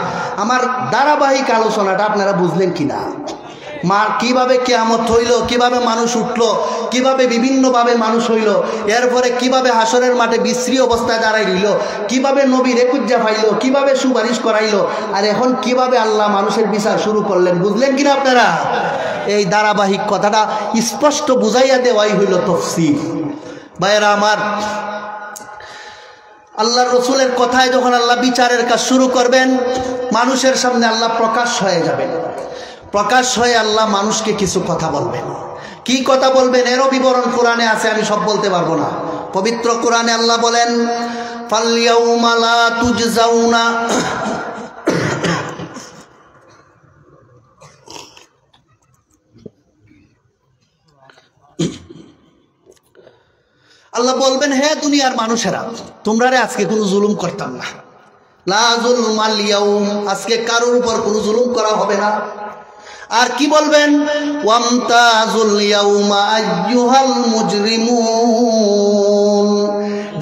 Speaker 1: আমার ধারাবাহিক আলোচনাটা আপনারা বুঝলেন কিনা? কিভাবে কিয়ামত হইল, কিভাবে মানুষ উঠল, কিভাবে বিভিন্নভাবে মানুষ হইল, এরপরে কিভাবে হাসরের মাঠে বিশ্রী অবস্থায় দাঁড়াই রইল, কিভাবে নবীর একুজ্জা পাইল, কিভাবে সুপারিশ করাইল, আর এখন কিভাবে আল্লাহ মানুষের বিচার শুরু করলেন, বুঝলেন কিনা আপনারা? এই ধারাবাহিক কথাটা স্পষ্ট বুঝাইয়া দেওয়াই হইল তাফসীর। ভাইয়েরা আমার, আল্লাহর রসুলের কথায় যখন আল্লাহ বিচারের কাজ শুরু করবেন, মানুষের সামনে আল্লাহ প্রকাশ হয়ে যাবেন। প্রকাশ হয়ে আল্লাহ মানুষকে কিছু কথা বলবেন। কি কথা বলবেন এরও বিবরণ কোরআনে আছে, আমি সব বলতে পারবো না। পবিত্র কোরআনে আল্লাহ বলেন, ফালইয়াউমা লা তুজজাউনা আল্লাহ বলবেন, হে দুনিয়ার মানুষেরা, তোমরা রে আজকে কোনো জুলুম করতাম না। লা যুলমাল ইয়াউম, আজকে কারোর উপর কোনো জুলুম করা হবে না। আর কি বলবেন, ওয়ামতাজুল ইয়াউমা আইয়ুহাল মুজরিমুন,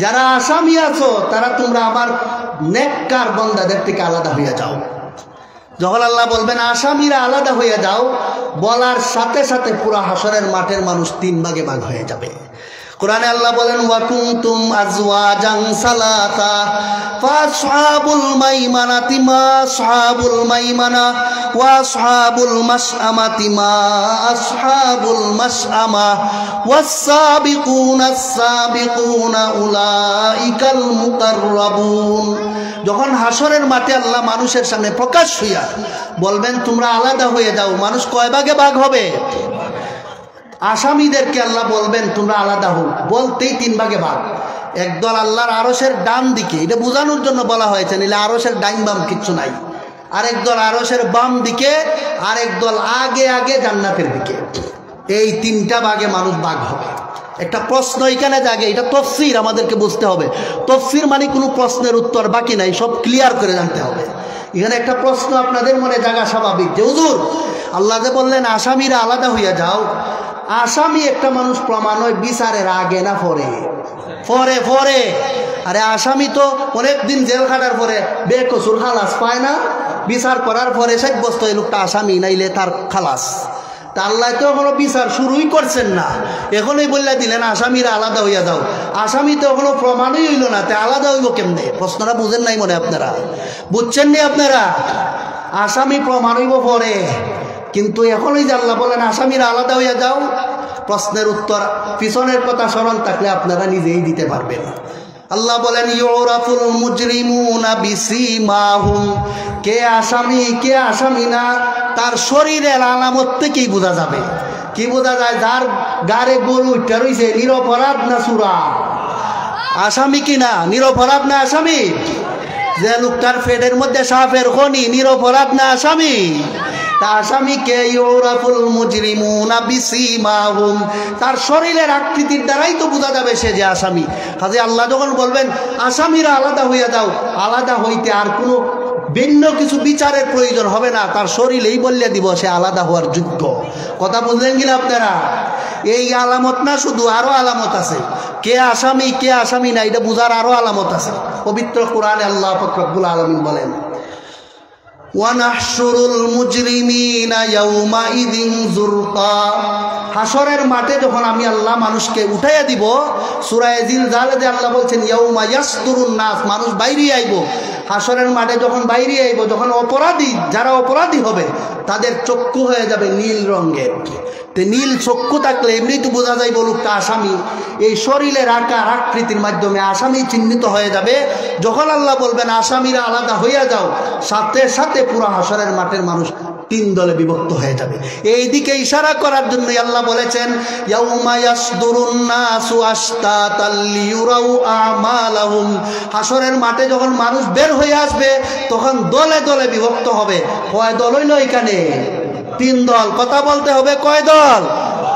Speaker 1: যারা আসামি আছো তারা তোমরা আমার নেককার বান্দাদের থেকে আলাদা হয়ে যাও। যখন আল্লাহ বলবেন আসামিরা আলাদা হয়ে যাও, বলার সাথে সাথে পুরো হাসরের মাঠের মানুষ 3 ভাগে ভাগ হয়ে যাবে। কোরআনে আল্লাহ বলেন ওয়া কুনতুম আজওয়াজান সালাসা ফাসহাবুল মাইমানাতি মা আসহাবুল মাইমানা ওয়া আসহাবুল মাশআমাতি মা আসহাবুল মাশআমা ওয়াস-সাবিকুনাস সাবিকুনা উলাইকাল মুকাররাবুন। যখন হাসরের মাঠে আল্লাহ মানুষের সামনে প্রকাশ হইয়া বলবেন তোমরা আলাদা হয়ে যাও, মানুষ কয় ভাগে ভাগ হবে? আসামিদেরকে আল্লাহ বলবেন তোমরা আলাদা হও, বলতেই 3 ভাগে ভাগ। একদল আল্লাহর আরশের ডান দিকে, এটা বোঝানোর জন্য বলা হয়েছে, নিলে আরশের ডাইন বাম কিচ্ছু নাই। আরেক দল আরশের বাম দিকে, আরেক দল আগে আগে জান্নাতের দিকে। এই 3টা ভাগে মানুষ ভাগ হবে। একটা প্রশ্ন এখানে জাগে, এটা তাফসীর, আমাদেরকে বুঝতে হবে। তাফসীর মানে কোনো প্রশ্নের উত্তর বাকি নাই, সব ক্লিয়ার করে জানতে হবে। এখানে একটা প্রশ্ন আপনাদের মনে জাগা স্বাভাবিক যে হুজুর আল্লাহ যে বললেন আসামিরা আলাদা হইয়া যাও, আসামি একটা মানুষ প্রমাণ হয় বিচারের আগে না পরে? পরে পরে। আরে আসামি তো অনেক দিন জেল খাটার পরে বেকসুর খালাস পায় না, বিচার করার পরে সাব্যস্ত এই লোকটা আসামি, নাইলে তার খালাস। তা আল্লাহ তো এখনো বিচার শুরুই করছেন না, এখনই বললে দিলেন আসামিরা আলাদা হইয়া যাও। আসামি তো এখনো প্রমাণই হইল না, তে আলাদা হইব কেমনে? প্রশ্নটা বুঝেন নাই মনে আপনারা? বুঝছেন নি আপনারা? আসামি প্রমাণ হইব পরে, কিন্তু এখনই যে আল্লাহ বলেন আসামিরা আলাদা হইয়া যাও, প্রশ্নের উত্তর পিছনের কথা স্মরণ থাকলে আপনারা নিজেই দিতে পারবেন। আল্লাহ বলেন ইউরাফুল মুজরিমুনা বিসিমাহুম, কে আসামি কে আসামি না তার শরীরের আলামত থেকেই বোঝা যাবে। কি বোঝা যায়? যার গাড়ে গরু উঠে রইছে, নিরপরাধ না চোরা? আসামি কিনা? নিরপরাধ না আসামি? যে লোকটার পেটের মধ্যে সাপের খনি, নিরপরাধ না আসামি? আসামিকে ইউরাফুল মুজরিমুনা বিসিমাহুম, তার শরীরের আকৃতির দ্বারাই তো বোঝা যাবে সে যে আসামি। কাজে আল্লাহ যখন বলবেন আসামিরা আলাদা হইয়া যাও, আলাদা হইতে আর কোনো ভিন্ন কিছু বিচারের প্রয়োজন হবে না, তার শরীরেই বললে দিব সে আলাদা হওয়ার যোগ্য। কথা বুঝলেন কিনা আপনারা? এই আলামত না, শুধু আরো আলামত আছে। কে আসামি কে আসামি না এটা বোঝার আরো আলামত আছে। পবিত্র কোরআনে আল্লাহ পাক রব্বুল আলামিন বলেন ওয়ানাহশুরুল মুজরিমিনা ইয়াউমাইযিন যুরকা, হাসরের মাঠে যখন আমি আল্লাহ মানুষকে উঠাইয়া দিব, সূরা জিলজালাতে আল্লাহ বলছেন ইয়াউমা ইয়াসদুরুন নাস, মানুষ বাইরে আইব। হাসরের মাঠে যখন বাইরে আইব, যখন অপরাধী, যারা অপরাধী হবে তাদের চক্ষু হয়ে যাবে নীল রঙের। তে নীল চক্ষু থাকলে এমনি তো বোঝা যায় লোকটা আসামি। এই শরীরের আকার আকৃতির মাধ্যমে আসামি চিহ্নিত হয়ে যাবে। যখন আল্লাহ বলবেন আসামিরা আলাদা হইয়া যাও, সাথে সাথে পুরো হাসরের মাঠের মানুষ 3 দলে বিভক্ত হয়ে যাবে। এই দিকে ইশারা করার জন্য আল্লাহ বলেছেন ইয়াউমা ইয়াসদুরুন নাসু আশতাতাল লিয়ুরাউ আমালাহুম, হাসরের মাঠে যখন মানুষ বের হয়ে আসবে তখন দলে দলে বিভক্ত হবে। কয় দল হইল এখানে? 3 দল। কথা বলতে হবে, কয় দল?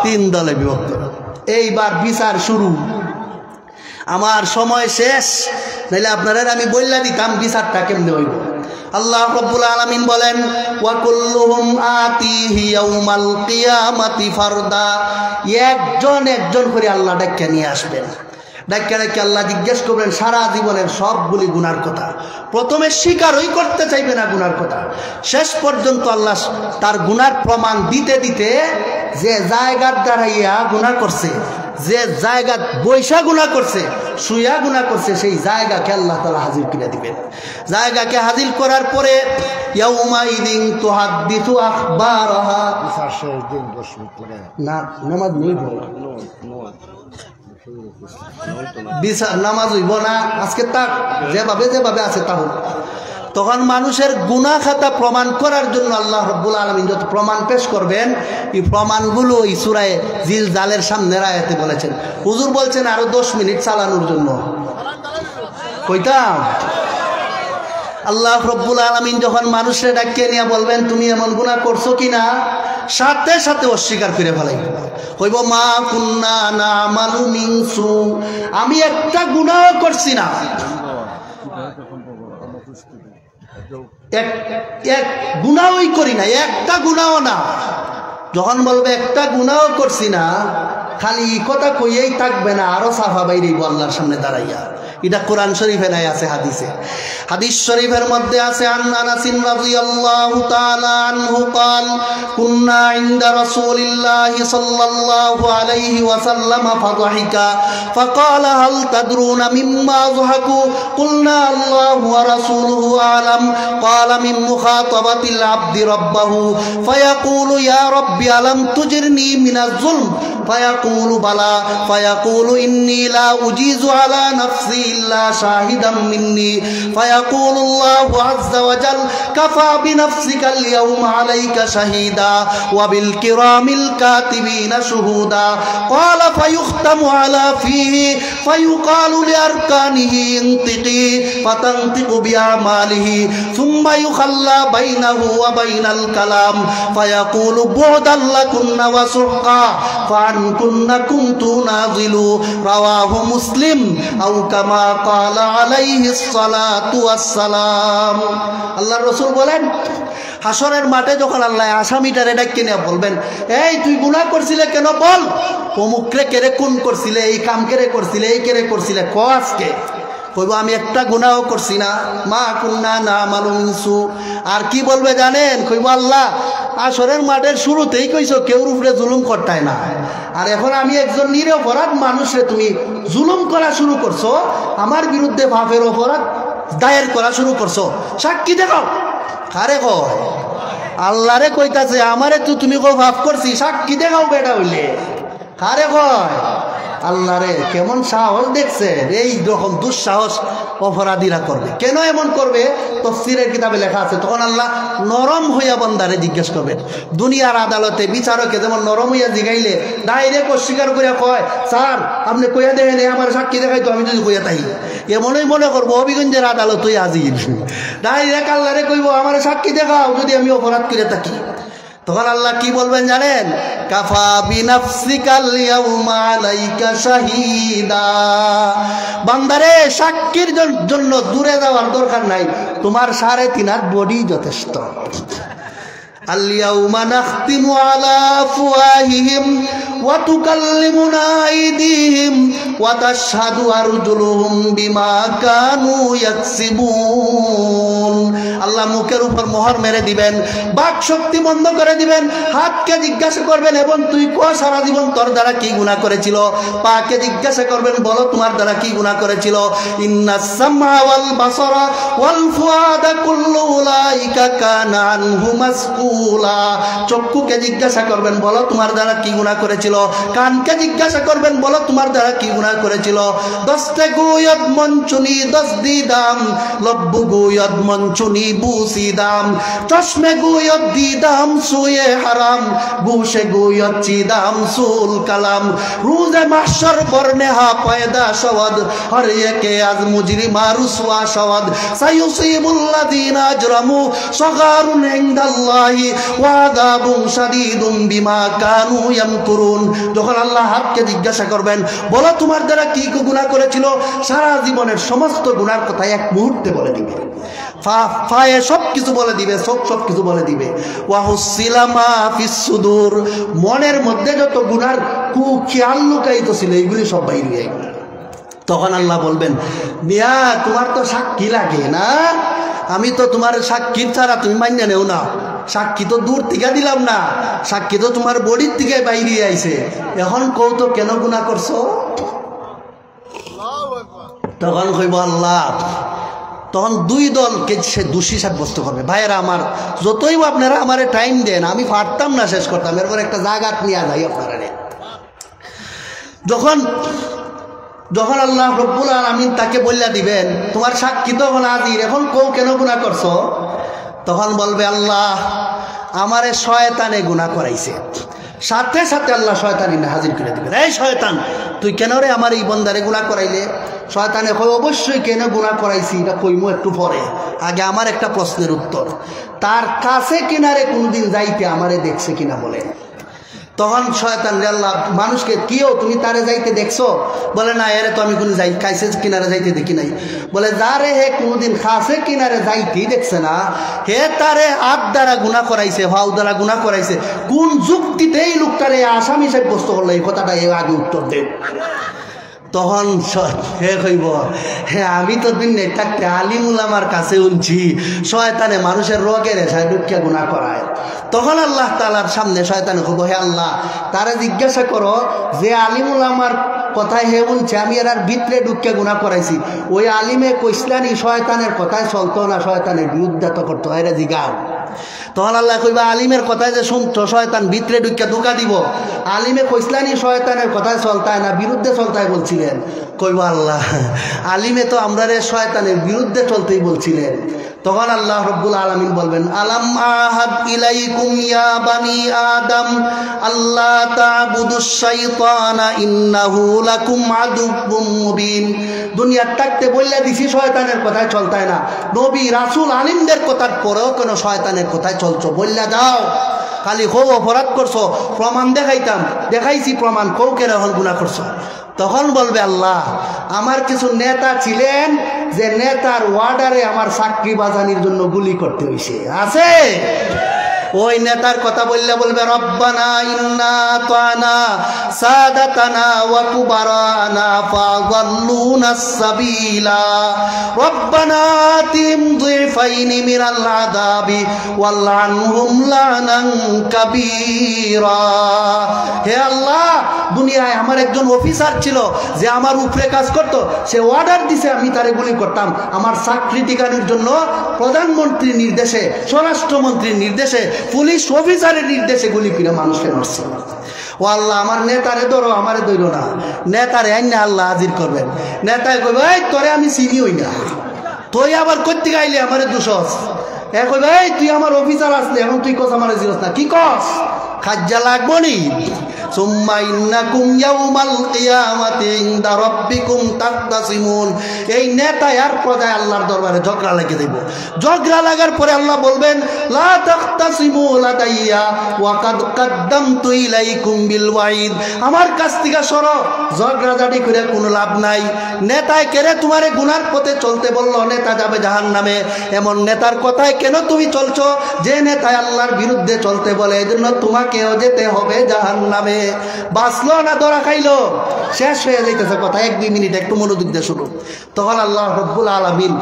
Speaker 1: 3 দলে বিভক্ত। এইবার বিচার শুরু। আমার সময় শেষ, নাইলে আপনারা আমি বললা দিতাম বিচারটা কেমনে হইব। আল্লাহ রাব্বুল আলামিন বলেন ওয়া কুল্লুহুম আতিহি ইয়াউমাল কিয়ামাতি ফারদা, একজন একজন করে আল্লাহ ডাক্কা নিয়ে আসবেন। ডাক্কা ডাক্কা আল্লাহ জিজ্ঞেস করবেন সারা জীবনের সবগুলি গুনার কথা। প্রথমে স্বীকারই করতে চাইবে না গুনার কথা, শেষ পর্যন্ত আল্লাহ তার গুনার প্রমাণ দিতে দিতে যে জায়গার দাঁড়াইয়া গুনাহ করছে, যে জায়গা বৈশা গুনাহ করছে, শুয়া গুনাহ করছে, সেই জায়গাকে আল্লাহ তাআলা হাজির করে দিবেন। জায়গাকে হাজির করার পরে ইয়াউমাইদিন তুহাদ্দিসু আখবারাহা, না নামাজ হইব বিচার নামাজ হইব না আজকে, তাক যেভাবে যেভাবে আছে তা হোক। তখন মানুষের গুনাহ খাতা প্রমাণ করার জন্য আল্লাহ রাব্বুল আলামিন যত প্রমাণ পেশ করবেন, এই প্রমাণগুলো এই সূরা জিলজালের সামনের আয়াতে বলেছেন। হুজুর বলছেন আরো 10 মিনিট চালানোর জন্য, কইতাম। আল্লাহ রাব্বুল আলামিন যখন মানুষের ডাকে নিয়ে বলবেন তুমি এমন গুনাহ করছো কিনা, সাথে সাথে অস্বীকার করে ফেলাই, কইব মা কুন্না নামালু মিন সু, আমি একটা গুনাহ করছি না, এক গুনাহই করি না, একটা গুনাহও না। যখন বলবে একটা গুনাহও করছি না, খালি কথা কইয়েই থাকবে না, আরো সাফা বাইরেই আল্লাহর সামনে দাঁড়াইয়া এটা কোরআন শরীফে নাই, আছে হাদিসে। হাদিস শরীফের মধ্যে আছে আন আনাস রাদিয়াল্লাহু তাআলা আনহু قال كنا عند رسول الله صلى الله عليه وسلم فضحك فقال هل تدرون مما ضحكوا قلنا الله ورسوله أعلم قال من مخاطبة العبد ربه فيقول يا رب ألم تجرني من الظلم فيقول بلى فيقول إني لا أجيز على نفسي إلا شاهدا مني فيقول الله عز وجل كفى بنفسك اليوم عليك شهيدا وبالكرام الكاتبين شهودا قال فيختم على فيه فيقال لأركانه انطقي فتنطق بأعماله ثم يخلى بينه وبين الكلام فيقول بعدا لكن وسحقا فعنكن كنت ناظل رواه مسلم أو كما قال عليه الصلاة والسلام আল্লাহর রাসূল বলেন হাসরের মাঠে যখন আল্লাহ আসামিটারে ডাকে নিয়ে বলবেন, এই তুই গুনাহ করছিলে কেন বল, অমুকরে কেরে কোন করছিলে, এই কাম কেরে করছিলে, এই কেরে করছিলে, ক আজকে কইব আমি একটা গুনাহও করছি না, মা কুন্না না মালুমিনসু। আর কি বলবে জানেন, কইব আল্লাহ আসরের মাঠের শুরুতেই কইছো কেউর উপরে জুলুম করতাই না, আর এখন আমি একজন নিরপরাধ মানুষে তুমি জুলুম করা শুরু করছো, আমার বিরুদ্ধে পাপের অপরাধ দায়ের করা শুরু করছো, সাক্ষী দেখাও। কারে কয়? আল্লাহরে কইতাছে আমারে তো তুমি কো পাপ করছি, সাক্ষী দেখাও বেটা হইলে। কারে কয়? আল্লাহরে। কেমন সাহস দেখছেন? এই রকম দুঃসাহস অপরাধীরা করবে। কেন এমন করবে? তাফসীরের কিতাবে লেখা আছে, তখন আল্লাহ নরম হইয়া বান্দারে জিজ্ঞেস করবেন। দুনিয়ার আদালতে বিচারকে যেমন নরম হইয়া জিগাইলে ডাইরেক্ট অস্বীকার করিয়া কয়, স্যার আপনি কইয়া দেখেন আমার সাক্ষী দেখাই তো আমি যদি কইয়া তাই, এমনই মনে করবো হবিগঞ্জের আদালত হইয়া হাজির। ডাইরেক্ট আল্লাহরে কইব আমার সাক্ষী দেখাও যদি আমি অপরাধ করে থাকি। তখন আল্লাহ কি বলবেন জানেন? কাফা বিনাফসিকাল ইয়াউমা আলাইকা শাহীদা। বান্দারে সাক্ষীর জন্য দূরে যাওয়ার দরকার নাই, তোমার 3.5 হাত বডি যথেষ্ট। আল ইয়াউমা নাখতিমু আলা আফওয়াহিহিম ওয়া তুকাল্লিমুনা আইদিহিম ওয়া তাশহাদু আরজুলুহুম বিমা কানু ইয়াকসিবুন। আল্লাহ মুখের উপর মোহর মেরে দিবেন, বাক শক্তি বন্ধ করে দিবেন, হাতকে জিজ্ঞাসা করবেন এবং তুই সারা জীবন তোর দ্বারা কি গুনাহ করেছিল, পাকে জিজ্ঞাসা করবেন বলো তোমার দ্বারা কি গুনাহ করেছিল। ইন্নাস সামআ ওয়াল বাসারা ওয়াল ফুআদা কুল্লু উলাইকা কানা আনহু মাসউলা। চক্ষুকে জিজ্ঞাসা করবেন বলো তোমার দ্বারা কি গুনাহ করেছিল, কানকে জিজ্ঞাসা করবেন বলো তোমার দ্বারা কি গুনাহ করেছিল। দস্তে গুয়ত মনচুনি দসদিদাম লব্বু গুয়ত মনচুনি বুসিদাম চশমে গুয়ত দিদাম সুয়ে হারাম গুশে গুয়ত চিদাম সুল কালাম রুজে মাহশর বরনেহা পয়দা শওয়াদ হর একে আজ মুজরিমা রুসওয়া শওয়াদ সায়ুসিবুল্লাযিনা আজরামু সগারুন ইনদাল্লাহি ওয়া আযাবুন শাদীদুম বিমা কানু ইয়ামকুরুন। যখন আল্লাহ হাতকে জিজ্ঞাসা করবেন বলো তোমার দ্বারা কি গুনাহ করেছিল, সারা জীবনের সমস্ত গুনার কথা এক মুহূর্তে বলে দিবে, ফায়ে সব কিছু বলে দিবে, সব কিছু বলে দিবে। ওয়াহুসিলা মা ফিস সুদূর, মনের মধ্যে যত গুনার খেয়াল লুকায়িত ছিল এগুলি সব বাইরে যায়। তখন আল্লাহ বলবেন মিয়া তোমার তো সাক্ষী লাগে না, আমি তো তোমার সাক্ষী ছাড়া তুমি মান্য নেও না, সাক্ষী তো দূর থেকে দিলাম না, সাক্ষী তো তোমার বডির থেকে বাইরে আইছে, এখন কও তো কেন গুনাহ করছো। তখন কইব আল্লাহ, তখন দুই দলকে সে দোষী সাব্যস্ত করবে। ভাইয়েরা আমার, যতই আপনারা আমারে টাইম দেন আমি পারতাম না শেষ করতাম, এরপর একটা জায়গাত নিয়ে যাই আপনারা। যখন আল্লাহ রব্বুল আলামিন তাকে বললা দিবেন তোমার সাক্ষী তো এখন হাজির, এখন কও কেন গুনাহ করছো, তখন বলবে আল্লাহ আমারে শয়তানে গুনাহ করাইছে। সাথে সাথে আল্লাহ শয়তানি হাজির করে দিবেন, এই শয়তান তুই কেন রে আমার এই বন্দারে গুনাহ করাইলে। শয়তানে কই অবশ্যই কেন গুনাহ করাইছি এটা কইমু একটু পরে, আগে আমার একটা প্রশ্নের উত্তর, তার কাছে কিনারে কোনদিন যাইতে আমারে দেখছে কিনা বলে। তখন শয়তান আল্লাহ মানুষকে কিও তুমি তারে যাইতে দেখছো, বলে না এরে তো আমি কোনো কাছে কিনারে যাইতে দেখি নাই। বলে যারে হে কোনোদিন কাছে কিনারে যাইতেই দেখছে না, হে তারে হাত দ্বারা গুনাহ করাইছে, ভাও দ্বারা গুনাহ করাইছে, কোন যুক্তিতে এই লোকটারে আসামি সাব্যস্ত করলো, এই কথাটা এর আগে উত্তর দেব। তখন হে কইব, হ্যাঁ আমি তো দিন নেই থাকতে আলিমুল আমার কাছে উনছি শয়তানে মানুষের রোগের এসায় দুঃখে গুণা করায়। তখন আল্লাহ তাআলার সামনে শয়তানে কইব, হে আল্লাহ তারা জিজ্ঞাসা করো যে আলিমুল আমার কথায় হে বলছে আমি এর ভিতরে ঢুকে গুণা করাইছি, ওই আলিমে কইসলানি শয়তানের কথায় চলতো না শয়তানের বিরুদ্ধে তো করতো, এরা জিগাও। তখন আল্লাহ কইবা আলিমের কথায় যে শুনতো শয়তান ভিতরে ঢুকে ধোকা দিব, আলিমে কইসলানি শয়তানের কথায় চলতায় না বিরুদ্ধে চলতায় বলছিলেন। কইবা আল্লাহ আলিমে তো আমরা রে শয়তানের বিরুদ্ধে চলতেই বলছিলেন। তখন আল্লাহ রব্বুল আলামিন বলবেন, আলাম আহাদ ইলাইকুম ইয়া বানি আদম আল্লাহ তা'বুদুশ শাইতানা ইন্নাহু লাকুম আদুউম মুবিন। দুনিয়ার থাকতে বললে দিছি শয়তানের কথায় চলতায় না, নবী রাসূল আলিমদের কথার পরেও কেন শয়তানের কথায় চলছো বললা যাও। খালি খুব অপরাধ করছো, প্রমাণ দেখাইতাম, দেখাইছি প্রমাণ, কৌ কেন এখন গুনাহ করছো। তখন বলবে আল্লাহ আমার কিছু নেতা ছিলেন যে নেতার ওয়ার্ডারে আমার চাকরি বাজানির জন্য গুলি করতে হইছে, আছে ওই নেতার কথা বললে বলবে রব্বানা ইন্না আতানা সাদাতানা ওয়া কুবারানা ফাযাল্লুনাস সাবিলা রব্বানা আতিম যিফাইনি মিনাল আযাবি ওয়ালআনহুম লানান কাবীরা। হে আল্লাহ দুনিয়ায় আমার একজন অফিসার ছিল যে আমার উপরে কাজ করত, সে অর্ডার দিছে আমি তারে গুলি করতাম, আমার চাকরি টিকানোর জন্য প্রধানমন্ত্রীর নির্দেশে স্বরাষ্ট্রমন্ত্রীর নির্দেশে পুলিশ অফিসারের নির্দেশে গুলি করে মানুষকে মারছে। ও আল্লাহ আমার নেতারে ধরো, আমারে ধরো না, নেতারে আইনা আল্লাহ হাজির করবেন। নেতায় কইবে এই তোরে আমি চিনি হই না, তুই আবার করতে গাইলে আমারে দুশস। এ কইবে এই তুই আমার অফিসার আসলে এখন তুই কস আমারে জিরস না, কি কস খাজ্জা লাগবো নি। সুম্মা ইন্নাকুম ইয়াউমাল কিয়ামাতি ইনদা রাব্বিকুম তাখতাসিমুন। এই নেতা আর প্রজায় আল্লাহর দরবারে ঝগড়া লাগিয়ে দেব। ঝগড়া লাগার পরে আল্লাহ বলবেন লা তাখতাসিমু লাদাইয়া ওয়া কাদ কাদ্দামতু ইলাইকুম বিল ওয়াইদ। আমার কাছ থেকে সরো, ঝগড়াঝাটি করে কোনো লাভ নাই। নেতায় কেরে তোমারে গুনার পথে চলতে বললো, নেতা যাবে জাহান্নামে, এমন নেতার কথায় কেন তুমি চলছো যে নেতায় আল্লাহর বিরুদ্ধে চলতে বলে, এজন্য তোমাকেও যেতে হবে জাহান্নামে। বাঁচলো না ধরা খাইলো, শেষ হয়ে যাইতেছে কথা, 1-2 মিনিট একটু মনোযোগ দিয়ে শুনুন। তখন আল্লাহ রব্বুল আলামিন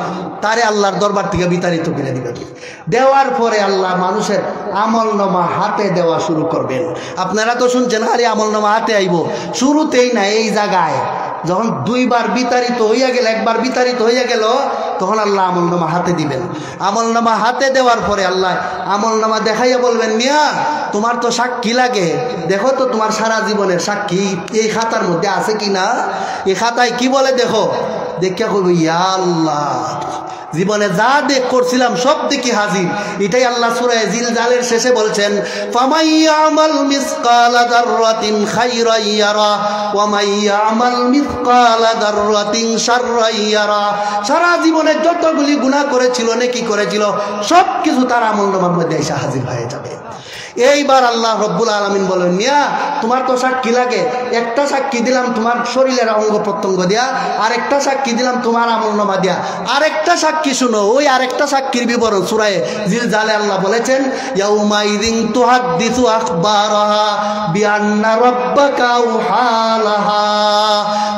Speaker 1: তারে আল্লাহর দরবার থেকে বিতাড়িত করে দিবেন। দেওয়ার পরে আল্লাহ মানুষের আমলনামা হাতে দেওয়া শুরু করবেন। আপনারা তো শুনছেন আরে আমলনামা হাতে আইব, শুরুতেই না, এই জায়গায় যখন 2 বার বিতাড়িত হইয়া গেল, 1 বার বিতাড়িত হইয়া গেল, তখন আল্লাহ আমলনামা হাতে দিবেন। আমলনামা হাতে দেওয়ার পরে আল্লাহ আমলনামা দেখাইয়া বলবেন মিয়া তোমার তো সাক্ষী লাগে, দেখো তো তোমার সারা জীবনের সাক্ষী এই খাতার মধ্যে আছে কি না, এই খাতায় কি বলে দেখো। দেখিয়া কইব ইয়া আল্লাহ জীবনে যা দেখ করছিলাম সব দেখি হাজির। এটাই আল্লাহ সূরা জিলজালের শেষে বলছেন ফামাইয়ামাল মিসকালা যাররাতিন খাইরান ইয়ারা ওয়া মাইয়ামাল মিসকালা যাররাতিন শাররান ইয়ারা। সারা জীবনে যতগুলি গুনাহ করেছিল, নেকি করেছিল, সব কিছু তার আমলনামার মধ্যে এসে হাজির হয়ে যাবে। এইবার আল্লাহ রব্বুল আলামিন বলেন মিয়া তোমার তো সাক্ষী লাগে, একটা সাক্ষী দিলাম তোমার শরীরের অঙ্গ প্রত্যঙ্গ দিয়া, আরেকটা সাক্ষী দিলাম তোমার আমলনামা দিয়া, আরেকটা সাক্ষী শুনো। ওই আরেকটা সাক্ষীর বিবরণ সূরা জিলজালে আল্লাহ বলেছেন ইয়াউমাইযিন তুহাদ্দিসু আখবারাহা বিআন্না রাব্বাকা আওহালাহা।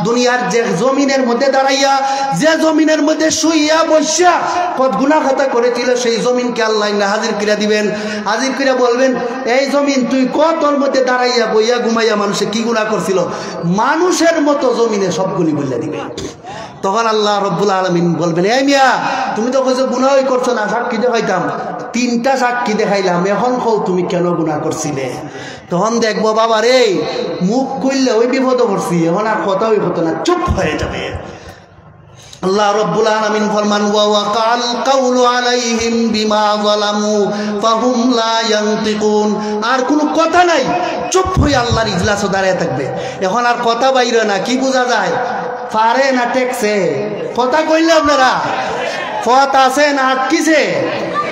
Speaker 1: দুনিয়ার যে জমিনের মধ্যে দাঁড়াইয়া, যে জমিনের মধ্যে শুইয়া বসিয়া কত গুনাহ খাতা করেছিল, সেই জমিনকে আল্লাহ হাজির করে দিবেন। হাজির করে বলবেন এই জমিন তুই কতর মধ্যে দাঁড়াইয়া বইয়া ঘুমাইয়া মানুষে কি গুনাহ করছিল, মানুষের মতো জমিনে সবগুলি বলে দিবে। তখন আল্লাহ রব্বুল আলামিন বলবেন এই মিয়া তুমি তো কইছো গুনাহই করছো না, সাক্ষী দেখাইতাম, 3টা সাক্ষী দেখাইলাম, এখন কও তুমি কেন গুনাহ করছিলে। তখন দেখবো বাবা রে মুখ খুললে ওই বিপদ করছি, এখন আর কথা ওই হতো না, চুপ হয়ে যাবে। আল্লাহ রব্বুল আলামিন ফরমান ওয়া ওয়াকাল কাউলু আলাইহিম বিমা যালামু ফাহুম লা ইয়ানতিকুন। আর কোনো কথা নাই, চুপ হয়ে আল্লাহর ইজলাসে দাঁড়িয়ে থাকবে। এখন আর কথা বাইরে না, কি বোঝা যায় পারে না টেকছে, কথা কইলে আপনারা পথ আছে না আটকিছে,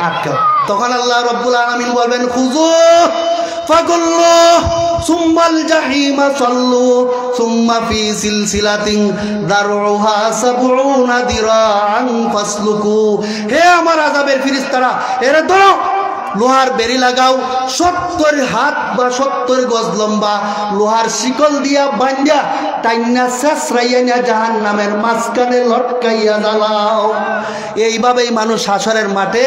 Speaker 1: আটকা। তখন আল্লাহ রব্বুল আলামিন বলবেন খুযু ফাকুল্লু সুম্মাল জাহিমা সাল্লু সুম্মা ফি সিলসিলাতিন দারউহা 70 দিরাআন ফাসলুকু। হে আমার আযাবের ফেরেশতারা, এরা ধরো লোহার বেড়ি লাগাও, 70 হাত বা 70 গজ লম্বা লোহার শিকল দিয়া বান্ধিয়া টাইনা শেষরাইয়া নিয়া জাহান্নামের মাঝখানে লটকাইয়া জ্বালাও। এইভাবেই মানুষ হাসরের মাঠে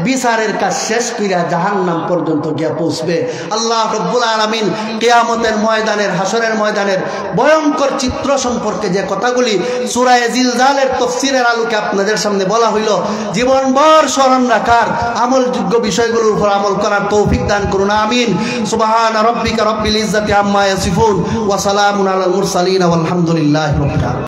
Speaker 1: বিচারের কাজ শেষ কইরা জাহান্নাম পর্যন্ত গিয়া পৌঁছবে। আল্লাহ রব্বুল আলামিন কিয়ামতের ময়দানের, হাসরের ময়দানের ভয়ঙ্কর চিত্র সম্পর্কে যে কথাগুলি সূরা জিলজালের তাফসীরের আলোকে আপনাদের সামনে বলা হইল, জীবনভর স্মরণ রাখার, আমলযোগ্য বিষয়গুলোর উপর আমল করার তৌফিক দান করুন, আমিন। সুবহান রাব্বিকা রাব্বিল ইজ্জাতি আম্মা ইয়াসিফুন ওয়া সালামুন আলাল মুরসালিন ওয়ালহামদুলিল্লাহি রাব্বিল আলামিন।